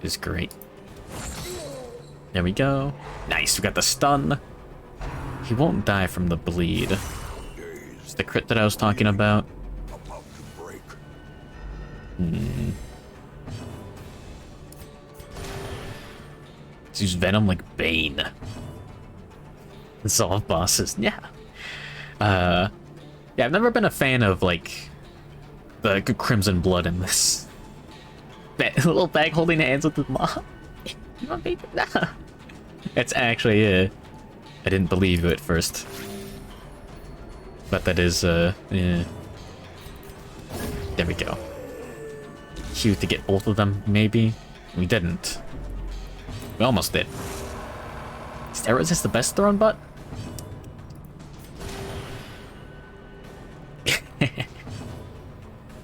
is great. There we go. Nice, we got the stun. He won't die from the bleed. It's the crit that I was talking about. Let's use Venom like Bane. Dissolve bosses, yeah. Yeah, I've never been a fan of, like, the Crimson Blood in this. That little bag holding hands with the mom. You want me? Nah. It's actually, I didn't believe you at first. But that is, yeah. There we go. Cute to get both of them, maybe? We didn't. We almost did. Is this the best thrown butt?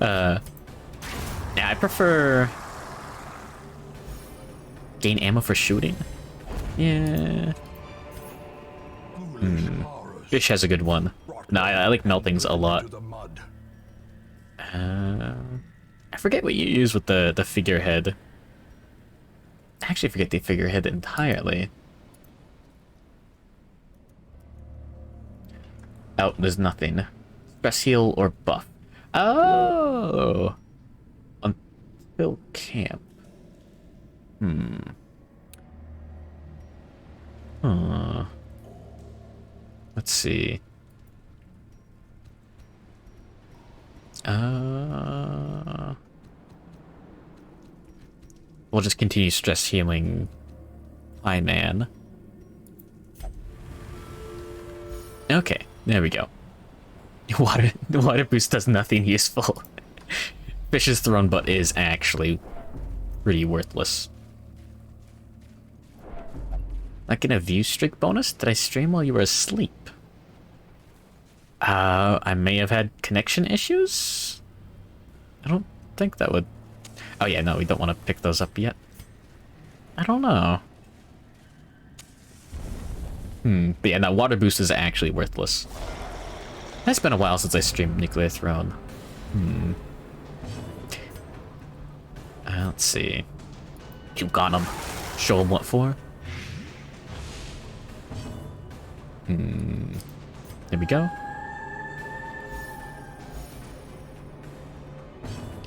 Yeah, I prefer gain ammo for shooting. Yeah. Fish has a good one. No, I like meltings a lot. I forget what you use with the figurehead. I actually forget the figurehead entirely. Oh, there's nothing. Stress heal or buff. Oh! Until camp. Let's see. We'll just continue stress healing Hi Man. Okay, there we go. The water boost does nothing useful. Fish's thrown butt is actually pretty worthless. Not getting a view streak bonus? Did I stream while you were asleep? I may have had connection issues? I don't think that would... Oh yeah, no, we don't want to pick those up yet. I don't know. But yeah, no, water boost is actually worthless. It's been a while since I streamed Nuclear Throne. Let's see. You got him. Show him what for. There we go.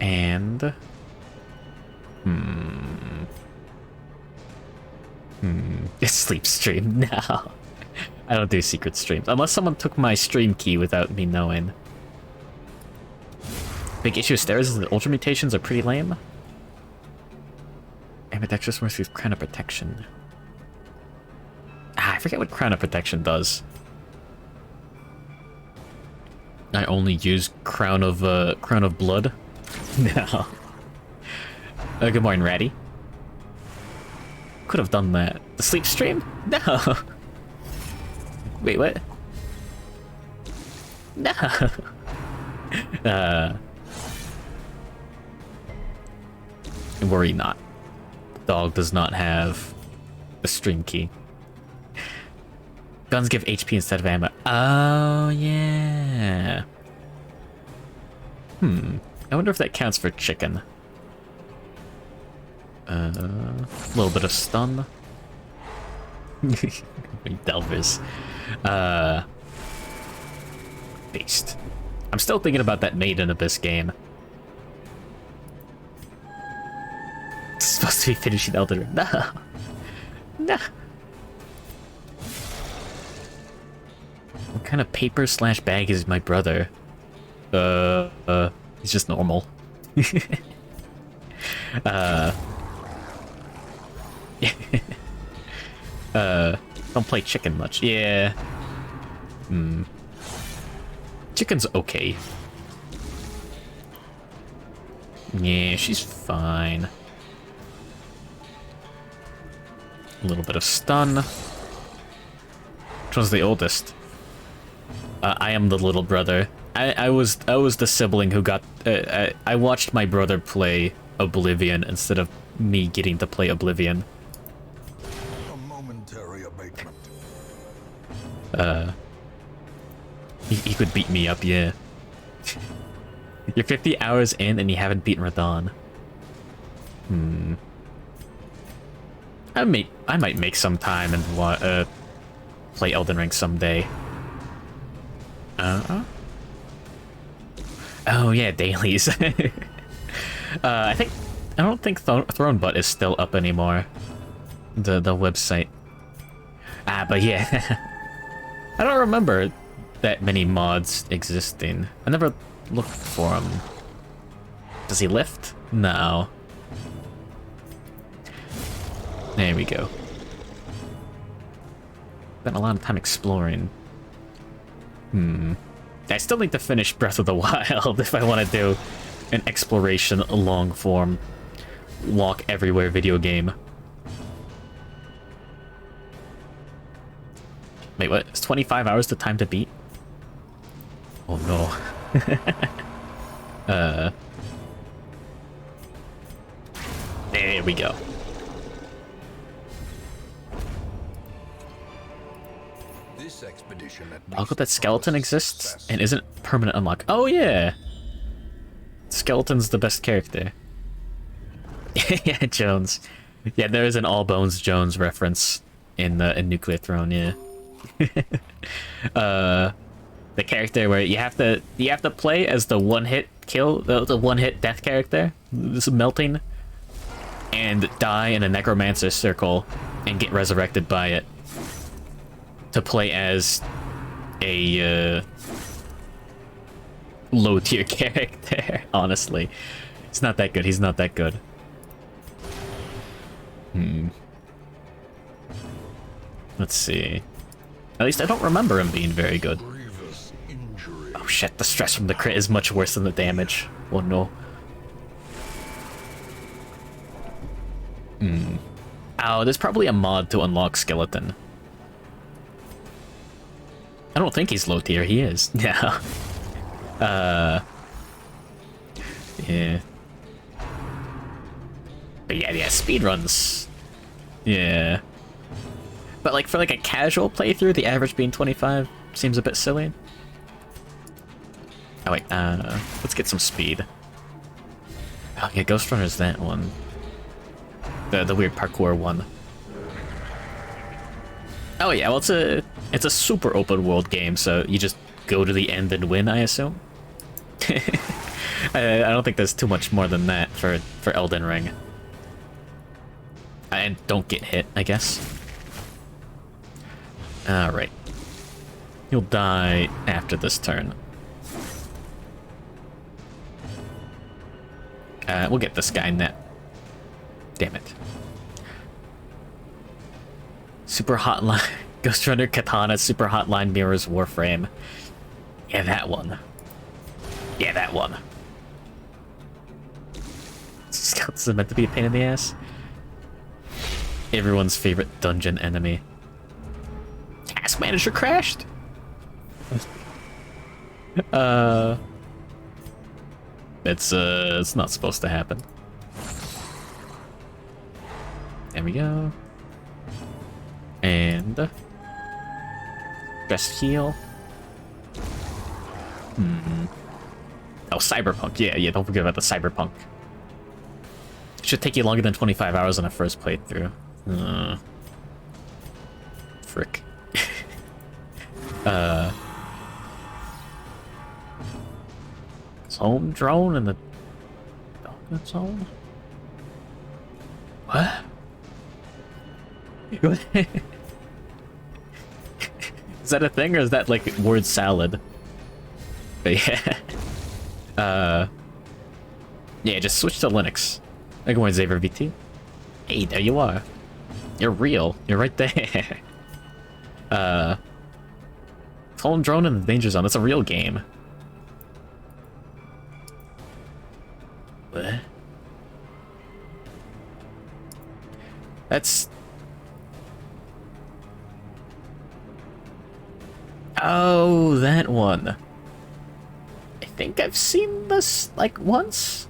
And... Sleep stream? No. I don't do secret streams. Unless someone took my stream key without me knowing. Big issue with stairs is that ultra mutations are pretty lame. Ambidextrous works with Crown of Protection. I forget what Crown of Protection does. I only use Crown of Blood. No. Good morning, Ratty. Could have done that. The sleep stream? No. Wait, what? No. Worry not. The dog does not have a stream key. Guns give HP instead of ammo. Oh, yeah. I wonder if that counts for chicken. A little bit of stun. Delvers. Beast. I'm still thinking about that Made in Abyss game. It's supposed to be finishing Elden Ring. No. No. What kind of paper / bag is my brother? He's just normal. Don't play chicken much. Yeah. Chicken's okay. Yeah, she's fine. A little bit of stun. Which one's the oldest? I am the little brother. I was the sibling who got... I watched my brother play Oblivion instead of me getting to play Oblivion. A momentary abatement. He could beat me up, yeah. You're 50 hours in and you haven't beaten Radon. I might make some time and play Elden Ring someday. Oh yeah, dailies. I don't think Throne Butt is still up anymore. The website. But yeah. I don't remember that many mods existing. I never looked for him. Does he lift? No. There we go. Spent a lot of time exploring. I still need to finish Breath of the Wild if I want to do an exploration long form walk everywhere video game. Wait, what? Is 25 hours the time to beat? Oh no. There we go. This expedition Uncle, that skeleton exists and isn't permanent unlock. Oh yeah. Skeleton's the best character. Yeah, Jones. Yeah, there is an All Bones Jones reference in Nuclear Throne, yeah. The character where you have to play as the one-hit kill, the one-hit death character, this melting, and die in a necromancer circle and get resurrected by it to play as a low-tier character. Honestly, it's not that good. He's not that good. Let's see. At least I don't remember him being very good. Oh shit, the stress from the crit is much worse than the damage. Oh no. Oh, there's probably a mod to unlock Skeleton. I don't think he's low tier, he is. Yeah. Yeah. But yeah, speedruns. Yeah. But like for like a casual playthrough, the average being 25 seems a bit silly. Oh wait, let's get some speed. Oh yeah, Ghost Runner's that one. The weird parkour one. Oh yeah, well it's a super open world game, so you just go to the end and win, I assume. I don't think there's too much more than that for Elden Ring. And don't get hit, I guess. Alright. You'll die after this turn. We'll get this guy net. Damn it. Super Hotline... Ghost Runner Katana Super Hotline Mirrors Warframe. Yeah, that one. Yeah, that one. Skeletons are meant to be a pain in the ass. Everyone's favorite dungeon enemy. Task Manager crashed? It's not supposed to happen. There we go. And best heal. Oh, Cyberpunk. Yeah, don't forget about the Cyberpunk. It should take you longer than 25 hours on a first playthrough. Frick. Home drone and the Dogma zone? What? Is that a thing or is that like word salad? But yeah. Yeah, just switch to Linux. I go on Xavier VT. Hey, there you are. You're real. You're right there. Fallen Drone in the Danger Zone. That's a real game. What? That's... Oh, that one. I think I've seen this, like, once?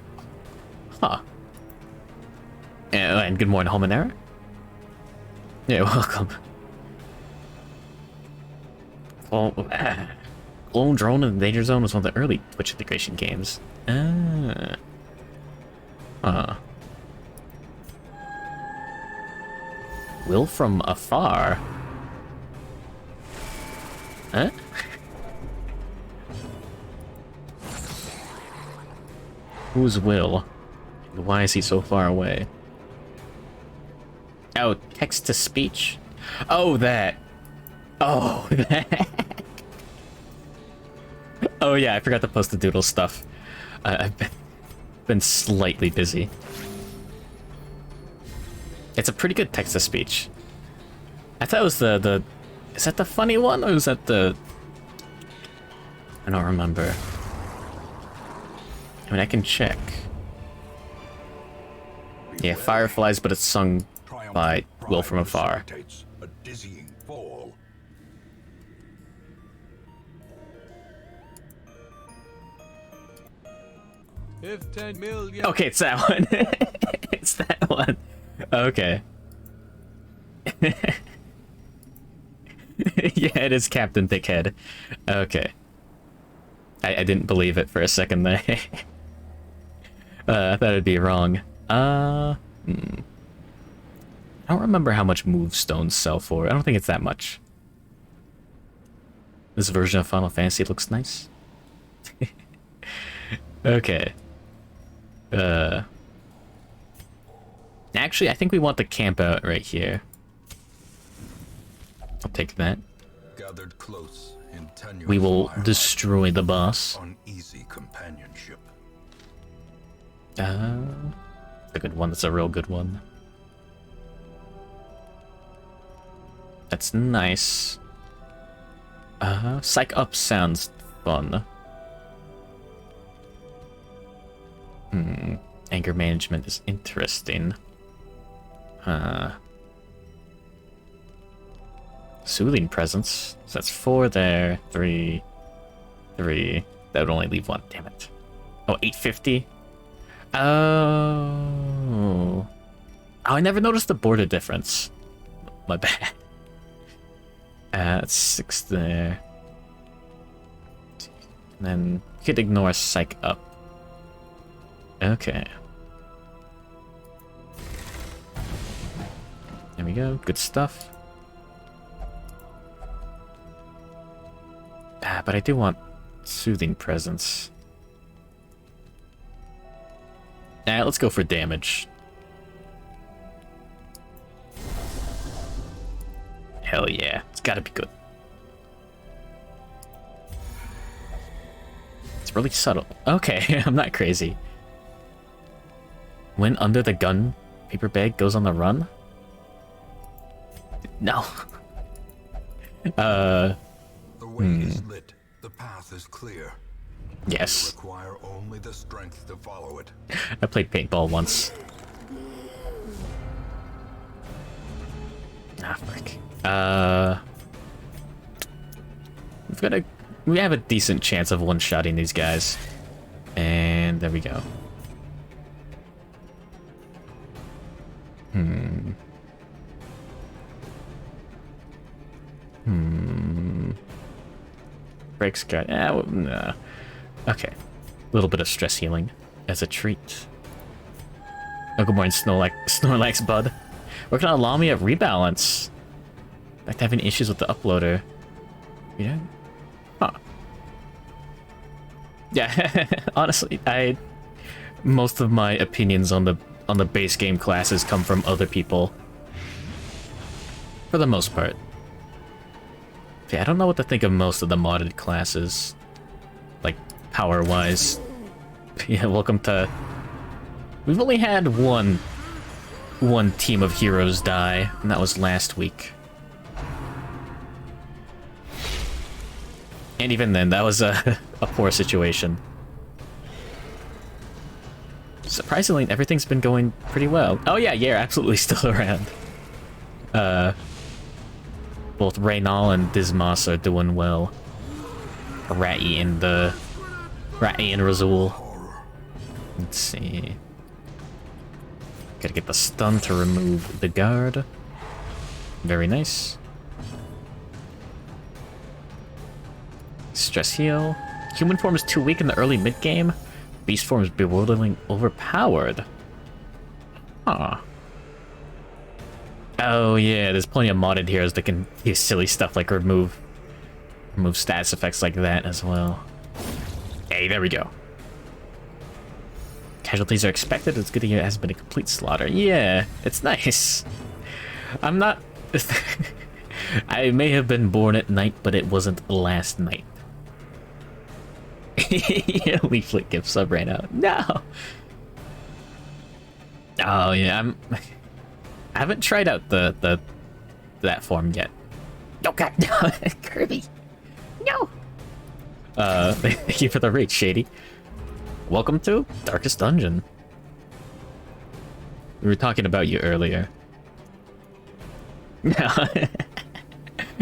Huh. And good morning, Hominera. Yeah, welcome. Well, Clone Drone and Danger Zone was one of the early Twitch integration games. Ah. Will from afar? Huh? Who's Will? Why is he so far away? Oh, text to speech? Oh, that. Oh, that. Oh yeah, I forgot to post the doodle stuff. I've been slightly busy. It's a pretty good text to speech. I thought it was the is that the funny one or is that the I don't remember. I mean I can check. Yeah, Fireflies, but it's sung by Will from Afar. A dizzying fall. If 10 million. Okay, it's that one. It's that one. Okay. Yeah, it is Captain Thickhead. Okay. I didn't believe it for a second there. I thought it'd be wrong. I don't remember how much move stones sell for. I don't think it's that much. This version of Final Fantasy looks nice. Okay. Actually, I think we want to camp out right here. I'll take that. Gathered close in tenuous We will firelight, destroy the boss. uneasy companionship. A good one. That's a real good one. That's nice. Psych Up sounds fun. Anger management is interesting. Soothing Presence. So that's 4 there. 3. That would only leave 1. Damn it. Oh, 850? Oh, I never noticed the border difference. My bad. That's 6 there. And then you could ignore Psych Up. Okay. There we go. Good stuff. But I do want Soothing Presence. Let's go for damage. Hell yeah. It's gotta be good. It's really subtle. Okay, I'm not crazy. When under the gun, paper bag goes on the run? No. The way is lit. The path is clear. Yes. Require only the strength to follow it. I played paintball once. Ah, frick. We have a decent chance of one-shotting these guys. And there we go. Breaks guy. Well, no. Okay. A little bit of stress healing as a treat. Oh, good morning, Snorlax bud. Working on Lamia rebalance. Back to having issues with the uploader. Yeah. Huh. Yeah. Honestly, most of my opinions on the base game classes come from other people. For the most part. Yeah, I don't know what to think of most of the modded classes. Like, power-wise. Yeah, welcome to... We've only had one team of heroes die, and that was last week. And even then, that was a poor situation. Surprisingly, everything's been going pretty well. Oh yeah, you're absolutely still around. Both Reynal and Dismas are doing well. Ratty and Razul. Let's see. Gotta get the stun to remove the guard. Very nice. stress heal. Human form is too weak in the early mid-game. Beast form is bewilderingly overpowered. Huh. Oh yeah, there's plenty of modded heroes that can do silly stuff like remove status effects like that as well. Hey, there we go. Casualties are expected. It's good to hear it hasn't been a complete slaughter. Yeah, it's nice. I'm not... I may have been born at night, but it wasn't last night. Yeah, leaflet gift sub ran out. No! Oh yeah, I haven't tried out that form yet. Oh god, no! Kirby! No! Thank you for the raid, Shady. Welcome to Darkest Dungeon. We were talking about you earlier. No.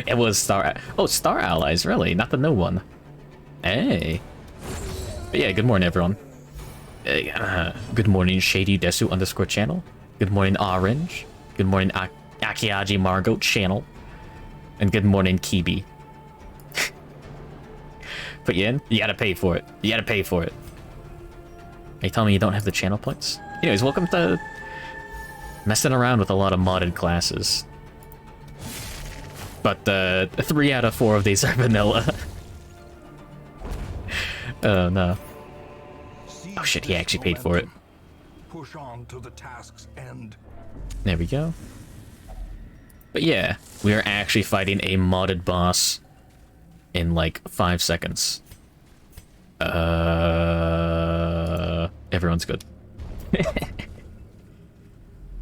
It was Star... Oh, Star Allies, really? Not the new one. Hey. But yeah, good morning, everyone. Good morning, Shady Desu _ channel. Good morning, Orange. Good morning, Akiaji Margot channel. And good morning, Kibi. Put you in? You gotta pay for it. You gotta pay for it. Are you telling me you don't have the channel points? Anyways, welcome to messing around with a lot of modded classes. But 3 out of 4 of these are vanilla. Oh no. Oh shit, he actually paid for it. Push on to the task's end. There we go. But yeah, we are actually fighting a modded boss in like 5 seconds. Everyone's good.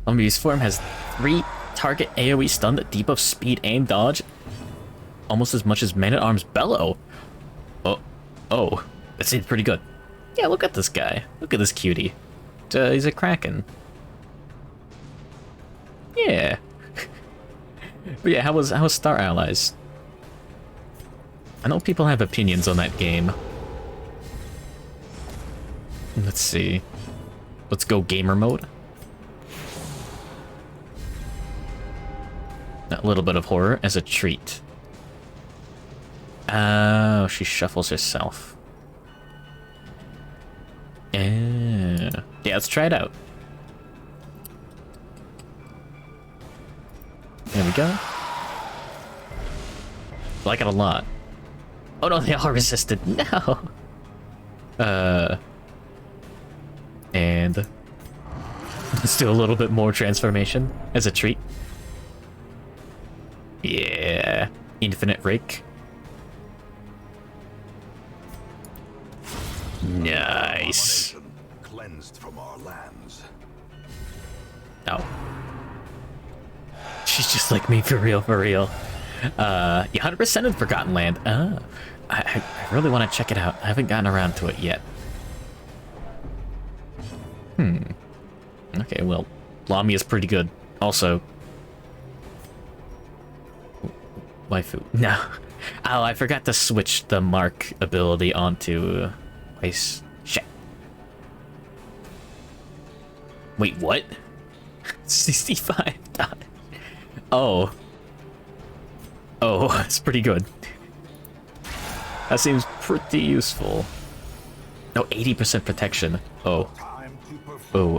Lumbee's form has 3 target AoE stun that debuff speed and dodge almost as much as Man-at-Arm's Bellow. Oh, that seems pretty good. Yeah, look at this guy. Look at this cutie. He's a Kraken. Yeah. But yeah, how was Star Allies? I know people have opinions on that game. Let's see. Let's go gamer mode. A little bit of horror as a treat. Oh, she shuffles herself. Yeah, let's try it out. There we go. I like it a lot. Oh no, they all resisted. No. And let's do a little bit more transformation as a treat. Yeah, infinite rake. Nice. Cleansed from our lands. Oh. She's just like me for real, for real. You 100% of Forgotten Land. Oh, I really want to check it out. I haven't gotten around to it yet. Okay, well, Lamia's pretty good. Also, waifu. No. Oh, I forgot to switch the mark ability onto ice. Shit. Wait, what? 65 dodge. Oh. Oh, that's pretty good. That seems pretty useful. No, 80% protection. Oh. Oh,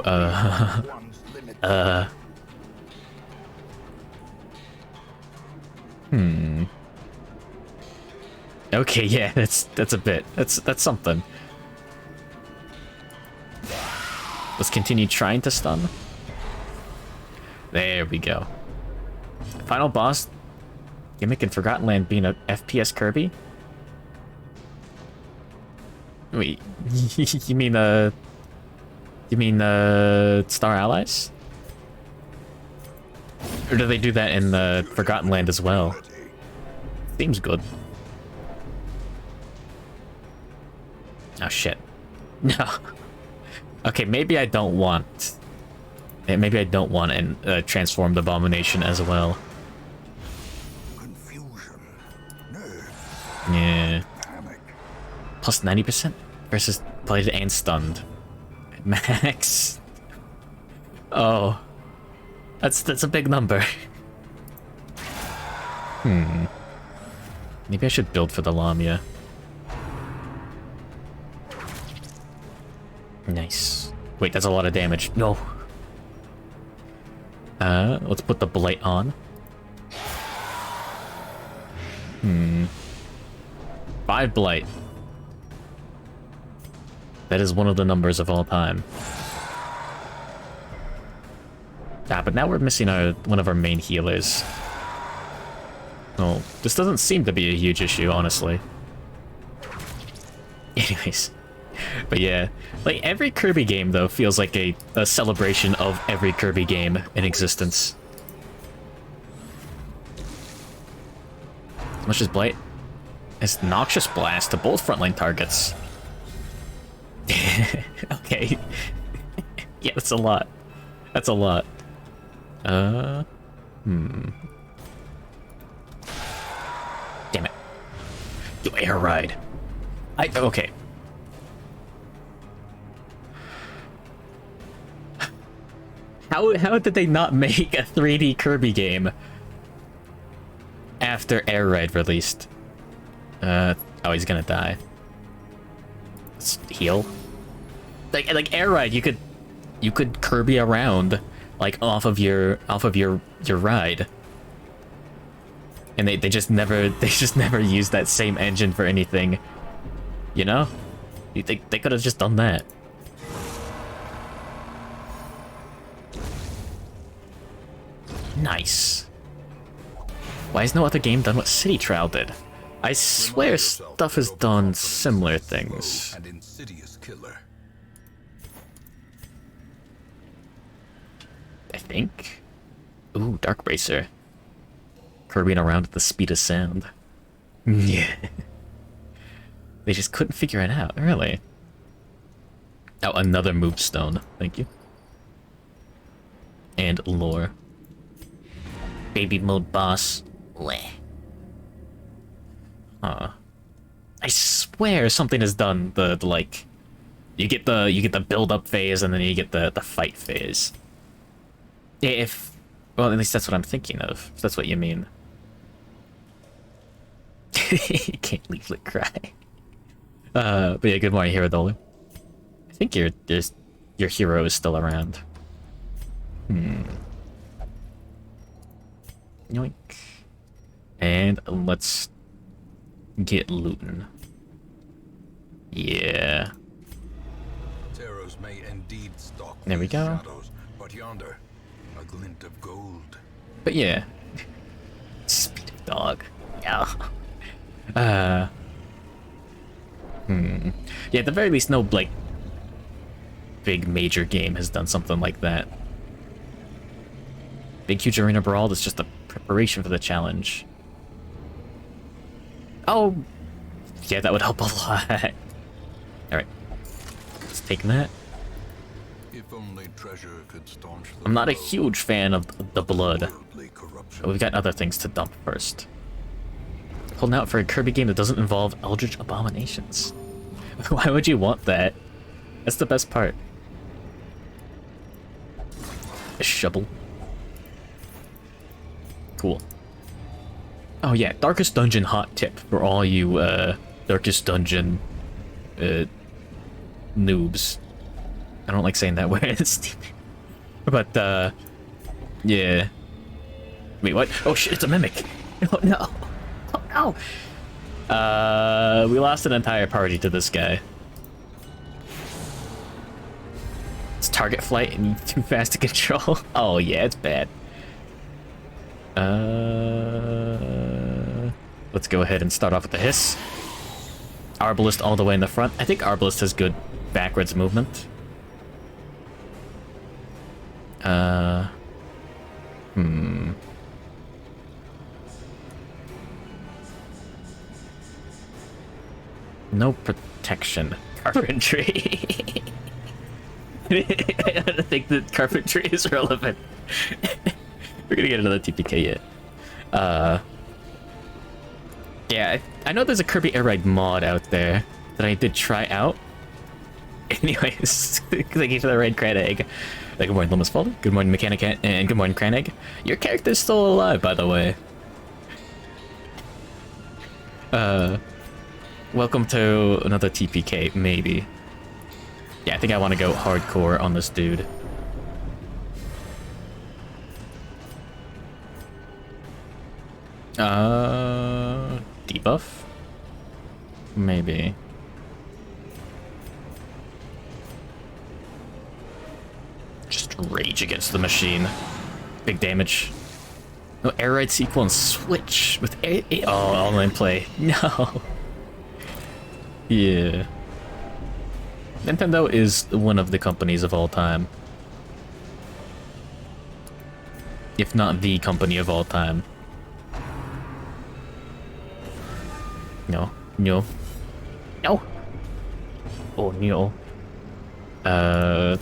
Okay, yeah, that's a bit. That's something. Let's continue trying to stun. There we go. Final boss gimmick in Forgotten Land being a FPS Kirby? Wait, you mean Star Allies? Or do they do that in the Forgotten Land as well? Seems good. Oh shit. No. Okay, maybe I don't want... Maybe I don't want an transformed abomination as well. Confusion. Yeah. Plus 90% versus plated and stunned. Max. Oh. That's a big number. Maybe I should build for the Lamia. Nice. Wait, that's a lot of damage. No. Let's put the blight on. 5 blight. That is one of the numbers of all time. Ah, but now we're missing one of our main healers. Oh, this doesn't seem to be a huge issue, honestly. Anyways. But yeah, like every Kirby game, though, feels like a celebration of every Kirby game in existence. How much is Blight? It's Noxious Blast to both frontline targets. Okay. Yeah, that's a lot. That's a lot. Damn it. Do air ride. Okay. How did they not make a 3D Kirby game after Air Ride released? Oh, he's gonna die. Let's heal. Like Air Ride, you could Kirby around like off of your ride. And they just never used that same engine for anything. You know? They could have just done that. Nice. Why has no other game done what City Trial did? I swear stuff has done similar things. An insidious killer. I think. Ooh, Dark Bracer. Kirbying around at the speed of sound. Yeah. They just couldn't figure it out, really. Oh, another move stone. Thank you. And lore. Baby mode boss. Bleh. Huh. I swear something has done the like you get the build up phase and then you get the fight phase. Yeah, well, at least that's what I'm thinking of. If that's what you mean. You can't leave it cry. But yeah, good morning, Hero Dolu. I think your hero is still around. Yoink. And let's get looting. Yeah. Terrors may indeed stalk There we these go. shadows, but yonder, a glint of gold. But yeah. Speed of dog. Yeah. Yeah, at the very least, no, like, big major game has done something like that. Big Huge Arena Brawl is just a preparation for the challenge. Oh! Yeah, that would help a lot. Alright. Let's take that. If only treasure could staunch the I'm not a flow huge fan of the blood. worldly corruption. But we've got other things to dump first. Holding out for a Kirby game that doesn't involve Eldritch Abominations. Why would you want that? That's the best part. A shovel. Cool. Oh yeah, Darkest Dungeon hot tip for all you Darkest Dungeon noobs. I don't like saying that word. It's stupid. But yeah. Wait, what? Oh shit, it's a mimic. Oh no. Oh no. We lost an entire party to this guy. It's target flight and you're too fast to control. Oh yeah, it's bad. Let's go ahead and start off with the hiss. Arbalist all the way in the front. I think Arbalist has good backwards movement. No protection. Carpentry. I don't think that carpentry is relevant. We're gonna get another TPK yet. Yeah, I know there's a Kirby Air Ride mod out there that I did try out. Anyways, thank you for the red Cran Egg. Good morning, Lumus Fallen. Good morning, Mechanic, and good morning, Cran Egg. Your character's still alive, by the way. Welcome to another TPK, maybe. Yeah, I think I want to go hardcore on this dude. Debuff? Maybe. Just rage against the machine. Big damage. No, air rights equal and switch with oh, online play. No. Yeah. Nintendo is one of the companies of all time. If not the company of all time. No. No. No. Oh, no.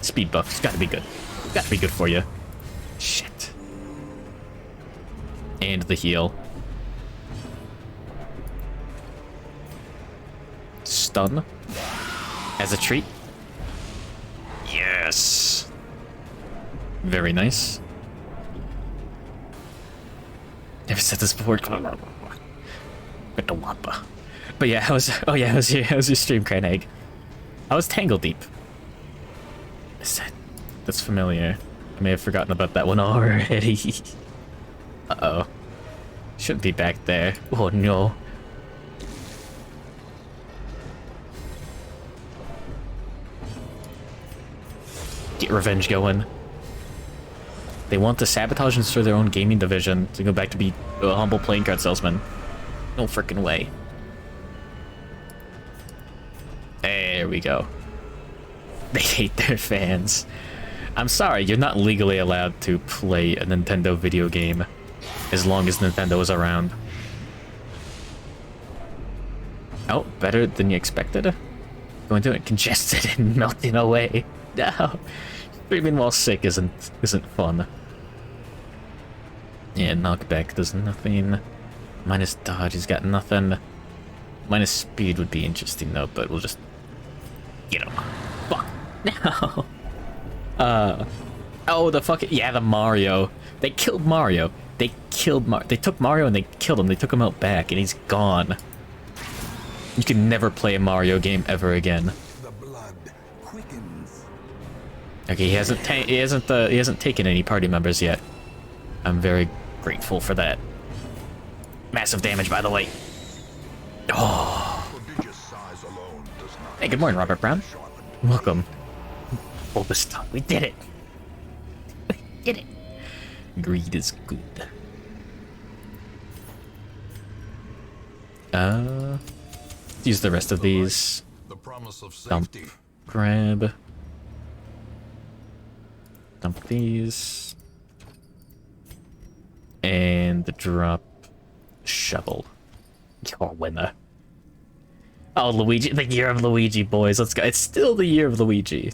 Speed buff. It's gotta be good. Gotta be good for you. Shit. And the heal. Stun. As a treat. Yes. Very nice. Never said this before. With the wampa. But yeah, how's your stream, Cranegg? I was Tangle Deep. That's familiar. I may have forgotten about that one already. Uh-oh. Shouldn't be back there. Oh no. Get revenge going. They want to sabotage and destroy their own gaming division to go back to be a humble playing card salesman. No frickin' way. There we go. They hate their fans. I'm sorry, you're not legally allowed to play a Nintendo video game as long as Nintendo is around. Oh, better than you expected? Going to it congested and melting away. No. Screaming while sick isn't fun. Yeah, knockback does nothing. Minus dodge, he's got nothing. Minus speed would be interesting though, but we'll just get him. Fuck. No. Oh, the fucking, yeah, the Mario. They killed Mario. They took Mario and they killed him. They took him out back and he's gone. You can never play a Mario game ever again. The blood quickens. Okay, he hasn't taken any party members yet. I'm very grateful for that. Massive damage, by the way. Oh. Prodigious size alone does not Hey, good morning, Robert Brown. sharpened. Welcome. Bulbous tongue. We did it. We did it. Greed is good. Use the rest of these. The promise of Dump. safety. Grab. Dump these. And drop shovel. Your winner. Oh, Luigi. The year of Luigi, boys. Let's go. It's still the year of Luigi.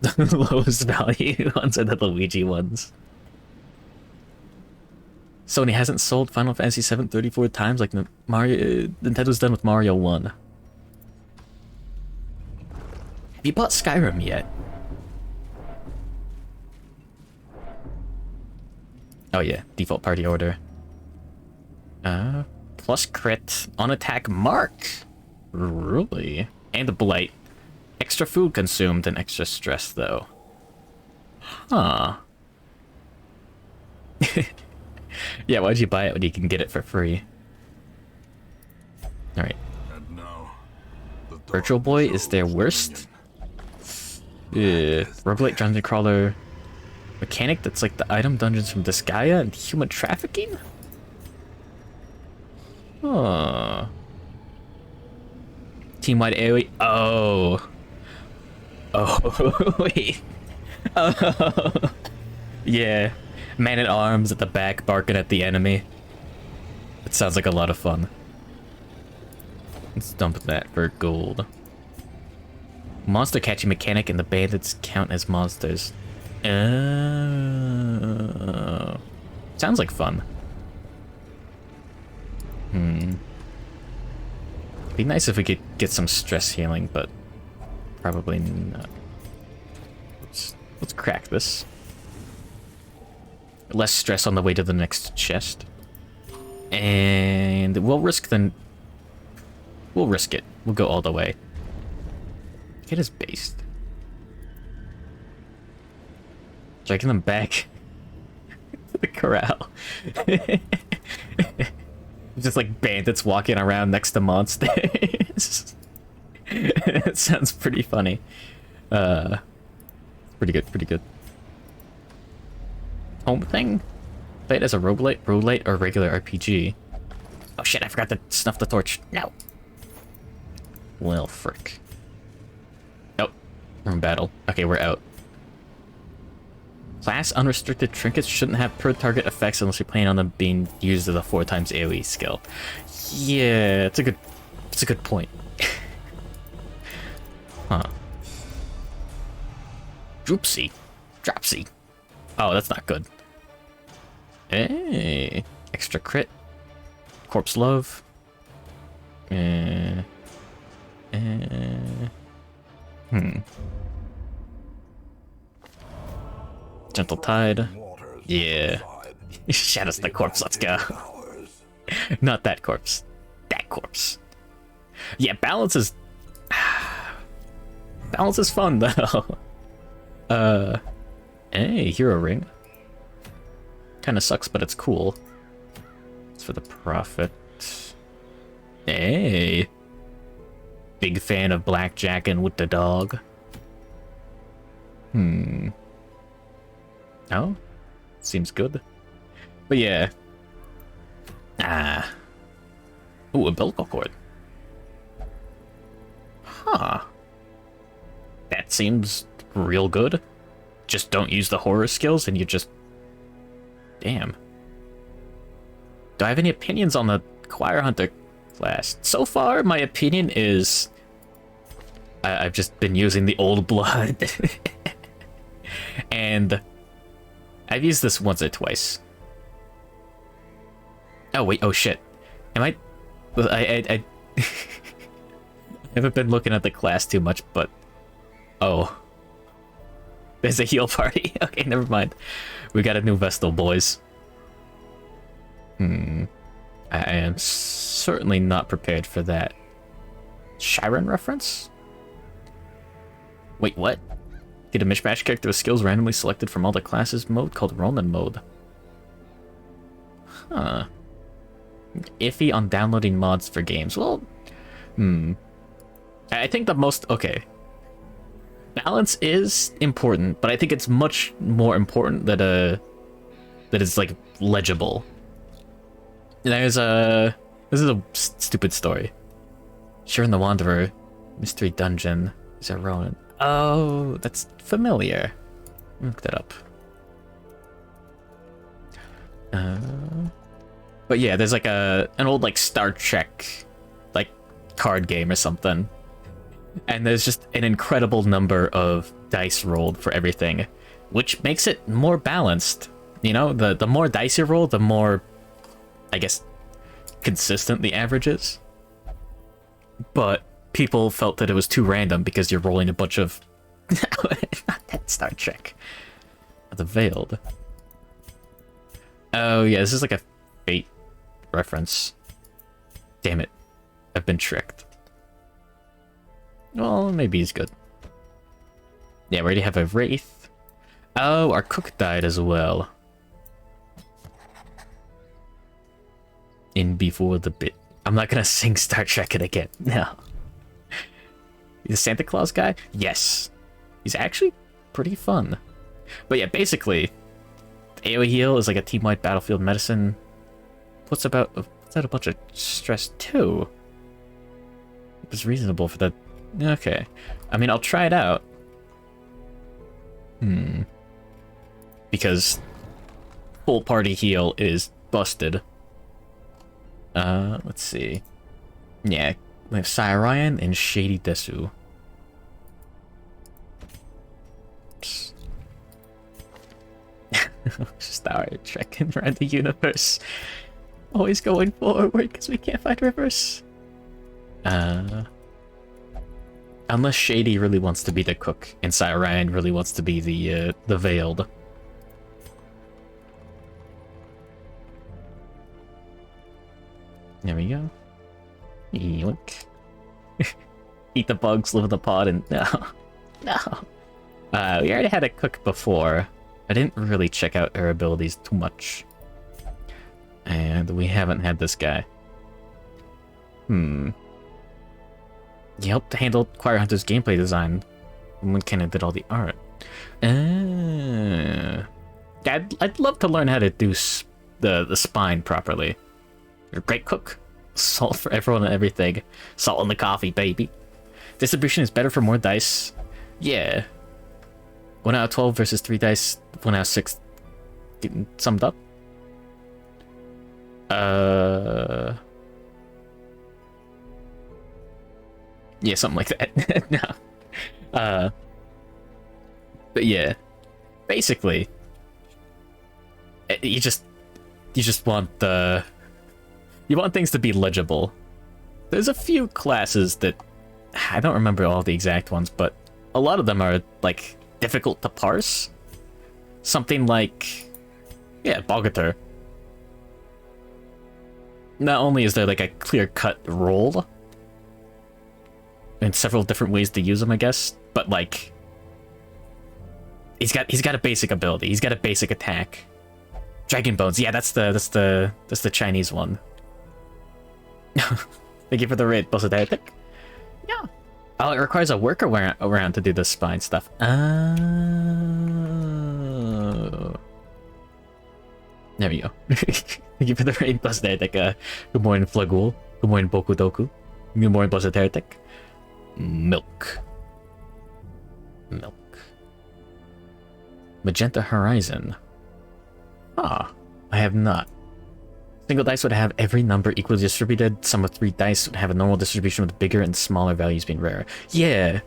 The lowest value ones are the Luigi ones. Sony hasn't sold Final Fantasy VII 34 times like Nintendo's done with Mario 1. Have you bought Skyrim yet? Oh yeah, default party order. Plus crit on attack mark. Really? And a blight. Extra food consumed and extra stress though. Huh. Yeah, why'd you buy it when you can get it for free? Alright. And now, the Virtual Boy is their darkness worst? dominion. Roguelike dungeon crawler mechanic that's like the item dungeons from Disgaea and human trafficking? Huh. Team-wide AoE. Oh. Oh, wait. Oh. Yeah. Man-at-arms at the back barking at the enemy. It sounds like a lot of fun. Let's dump that for gold. Monster catching mechanic and the bandits count as monsters. Oh. Sounds like fun. Be nice if we could get some stress healing, but probably not. Let's crack this. Less stress on the way to the next chest. And we'll risk it. We'll go all the way. get his base. Dragging them back to the corral. Just like bandits walking around next to monsters. It sounds pretty funny. Pretty good, pretty good. Home thing? Play it as a roguelite, or regular RPG. Oh shit, I forgot to snuff the torch. No. Well, frick. Nope. We're in battle. Okay, we're out. Class unrestricted trinkets shouldn't have per-target effects unless you're playing on them being used as a 4x AoE skill. Yeah, it's a good point. Huh. Dropsy. Oh, that's not good. Hey, extra crit. Corpse love. Gentle tide. Yeah. Shadows the corpse, let's go. Not that corpse. That corpse. Yeah, balance is fun though. Hey, hero ring. Kinda sucks, but it's cool. It's for the prophet. Hey. Big fan of blackjacking with the dog. Oh? Seems good. But yeah. Ooh, umbilical cord. Huh. That seems real good. Just don't use the horror skills and you just... Damn. Do I have any opinions on the Choir Hunter class? So far, my opinion is... I've just been using the old blood. And... I've used this once or twice. Oh, wait. Oh, shit. Am I haven't been looking at the class too much, but... Oh. There's a heal party. Okay, never mind. We got a new Vestal, boys. I am certainly not prepared for that. Chiron reference? Wait, what? Get a mishmash character with skills randomly selected from all the classes mode called Ronin mode. Huh. Iffy on downloading mods for games. Well, I think the most... Okay. Balance is important, but I think it's much more important that it's like legible. There's a... This is a stupid story. Sharon the Wanderer, Mystery Dungeon, is that Ronin? Oh, that's familiar. Look that up. But yeah, there's like an old like Star Trek like card game or something. And there's just an incredible number of dice rolled for everything, which makes it more balanced. You know, the more dice you roll, the more, I guess, consistent the average is. But people felt that it was too random because you're rolling a bunch of... Not that Star Trek. The Veiled. Oh yeah, this is like a Fate reference. Damn it. I've been tricked. Well, maybe he's good. Yeah, we already have a Wraith. Oh, our cook died as well. In before the bit. I'm not gonna sing Star Trek it again. No. He's a Santa Claus guy? Yes. He's actually pretty fun. But yeah, basically, AoE heal is like a team-wide battlefield medicine. Puts out a bunch of stress too. It was reasonable for that. Okay. I mean, I'll try it out. Because full party heal is busted. Let's see. Yeah, we have Cyrian and Shady Desu. Star trekking around the universe. Always going forward because we can't find reverse. Unless Shady really wants to be the cook and Cyrian really wants to be the Veiled. There we go. Yoink. Eat the bugs, live in the pod, and no. No. We already had a cook before. I didn't really check out her abilities too much. And we haven't had this guy. He helped handle Choir Hunter's gameplay design when Kenna did all the art. I'd love to learn how to do the spine properly. You're a great cook. Salt for everyone and everything. Salt in the coffee, baby. Distribution is better for more dice. Yeah. 1 out of 12 versus 3 dice. 1 out of 6. Getting summed up. Yeah, something like that. No. But yeah. Basically, you just want you want things to be legible. There's a few classes that I don't remember all the exact ones, but a lot of them are like difficult to parse. Something like, yeah, Bogatur. Not only is there like a clear-cut role and several different ways to use them, I guess, but like he's got a basic ability. He's got a basic attack. Dragon Bones. Yeah, that's the Chinese one. Thank you for the raid, Boss Heretic. Yeah. Oh, it requires a worker around to do the spine stuff. Oh. There we go. Thank you for the raid, Boss Heretic. Good morning, Flagul. Good morning, Boku Doku. Good morning, Boss Heretic. Milk. Magenta Horizon. Ah, I have not. Single dice would have every number equally distributed. Sum of 3 dice would have a normal distribution with bigger and smaller values being rarer. Yeah.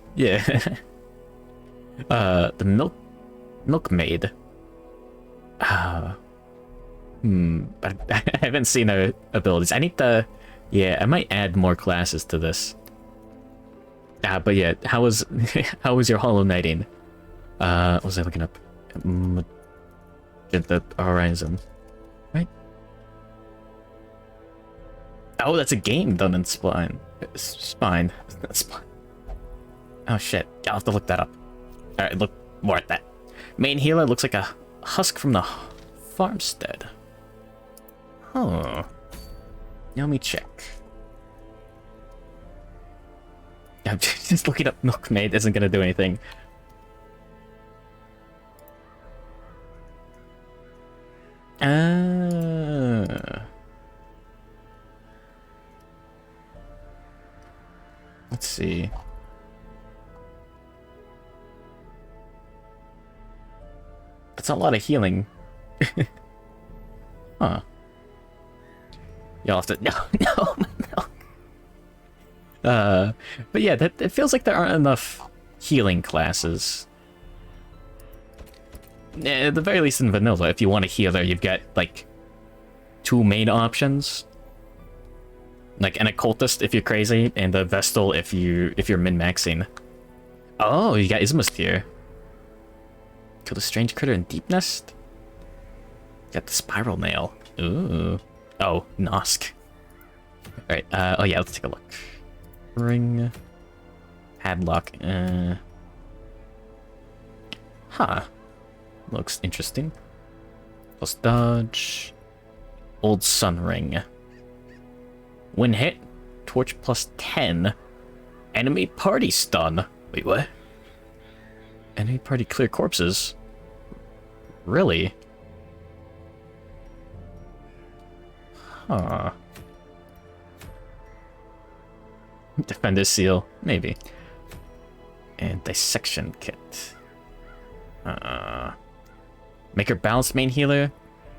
The milkmaid. But I haven't seen her abilities. I need to. Yeah, I might add more classes to this. But yeah, how was your Hollow Knighting? What was I looking up? Magenta Horizon, right? Oh, that's a game done in Spine. Spine. Oh shit, I'll have to look that up. Alright, look more at that. Main healer looks like a husk from the farmstead. Huh. Let me check. I'm just looking up Milkmaid isn't gonna do anything. Let's see. That's a lot of healing. Huh. You'll have to no. But yeah, it feels like there aren't enough healing classes. At the very least in vanilla, if you want a healer, you've got like 2 main options. Like an occultist if you're crazy, and a Vestal if you're min-maxing. Oh, you got Ismus here. Killed a strange critter in Deep Nest. Got the spiral nail. Ooh. Oh, Nosk. Alright, oh yeah, let's take a look. Ring. Padlock. Huh. Looks interesting. Plus dodge. Old Sun Ring. When hit, torch plus 10. Enemy party stun. Wait, what? Enemy party clear corpses? Really? Huh. Defender seal, maybe. And dissection kit. Make her balanced main healer.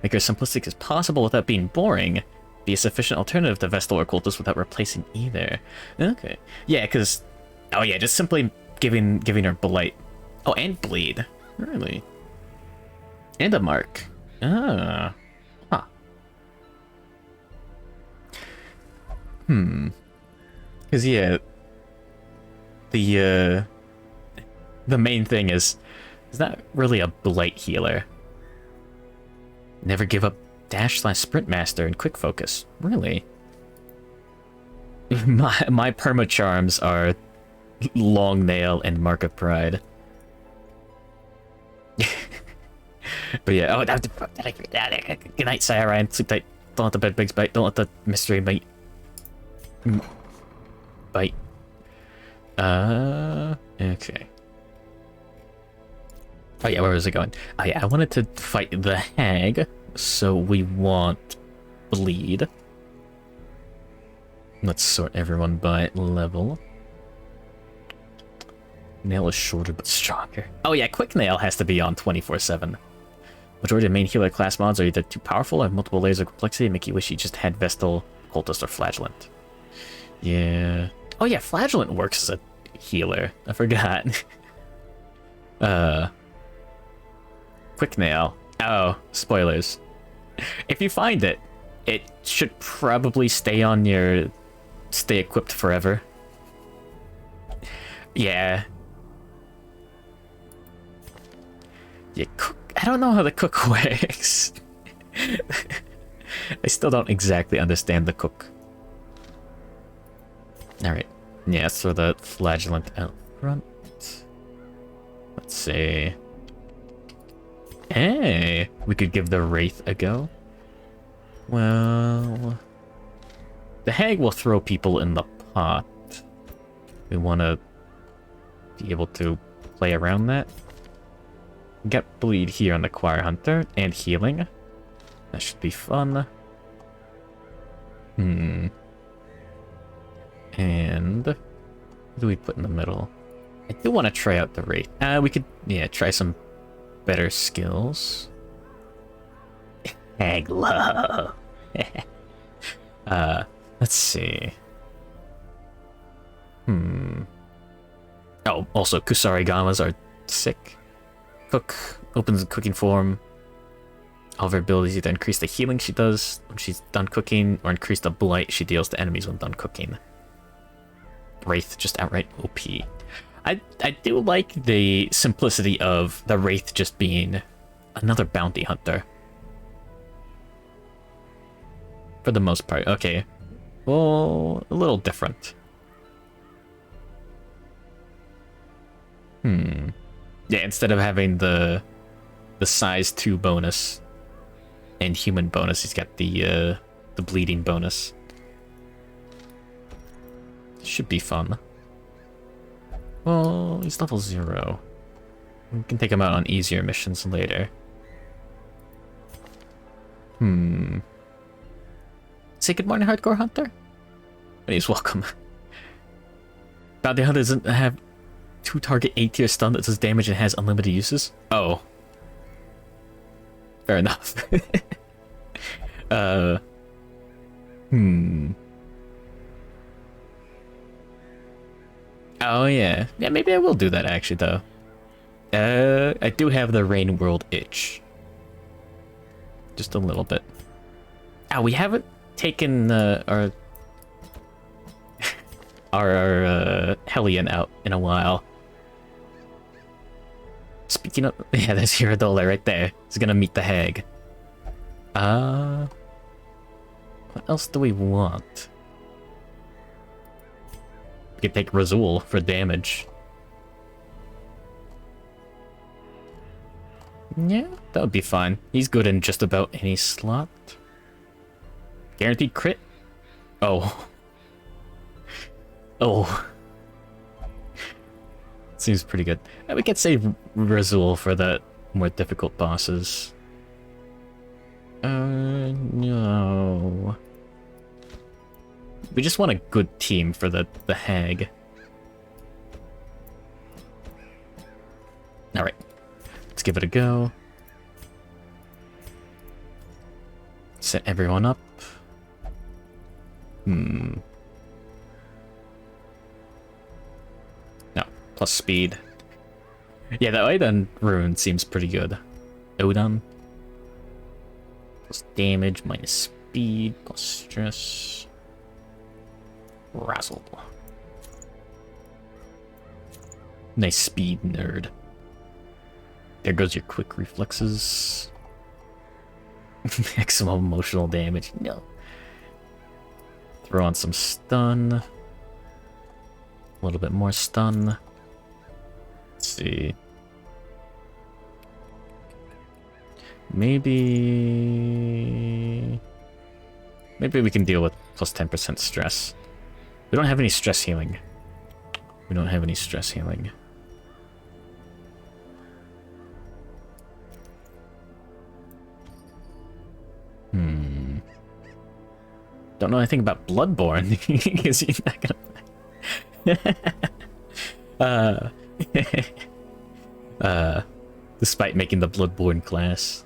Make her simplistic as possible without being boring. Be a sufficient alternative to Vestal or Cultist without replacing either. Okay. Yeah, because... Oh yeah, just simply giving her Blight. Oh, and Bleed. Really? And a Mark. Ah. Huh. Because, yeah... The main thing is not really a Blight healer. Never give up dash/sprint master and quick focus. Really? My perma charms are Long nail and mark of pride. But yeah, oh, good night, Sarah Ryan. Sleep tight. Don't let the bed bugs bite. Don't let the mystery bite. Bite. Okay. Oh yeah, where was it going? Oh yeah, I wanted to fight the hag, so we want bleed. Let's sort everyone by level. Nail is shorter but stronger. Oh yeah, quick nail has to be on 24/7. Majority of main healer class mods are either too powerful or have multiple layers of complexity and make you wish you just had Vestal, Cultist, or Flagellant. Yeah. Oh yeah, Flagellant works as a healer. I forgot. Quick nail. Oh, spoilers. If you find it, it should probably stay equipped forever. Yeah. Yeah, I don't know how the cook works. I still don't exactly understand the cook. Alright. Yeah, let's throw the Flagellant out front. Let's see. Hey, we could give the Wraith a go. Well, the hag will throw people in the pot. We want to be able to play around that. Get bleed here on the Choir Hunter and healing. That should be fun. And what do we put in the middle? I do want to try out the Wraith. We could, yeah, try some better skills. Hag love. Let's see. Oh, also Kusarigamas are sick. Cook opens the cooking form. All of her abilities either increase the healing she does when she's done cooking, or increase the blight she deals to enemies when done cooking. Wraith just outright OP. I do like the simplicity of the Wraith just being another bounty hunter. For the most part. Okay. Well, a little different. Yeah, instead of having the size 2 bonus and human bonus, he's got the bleeding bonus. Should be fun. Well, he's level 0. We can take him out on easier missions later. Say good morning, Hardcore Hunter. He's welcome. Bounty Hunter doesn't have 2 target 8-tier stun that does damage and has unlimited uses? Oh. Fair enough. Oh yeah. Yeah, maybe I will do that actually though. I do have the Rain World itch. Just a little bit. Oh, we haven't taken our Hellion out in a while. Speaking of, yeah, there's Hiradola right there. He's gonna meet the hag. What else do we want? We could take Razul for damage. Yeah, that would be fine. He's good in just about any slot. Guaranteed crit? Oh. Oh. Seems pretty good. We could save Razul for the more difficult bosses. No. We just want a good team for the hag. Alright. Let's give it a go. Set everyone up. No. Plus speed. Yeah, the Odan rune seems pretty good. Odan. Plus damage, minus speed, plus stress. Razzle. Nice speed, nerd. There goes your quick reflexes. Maximum emotional damage. No. Throw on some stun. A little bit more stun. Let's see. Maybe we can deal with plus 10% stress. We don't have any stress healing. We don't have any stress healing. Don't know anything about Bloodborne, because you're not gonna... despite making the Bloodborne class.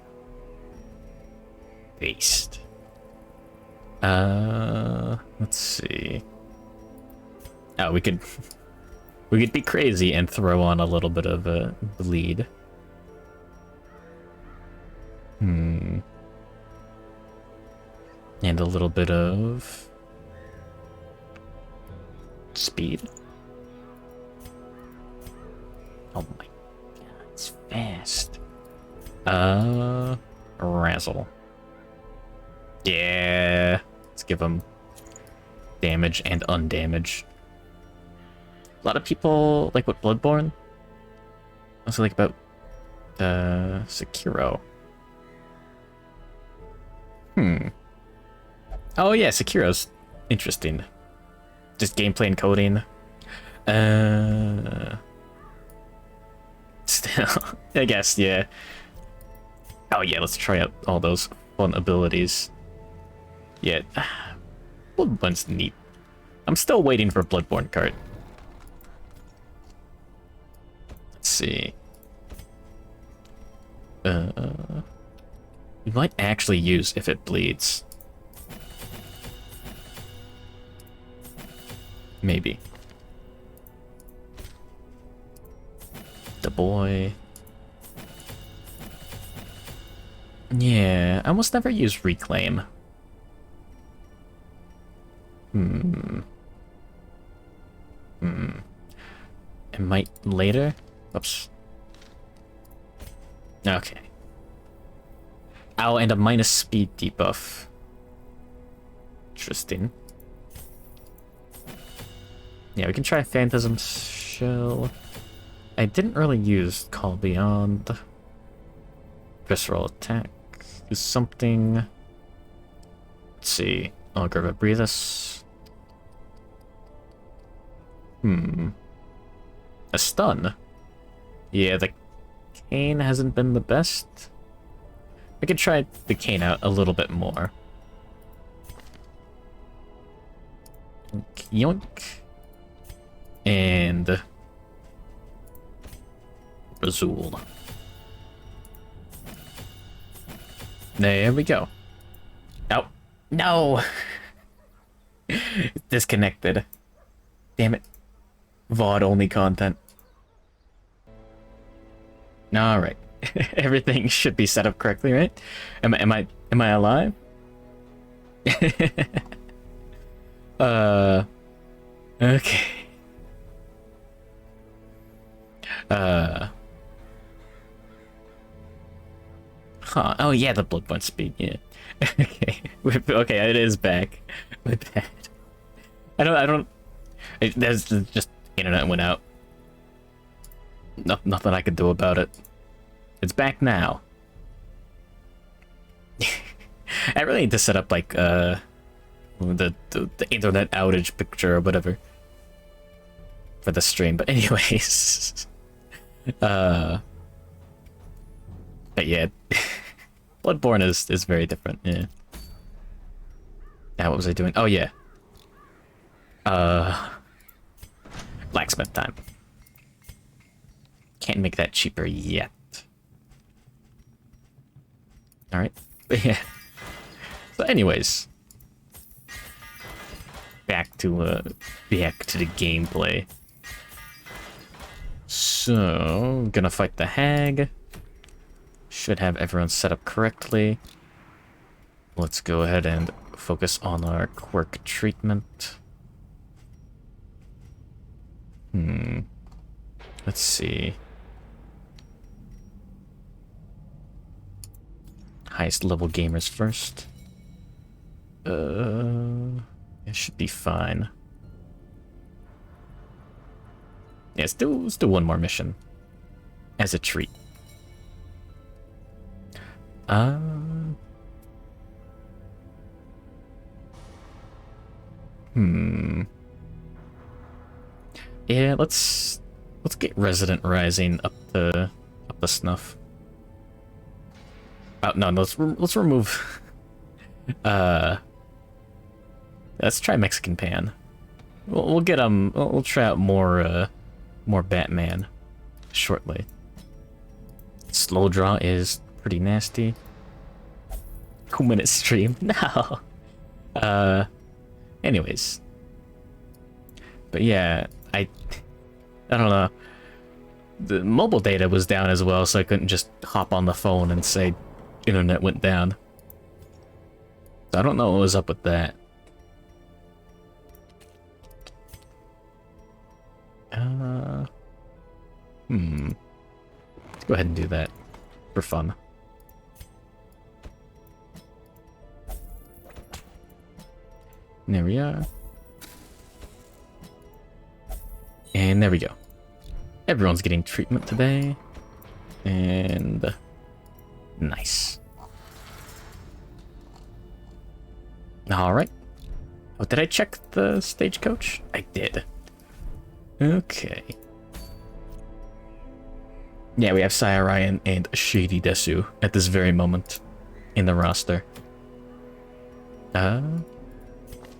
Based. Let's see. Oh, we could be crazy and throw on a little bit of a bleed. And a little bit of speed. Oh my god, it's fast. Razzle. Yeah, let's give him damage and undamage. A lot of people like what Bloodborne. Also like about Sekiro. Oh yeah, Sekiro's interesting. Just gameplay and coding. Still, I guess, yeah. Oh yeah, let's try out all those fun abilities. Yeah, Bloodborne's neat. I'm still waiting for Bloodborne card. Let's see. We might actually use if it bleeds. Maybe. The boy. Yeah, I almost never use reclaim. It might later. Oops. Okay. Oh, and a minus speed debuff. Interesting. Yeah, we can try Phantasm Shell. I didn't really use Call Beyond. Visceral Attack is something. Let's see. Augur of Breathus. A stun. Yeah, the cane hasn't been the best. I could try the cane out a little bit more. Yoink. And Razul. There we go. Oh, no! Disconnected. Damn it. VOD only content. Alright. Everything should be set up correctly, right? Am I alive? Okay. Huh. Oh yeah, the Bloodborne speed, yeah. Okay. Okay, it is back. My bad. There's just internet went out. Nothing I could do about it. It's back now. I really need to set up like the internet outage picture or whatever for the stream. But anyways, but yeah, Bloodborne is very different. Yeah. Now what was I doing? Oh yeah. Blacksmith time. Can't make that cheaper yet. All right. Yeah. So anyways, back to the gameplay. So, gonna fight the hag. Should have everyone set up correctly. Let's go ahead and focus on our quirk treatment. Let's see. Highest level gamers first. It should be fine. let's do one more mission. As a treat. Yeah, let's get Resident Rising up the snuff. Oh no, let's remove. Let's try Mexican Pan. We'll get we'll try out more Batman shortly. Slow draw is pretty nasty. 2-minute stream. No. Anyways. But yeah, I don't know. The mobile data was down as well, so I couldn't just hop on the phone and say internet went down. So I don't know what was up with that. Let's go ahead and do that for fun. There we are. And there we go. Everyone's getting treatment today. And nice. Alright. Oh, did I check the stagecoach? I did. Okay. Yeah, we have Saya Ryan and Shady Desu at this very moment in the roster.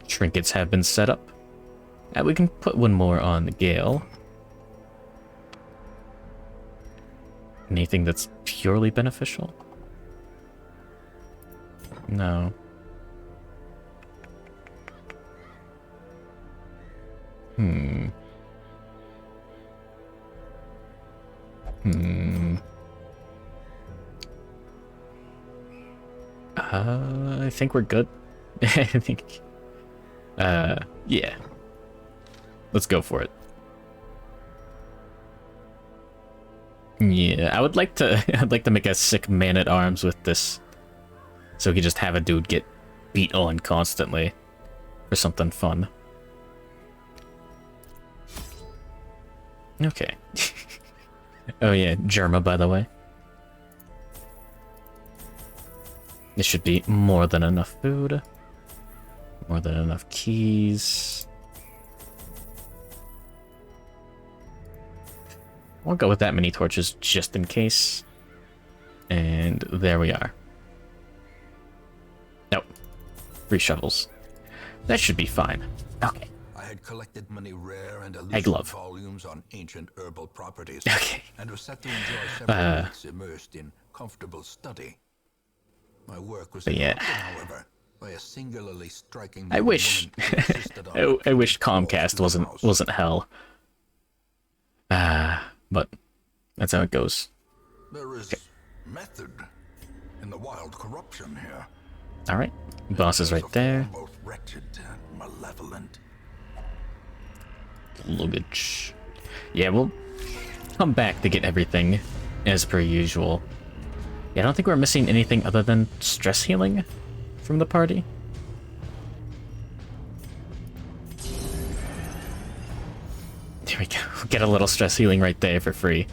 Trinkets have been set up. We can put one more on Gale. Anything that's purely beneficial? No. I think we're good. I think. Yeah. Let's go for it. Yeah, I'd like to make a sick man-at-arms with this. So we could just have a dude get beat on constantly. For something fun. Okay. Oh yeah, Germa, by the way. This should be more than enough food. More than enough keys. I'll go with that many torches just in case. And there we are. Nope. 3 shovels. That should be fine. Okay. I had collected many rare and Egg elusive love. volumes on ancient herbal properties. Okay. And was set to enjoy several weeks immersed in comfortable study. My work was But yeah. interrupted, however, by a singularly striking I wish woman who insisted on I wish walking Comcast through the house. wasn't hell. But that's how it goes. There is method in the wild corruption here. Alright. Boss is There's right a there. form both wretched and malevolent. Luggage. Yeah, we'll come back to get everything as per usual. Yeah, I don't think we're missing anything other than stress healing from the party. There we go. Get a little stress healing right there for free.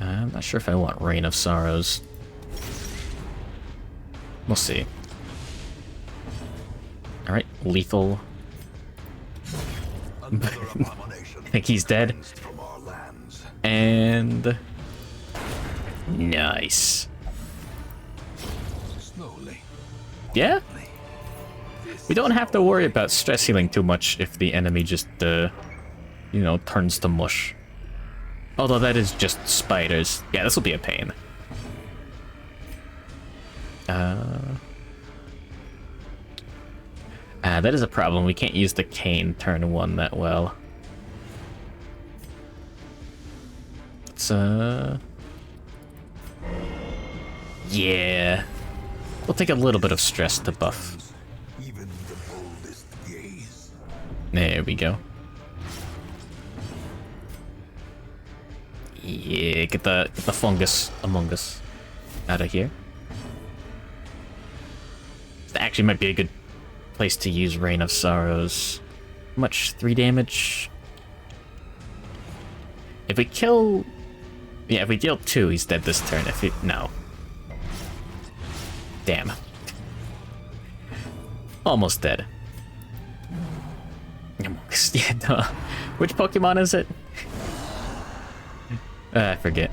I'm not sure if I want Reign of Sorrows. We'll see. Alright, lethal. Another abomination I think he's dead. cleansed from our lands. And... nice. Slowly. Yeah? We don't have to worry about stress healing too much if the enemy just, you know, turns to mush. Although that is just spiders. Yeah, this will be a pain. That is a problem. We can't use the cane turn 1 that well. It's, yeah. We'll take a little bit of stress to buff. Even the boldest gaze. There we go. Yeah, get the fungus among us out of here. That actually might be a good place to use Reign of Sorrows. How much? 3 damage? If we kill... Yeah, if we deal 2, he's dead this turn. If he... No. Damn. Almost dead. Yeah, no. Which Pokemon is it? I forget.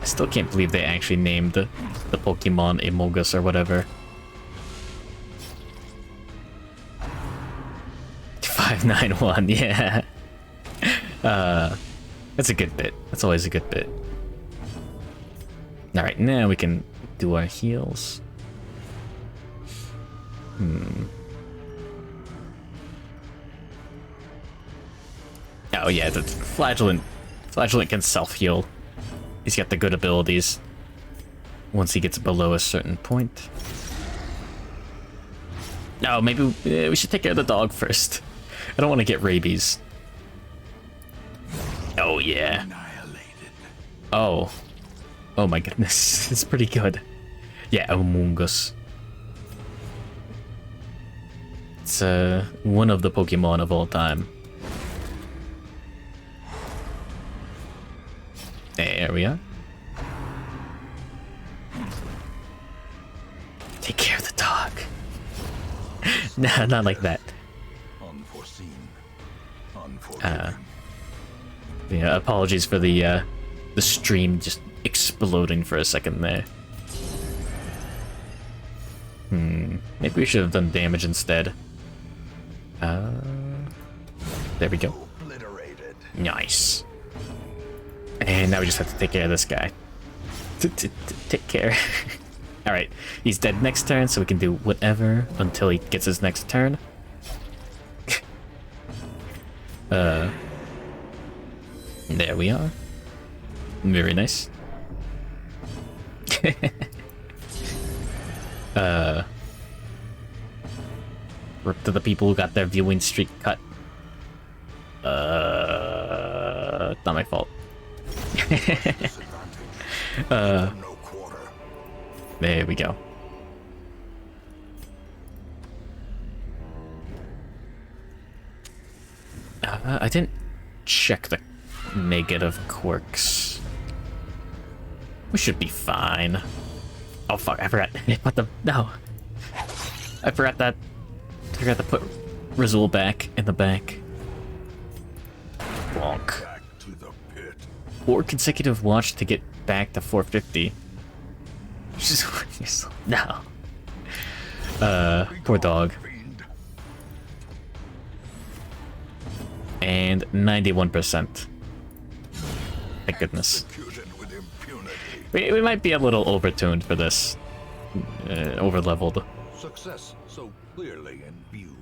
I still can't believe they actually named the Pokemon Amogus or whatever. 591, yeah. That's a good bit. That's always a good bit. Alright, now we can do our heals. Oh yeah, the Flagellant can self-heal. He's got the good abilities once he gets below a certain point. No, maybe we should take care of the dog first. I don't want to get rabies. Oh yeah. Oh. Oh my goodness. It's pretty good. Yeah, Amogus. It's one of the Pokemon of all time. There we are. Take care of the dog. Nah, not like that. Unforeseen. Unforgiving. Yeah, apologies for the stream just exploding for a second there. Maybe we should have done damage instead. There we go. Obliterated. Nice. And now we just have to take care of this guy. Take care. Alright, he's dead next turn, so we can do whatever until he gets his next turn. There we are. Very nice. Rip to the people who got their viewing streak cut. It's not my fault. No quarter. There we go. I didn't check the negative quirks. We should be fine. Oh fuck, I forgot. What the... No. I forgot that... I forgot to put Rizul back in the back. Bonk. Back to the pit. 4 consecutive watch to get back to 450. No. Poor dog. Fiend. And 91%. Thank goodness. Executed with impunity. We might be a little overtuned for this. Over-leveled. Success so clearly in view.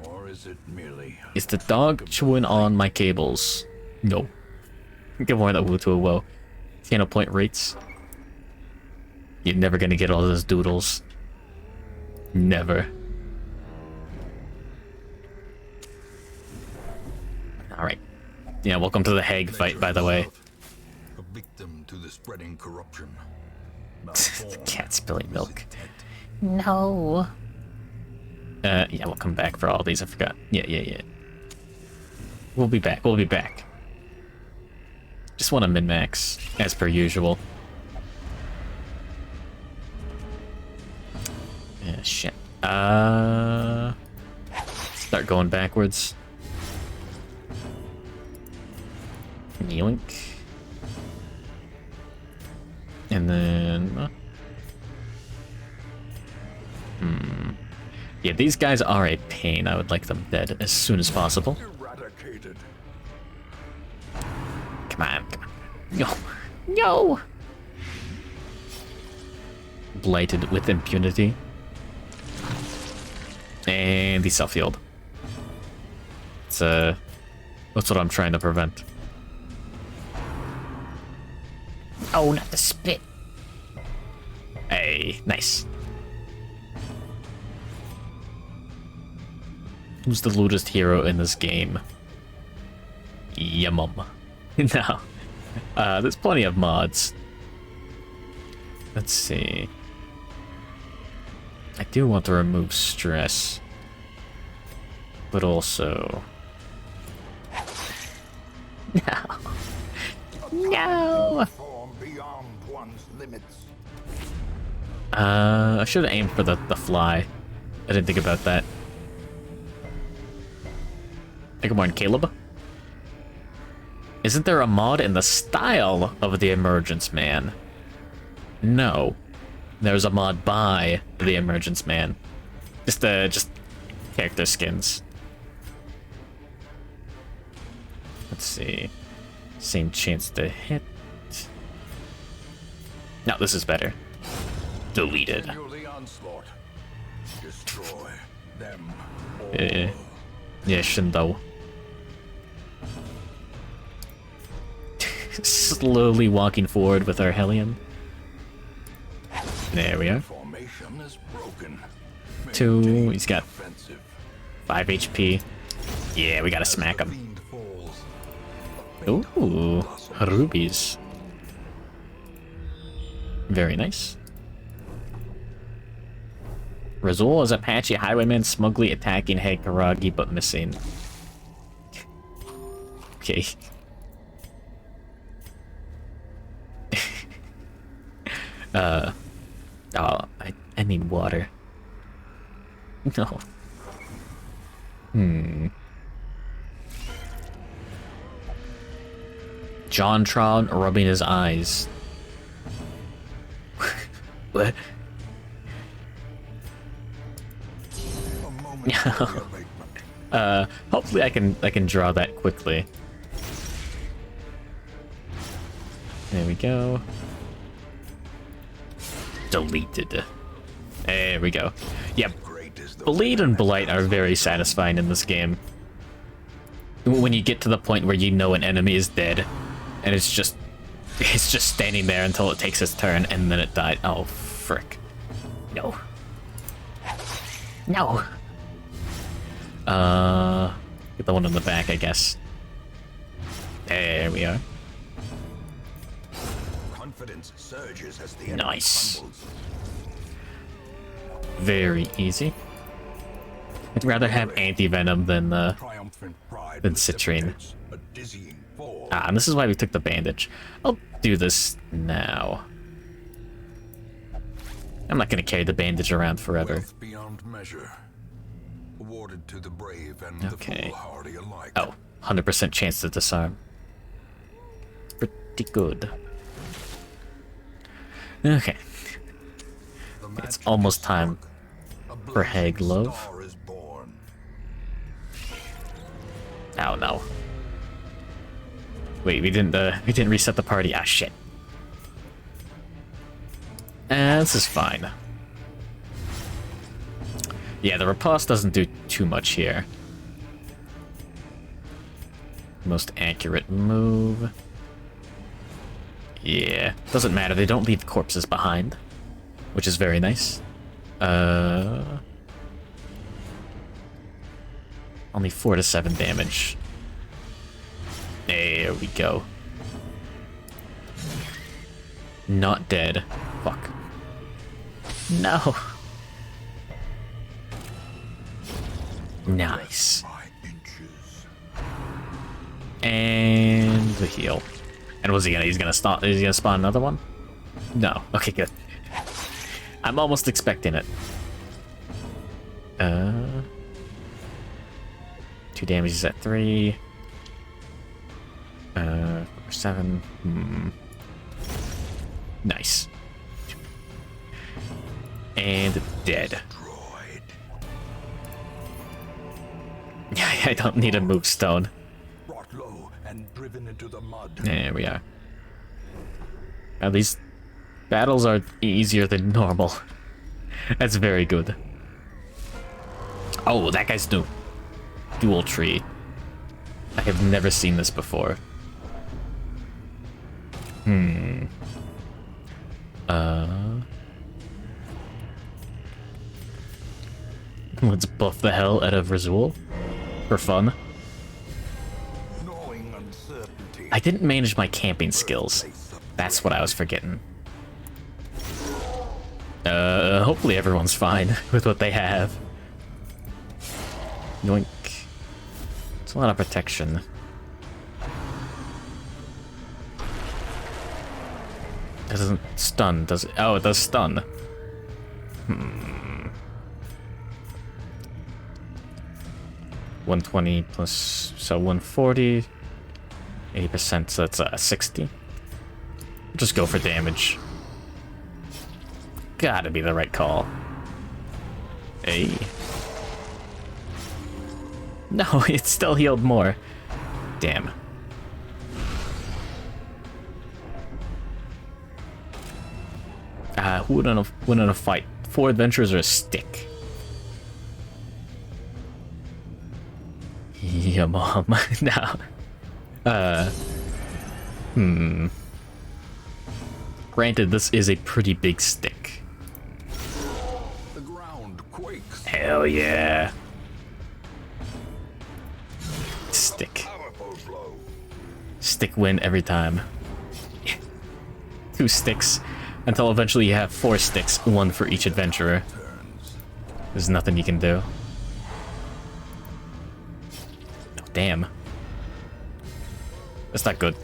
Or is it merely... Is the dog chewing on my cables? No. Give more that woo to a woe. Channel point rates. You're never gonna get all those doodles. Never. Alright. Yeah, welcome to the Hague fight, by the way. A victim to the spreading corruption. The cat spilling milk. No. Yeah, we'll come back for all these. I forgot. Yeah. We'll be back. Just want to min-max, as per usual. Yeah, shit. Start going backwards. Knee-link. And then... Yeah, these guys are a pain. I would like them dead as soon as possible. Eradicated. Come on. No! Blighted with impunity. And he's self-healed. It's, that's what I'm trying to prevent. Oh, not the spit. Hey, nice. Who's the lootest hero in this game? Yumum. No. There's plenty of mods. Let's see. I do want to remove stress. But also... No! Form beyond one's limits. I should have aimed for the fly. I didn't think about that. Hey, good morning, Caleb. Isn't there a mod in the style of the Emergence Man? No. There's a mod by the Emergence Man. Just character skins. Let's see. Same chance to hit. No, this is better. Deleted. Continue the onslaught. Destroy them all. Yeah, Shindo. Slowly walking forward with our Hellion. There we are. Formation is broken. 2. He's got Offensive. 5 HP. Yeah, we gotta smack him. Fiend falls. Ooh, rubies. Very nice. Razul is Apache highwayman smugly attacking Hekaragi but missing. Okay. Oh, I need water. No. Jontron rubbing his eyes. What? A moment for reawakening. Hopefully I can draw that quickly. There we go. Deleted. There we go. Yep. Great is the Bleed and Blight are very satisfying in this game. When you get to the point where you know an enemy is dead, and it's just standing there until it takes its turn, and then it died. Oh, frick. No. No. Get the one in the back, I guess. There we are. confidence surges as the enemy Nice. crumbles. Very easy. I'd rather have anti-venom than Triumphant pride Then citrine. precipitates a dizzying fall. and this is why we took the bandage. I'll do this now. I'm not gonna carry the bandage around forever. Wealth beyond measure, awarded to the brave and Okay. the foolhardy alike. Oh, 100% chance to disarm. Pretty good. Okay, The match it's almost is time struck. A for blazing Haglove. star is born. Oh no. Wait, we didn't reset the party. Ah, shit. This is fine. Yeah, the riposte doesn't do too much here. Most accurate move. Yeah, doesn't matter. They don't leave corpses behind, which is very nice. Only 4 to 7 damage. There we go. Not dead. Fuck. No. Nice. By inches. And the heal. And was he gonna? He's gonna stop. Is he gonna spawn another one? No. Okay, good. I'm almost expecting it. 2 damage is at 3. 7. Nice. And dead. Destroyed. Yeah, I don't need a move stone. Brought low and driven into the mud. There we are. At least battles are easier than normal. That's very good. Oh, that guy's new. Dual tree. I have never seen this before. Let's buff the hell out of Razul for fun. Gnawing uncertainty. I didn't manage my camping skills. That's what I was forgetting. Hopefully everyone's fine with what they have. Yoink. It's a lot of protection. It doesn't stun, does it? Oh, it does stun. 120 plus, so 140. 80%, so that's 60. Just go for damage. Gotta be the right call. Hey. No, it still healed more. Damn. Who would win in a fight? 4 adventurers or a stick? Yeah, mom. No. Granted, this is a pretty big stick. The ground quakes. Hell yeah. Stick. Powerful blow. Stick win every time. 2 sticks. Until eventually you have 4 sticks, 1 for each adventurer. Turns. There's nothing you can do. Oh, damn. That's not good.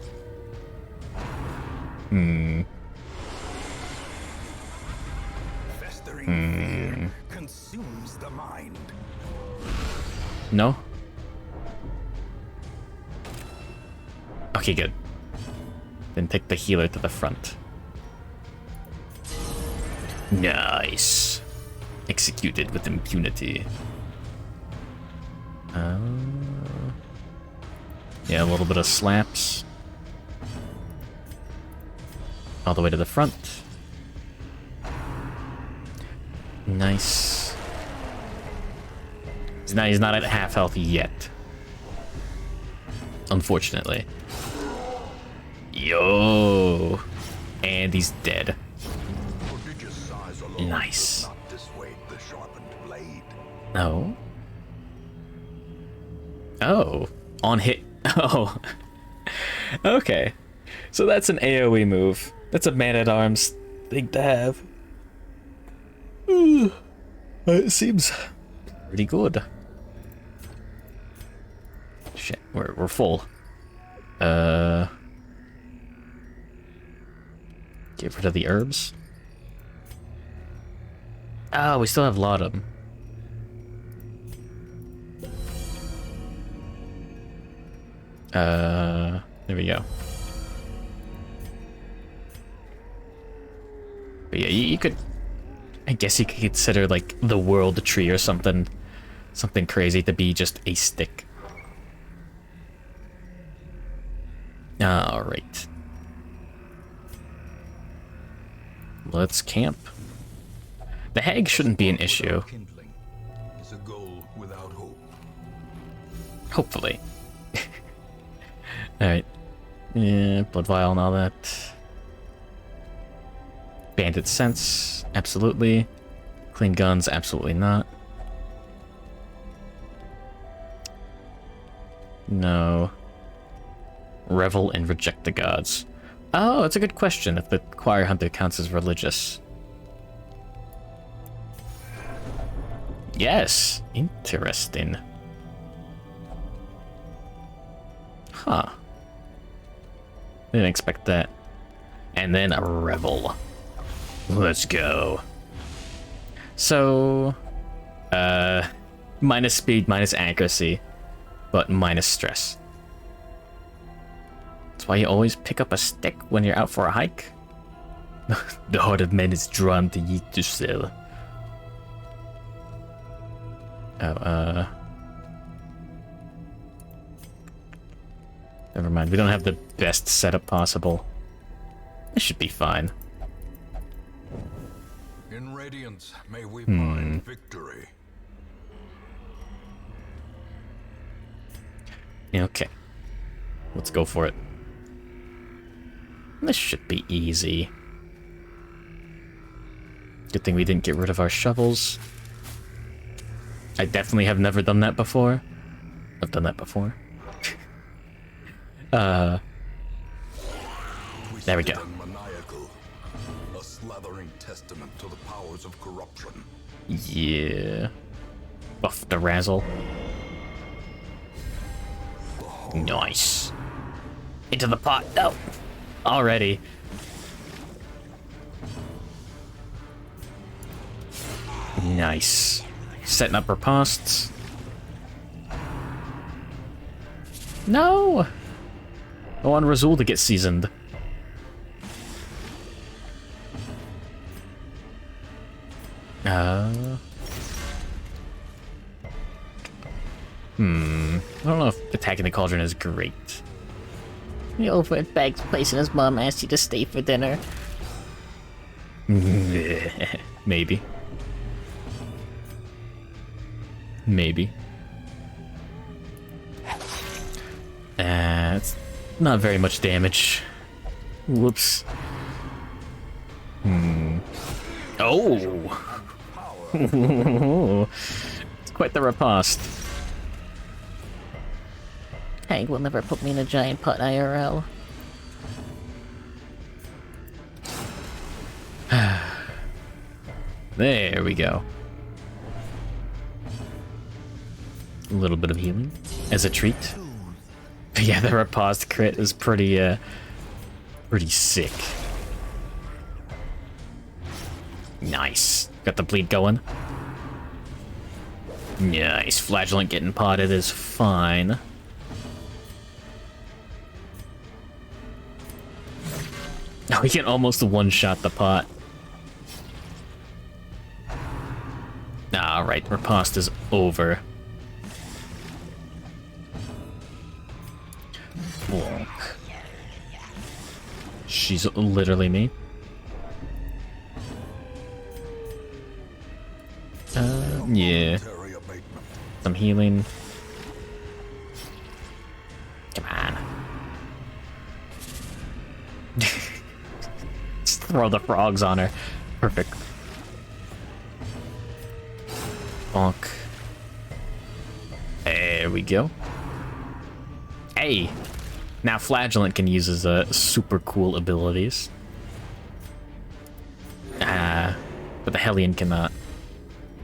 Festering fear consumes the mind. No? Okay, good. Then take the healer to the front. Nice. Executed with impunity. Yeah, a little bit of slaps. All the way to the front. Nice. He's not at half health yet. Unfortunately. Yo. And he's dead. Prodigious size alone Nice. does not dissuade the sharpened blade. Oh. Oh. On hit. Oh. Okay. So that's an AoE move. That's a man-at-arms thing to have. It seems pretty good. Shit, we're full. Get rid of the herbs. Oh, we still have laudanum. There we go. But yeah, you could... I guess you could consider, like, the world tree or something. Something crazy to be just a stick. Alright. Let's camp. The hag shouldn't be an issue. Kindling is a goal without hope. Hopefully. Alright. Yeah, blood vial and all that. Bandit sense, absolutely. Clean guns, absolutely not. No. Revel and reject the gods. Oh, it's a good question if the choir hunter counts as religious. Yes, interesting. Huh. Didn't expect that. And then a revel. Let's go. So, minus speed, minus accuracy, but minus stress. That's why you always pick up a stick when you're out for a hike. The heart of man is drawn to eat to sell. Oh, never mind. We don't have the best setup possible. This should be fine. In Radiance, may we find victory. Okay. Let's go for it. This should be easy. Good thing we didn't get rid of our shovels. I definitely have never done that before. I've done that before. There we go. And maniacal, a slathering testament to the powers of corruption. Yeah. Buff the razzle. Nice. Into the pot. No. Already. Nice. Setting up ripostes. No! I want Razul to get seasoned. I don't know if attacking the cauldron is great. He over at Bag's place and his mom asked you to stay for dinner. Maybe. Maybe. It's not very much damage. Whoops. Oh! It's quite the riposte. Hank will never put me in a giant pot IRL. There we go. A little bit of healing as a treat. But yeah, the riposte crit is pretty sick. Nice. Got the bleed going. Nice. Flagellant getting potted is fine. Oh, we can almost one-shot the pot. Alright, riposte is over. Walk. She's literally me. Yeah. Some healing. Come on. Just throw the frogs on her. Perfect. Bonk. There we go. Hey! Now Flagellant can use his super cool abilities. But the Hellion cannot.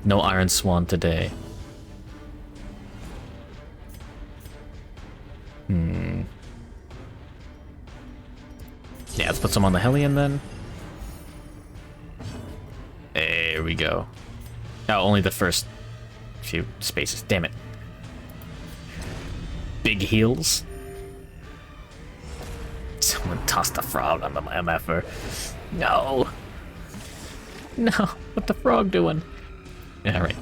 No Iron Swan today. Yeah, let's put some on the Hellion then. There we go. Oh, only the first few spaces. Damn it. Big heals. Someone tossed a frog on the MFer. No. No. What the frog doing? Alright.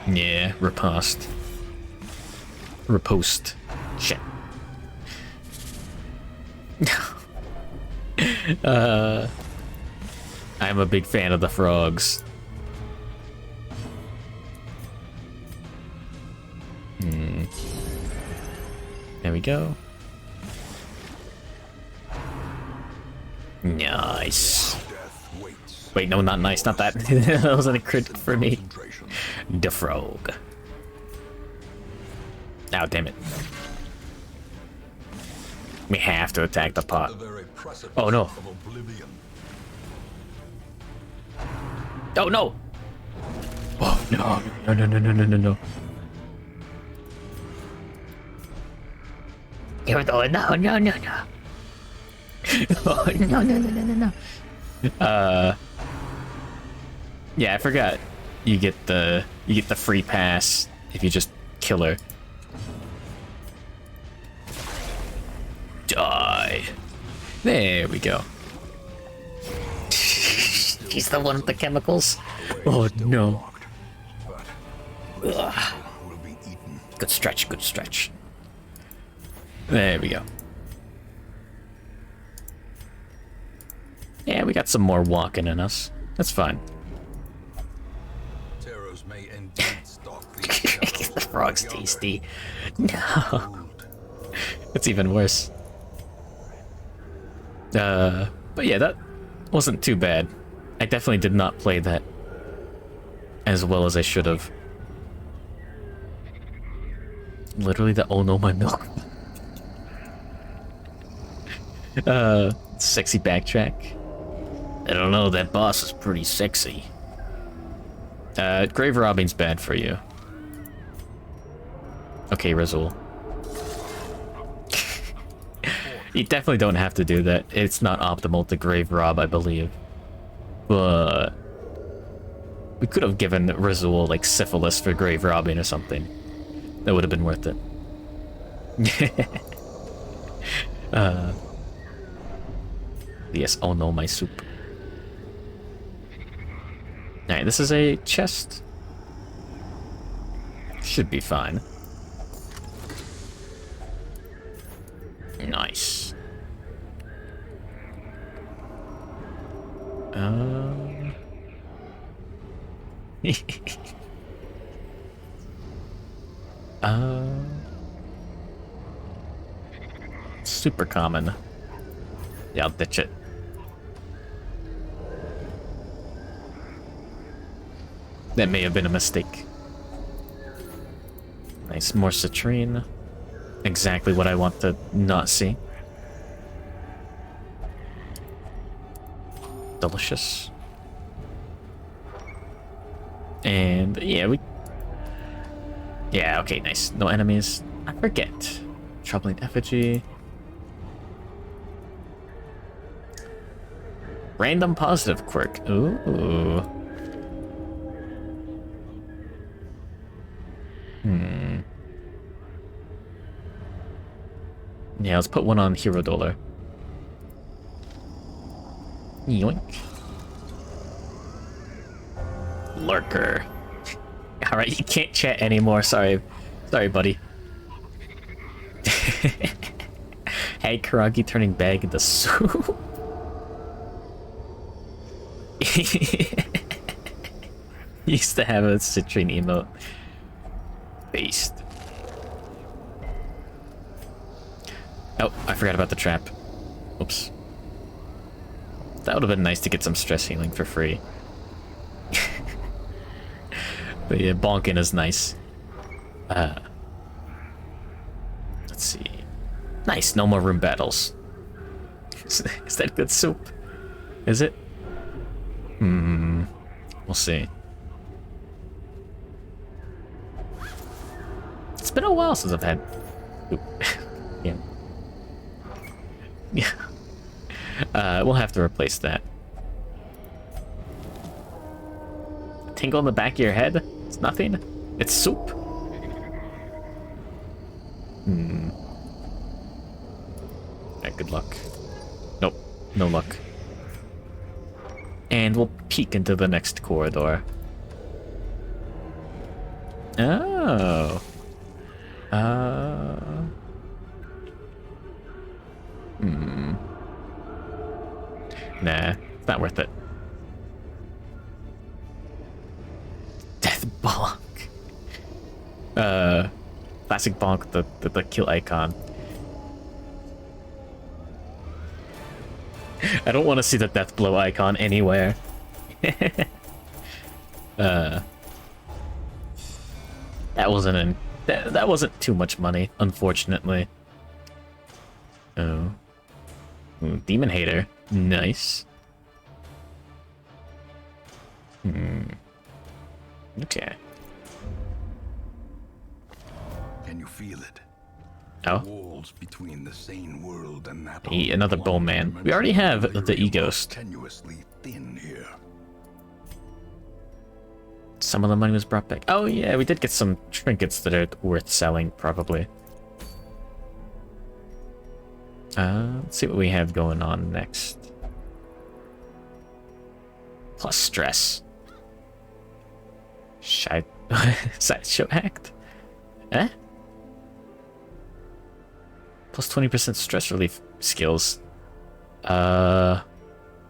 Yeah, riposte. Riposte. Shit. I'm a big fan of the frogs. There we go. Nice. Wait, no, not nice, not that. That wasn't a crit for me. The frog. Oh, damn it. We have to attack the pot. Oh, no. Oh, no! Oh, no. No, no, no, no, no, no, no. You're the no, no, no, no. Oh, no, no, no, no, no, no. Yeah, I forgot. You get the free pass if you just kill her. Die. There we go. She's the one with the chemicals. Oh no. Ugh. Good stretch, good stretch. There we go. Yeah, we got some more walking in us. That's fine. The frog's tasty. No. It's even worse. But yeah, that wasn't too bad. I definitely did not play that as well as I should have. Literally the oh no my milk. Sexy backtrack. I don't know, that boss is pretty sexy. Grave robbing's bad for you. Okay, Razul. You definitely don't have to do that. It's not optimal to grave rob, I believe. But We could have given Rizul, like, syphilis for grave robbing or something. That would have been worth it. Yes, oh no, my soup. Alright, this is a chest. Should be fine. Nice. Super common. Yeah, I'll ditch it. That may have been a mistake. Nice, more citrine. Exactly what I want to not see. Delicious. And yeah, yeah, okay, nice. No enemies. I forget. Troubling effigy. Random positive quirk. Ooh. Yeah, let's put one on Hero Dollar. Yoink. Lurker. Alright, you can't chat anymore. Sorry, buddy. Hey, Karagi turning bag into soup. Used to have a citrine emote. Based. Oh, I forgot about the trap. Oops. That would have been nice to get some stress healing for free. But yeah, bonking is nice. Let's see. Nice, no more room battles. Is that good soup? Is it? We'll see. It's been a while since I've had... Oop. Yeah. Yeah. We'll have to replace that. Tingle in the back of your head? It's nothing? It's soup? Yeah, good luck. Nope, no luck. And we'll peek into the next corridor. Oh. Nah, it's not worth it. Death bonk. Classic bonk, the kill icon. I don't want to see the death blow icon anywhere. That wasn't that wasn't too much money, unfortunately. Oh. Ooh, Demon Hater. Nice. Okay. Can you feel it? Oh. Walls between the sane world and that Another bowman. We already have the E-Ghost. Tenuously thin here. Some of the money was brought back. Oh yeah, we did get some trinkets that are worth selling, probably. Let's see what we have going on next. Plus stress. Sideshow act? Eh? Plus 20% stress relief skills.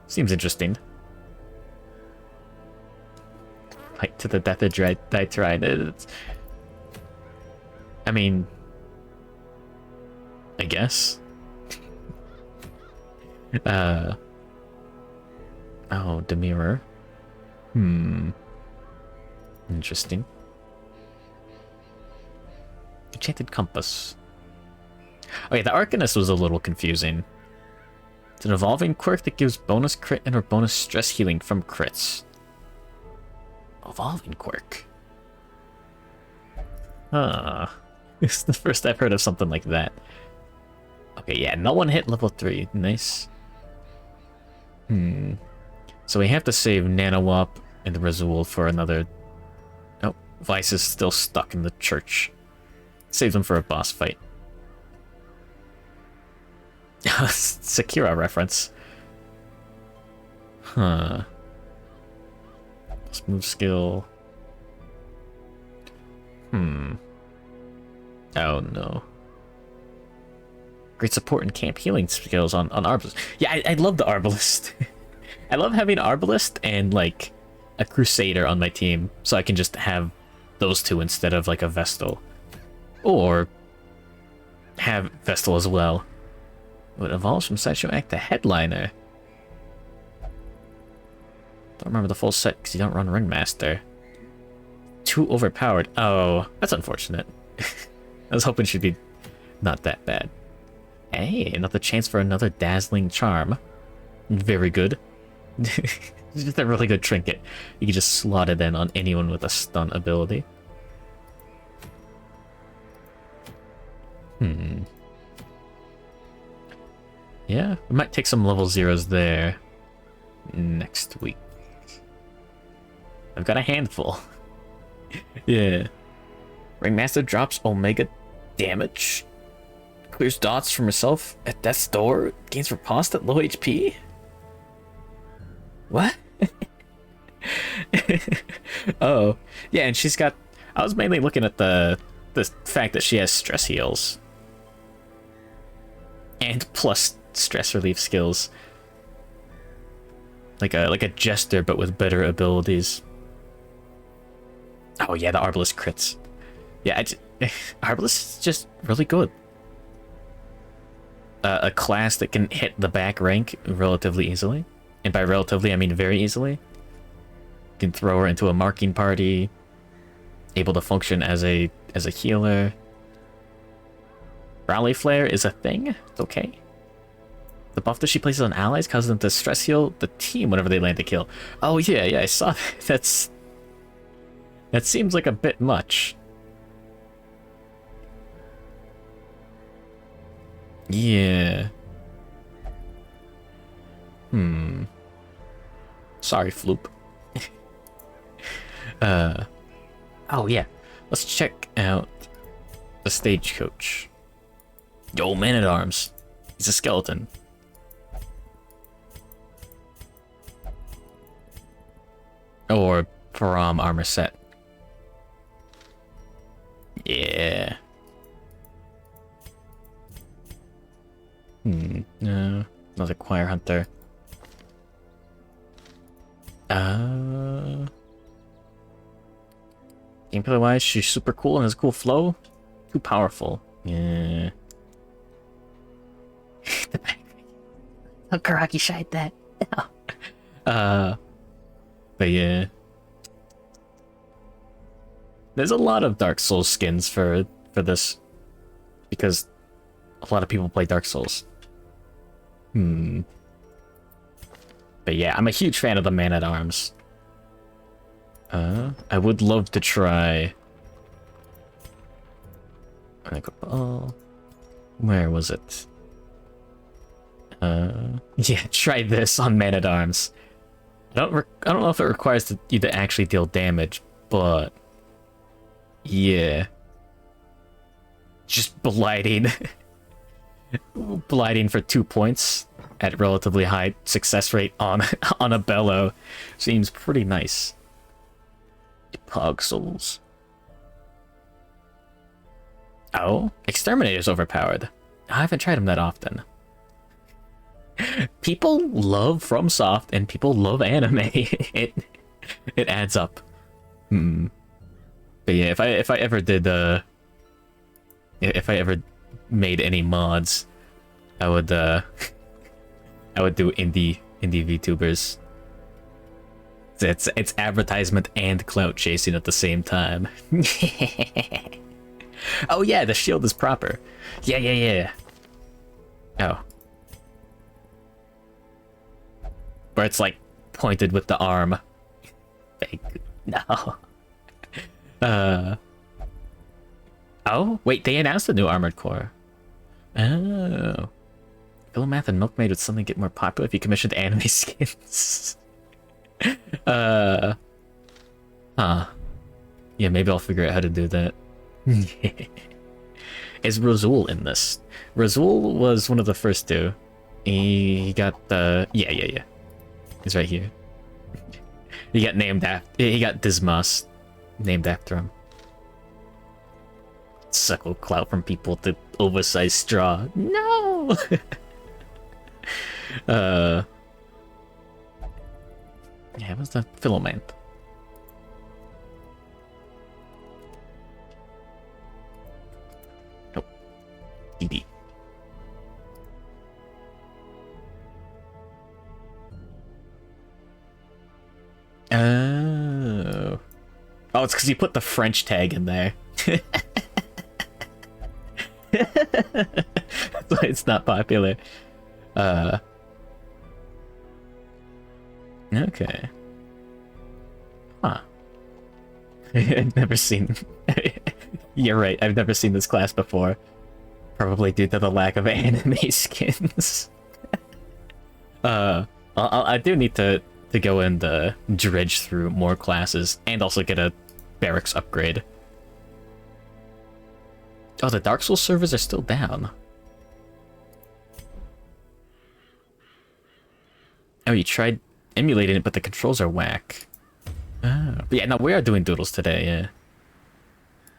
Seems interesting. Fight to the death of Dietrine. I mean, I guess. Oh, Demirror. Interesting. Enchanted Compass. Okay, the Arcanist was a little confusing. It's an evolving quirk that gives bonus crit and or bonus stress healing from crits. Evolving quirk. This is the first I've heard of something like that. Okay, yeah, no one hit level 3. Nice. So we have to save Nanowop And the residual for another... Oh, Vice is still stuck in the church. Saves him for a boss fight. Sekiro reference. Huh. Let's move skill. Oh no. Great support and camp healing skills on Arbalist. Yeah, I love the Arbalist. I love having Arbalist and like a Crusader on my team, so I can just have those two instead of like a Vestal. Or have Vestal as well. It evolves from Sideshow Act to Headliner. Don't remember the full set because you don't run Ringmaster. Too overpowered. Oh, that's unfortunate. I was hoping she'd be not that bad. Hey, another chance for another dazzling charm. Very good. Just a really good trinket. You can just slot it in on anyone with a stun ability. Yeah, we might take some level 0s there next week. I've got a handful. Yeah. Ringmaster drops Omega damage. Clears dots from herself at death's door. Gains riposte at low HP. What? Oh. Yeah, and she's got... I was mainly looking at the fact that she has stress heals. And plus stress relief skills. Like a jester, but with better abilities. Oh yeah, the Arbalist crits. Yeah, Arbalist is just really good. A class that can hit the back rank relatively easily. And by relatively, I mean very easily. You can throw her into a marking party. Able to function as a healer. Rally Flare is a thing. It's okay. The buff that she places on allies causes them to stress heal the team whenever they land a kill. Oh yeah, I saw that. That seems like a bit much. Yeah. Sorry, Floop. Oh yeah. Let's check out the stagecoach. Yo, Man-at-Arms. He's a skeleton. Or Param armor set. Yeah. No. Another choir hunter. Gameplay wise, she's super cool and has a cool flow. Too powerful. Yeah. Oh, Karaki shied that. But yeah. There's a lot of Dark Souls skins for this. Because a lot of people play Dark Souls. But yeah, I'm a huge fan of the Man-at-Arms. I would love to try... Oh, where was it? Yeah, try this on Man-at-Arms. I don't know if it requires you to actually deal damage, but... Yeah. Just blighting. Blighting for 2 points at relatively high success rate on a bellow seems pretty nice. Pog Souls. Oh, Exterminator's overpowered. I haven't tried him that often. People love FromSoft and people love anime. it adds up. But yeah, if I ever did if I ever made any mods, I would do indie VTubers. It's advertisement and clout chasing at the same time. Oh yeah, the shield is proper. Yeah. Oh. Where it's like pointed with the arm. No. Oh, wait, they announced a new Armored Core. Oh. Philomath and Milkmaid would suddenly get more popular if you commissioned anime skins. Huh. Yeah, maybe I'll figure out how to do that. Is Razul in this? Razul was one of the first two. He got the... Yeah. He's right here. He got named after... He got Dismas named after him. Suckle clout from people with the oversized straw. No! Yeah, what's the filament? Nope. DD. Oh. Oh, it's because you put the French tag in there. That's why it's not popular. Okay. Huh. I've never seen... You're right, I've never seen this class before. Probably due to the lack of anime skins. I do need to go and dredge through more classes, and also get a barracks upgrade. Oh, the Dark Souls servers are still down. Oh, you tried emulating it, but the controls are whack. Oh. But yeah, no, we are doing doodles today,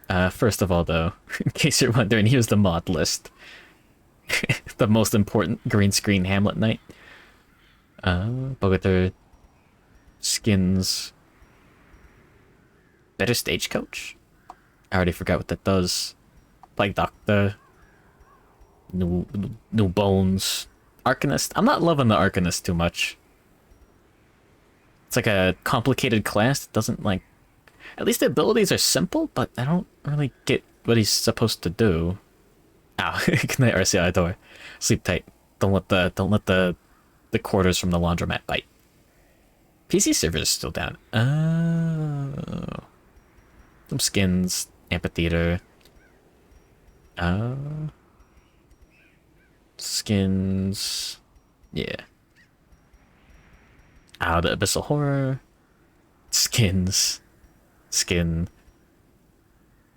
yeah. First of all, though, in case you're wondering, here's the mod list. The most important green screen Hamlet Knight. Bogota skins. Better Stagecoach? I already forgot what that does. Plague Doctor. New Bones. Arcanist. I'm not loving the Arcanist too much. It's like a complicated class that doesn't like... At least the abilities are simple, but I don't really get what he's supposed to do. Ow. Good night, RCI door. Sleep tight. Don't let the quarters from the laundromat bite. PC server is still down. Oh. Some skins. Amphitheater. Skins. Yeah. The Abyssal Horror. Skins. Skin.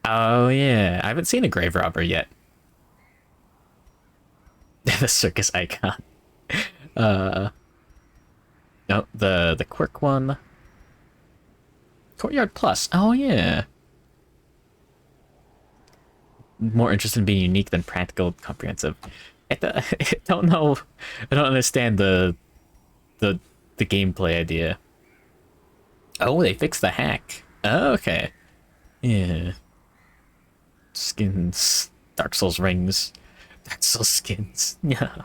Oh, yeah. I haven't seen a Grave Robber yet. The circus icon. No, the Quirk one. Courtyard Plus. Oh, yeah. More interested in being unique than practical and comprehensive. I don't know. I don't understand the gameplay idea. Oh, they fixed the hack. Oh, okay. Yeah. Skins. Dark Souls rings. Dark Souls skins. Yeah.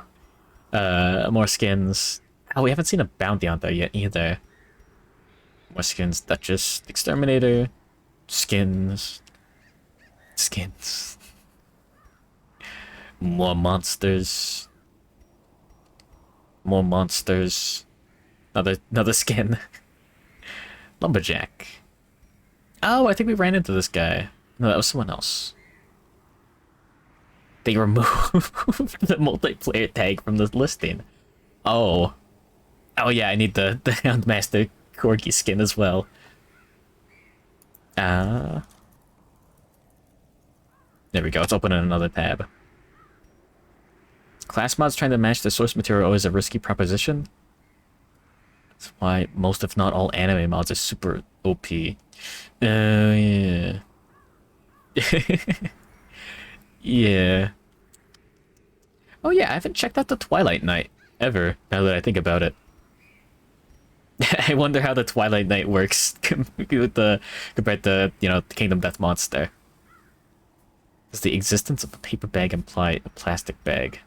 More skins. Oh, we haven't seen a bounty on there yet either. More skins. Duchess. Exterminator. Skins. Skins. More monsters. More monsters. Another skin. Lumberjack. Oh, I think we ran into this guy. No, that was someone else. They removed the multiplayer tag from the listing. Oh. Oh yeah, I need the Houndmaster Corgi skin as well. There we go, let's open another tab. Class mods trying to match the source material is a risky proposition. That's why most, if not all, anime mods are super OP. Yeah. Yeah. Oh yeah, I haven't checked out the Twilight Knight ever, now that I think about it. I wonder how the Twilight Knight works with compared to, you know, the Kingdom Death Monster. Does the existence of a paper bag imply a plastic bag?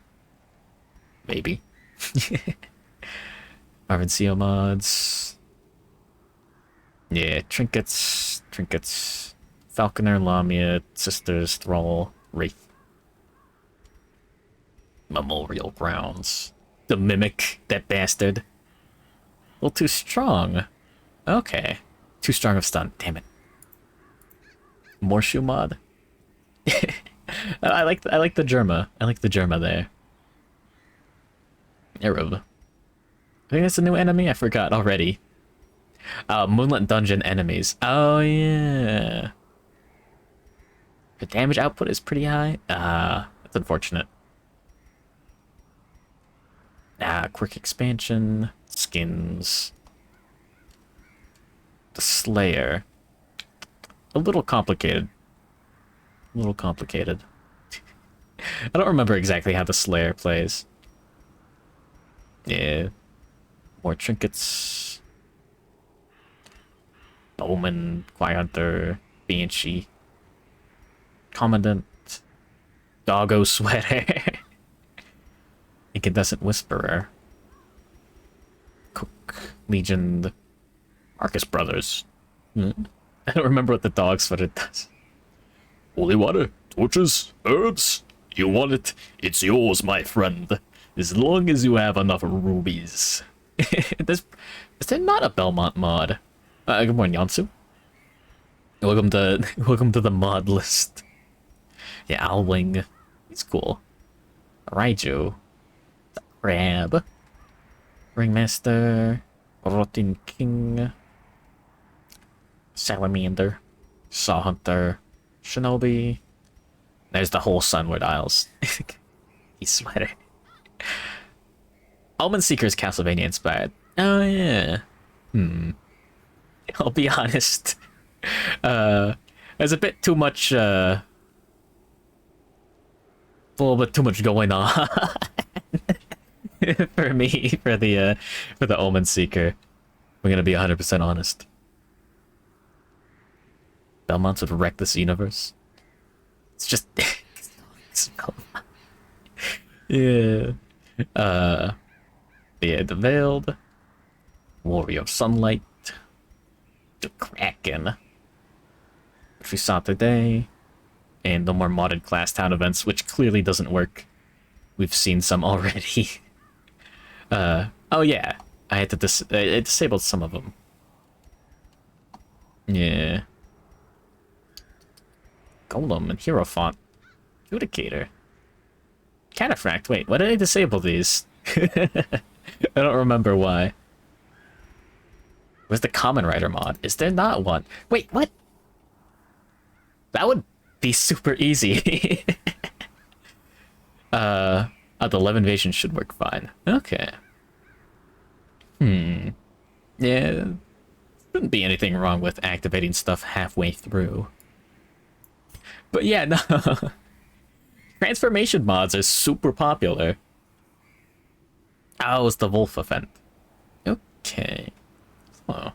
Maybe. Marvin Seal mods. Yeah, trinkets. Falconer, Lamia, Sisters, Thrall, Wraith. Memorial Grounds. The Mimic, that bastard. A little too strong. Okay. Too strong of stun, damn it. More shoe mod. I like the Germa. I like the Germa there. Arab. I think that's a new enemy? I forgot already. Moonlit Dungeon enemies. Oh, yeah. The damage output is pretty high. That's unfortunate. Quick expansion. Skins. The Slayer. A little complicated. A little complicated. I don't remember exactly how the Slayer plays. Yeah. More trinkets. Bowman, Hunter, Banshee. Commandant. Doggo Sweater. Incandescent Whisperer. Cook. Legion. Marcus Brothers. I don't remember what the dog sweater does. Holy water, torches, herbs. You want it? It's yours, my friend. As long as you have enough rubies. Is there not a Belmont mod? Good morning, Yansu. Welcome to the mod list. Yeah, Owlwing. He's cool. Raiju. Crab. Ringmaster. Rotten King. Salamander. Saw Hunter. Shinobi. There's the whole Sunward Isles. He's sweater. Almond Seeker's Castlevania inspired. Oh yeah. I'll be honest. There's a bit too much a little bit too much going on for me for the Omen Seeker. We're gonna be 100% honest. Belmonts would wreck this universe. It's just it's yeah. Yeah, the Veiled, Warrior of Sunlight, the Kraken, which we saw today, and no more modded class town events, which clearly doesn't work. We've seen some already. Oh yeah, I had to it disabled some of them. Yeah. Golem and Hierophant. Judicator. Cataphract. Wait, why did I disable these? I don't remember why. Where's the Common Rider mod? Is there not one? Wait, what? That would be super easy. The Love Invasion should work fine. Okay. Yeah. Shouldn't be anything wrong with activating stuff halfway through. But yeah, no. Transformation mods are super popular. Oh, it's the Wolf event. Okay. Oh.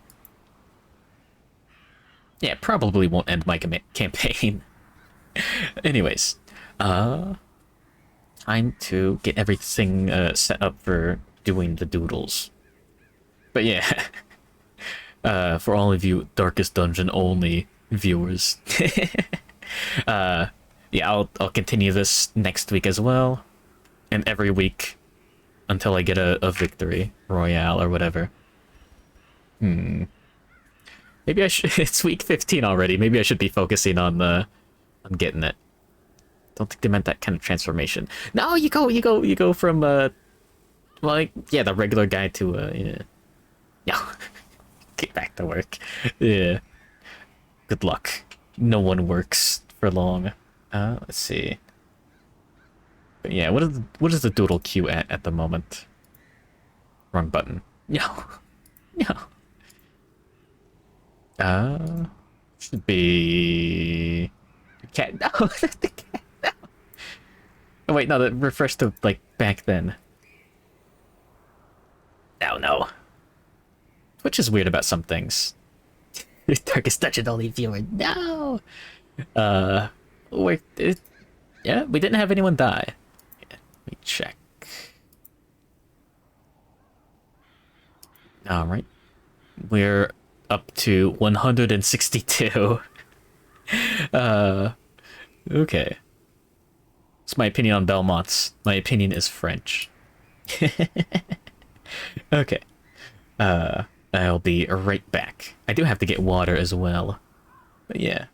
Yeah, probably won't end my campaign. Anyways, time to get everything set up for doing the doodles. But yeah, for all of you Darkest Dungeon only viewers, yeah, I'll continue this next week as well, and every week until I get a victory royale or whatever. Maybe I should. It's week 15 already. Maybe I should be focusing on getting it. Don't think they meant that kind of transformation. No, you go from well, yeah, the regular guy to yeah. No, get back to work. Yeah. Good luck. No one works for long. Let's see. But yeah, what is the doodle queue at the moment? Wrong button. No. No. Should be cat. No, the cat. No. Oh wait, no, that refers to like back then. No. Twitch is weird about some things. Darkest Dungeon only viewer. No. Yeah, we didn't have anyone die. Yeah, let me check. All right, we're up to 162. Okay. It's my opinion on Belmonts. My opinion is French. Okay. I'll be right back. I do have to get water as well. But yeah.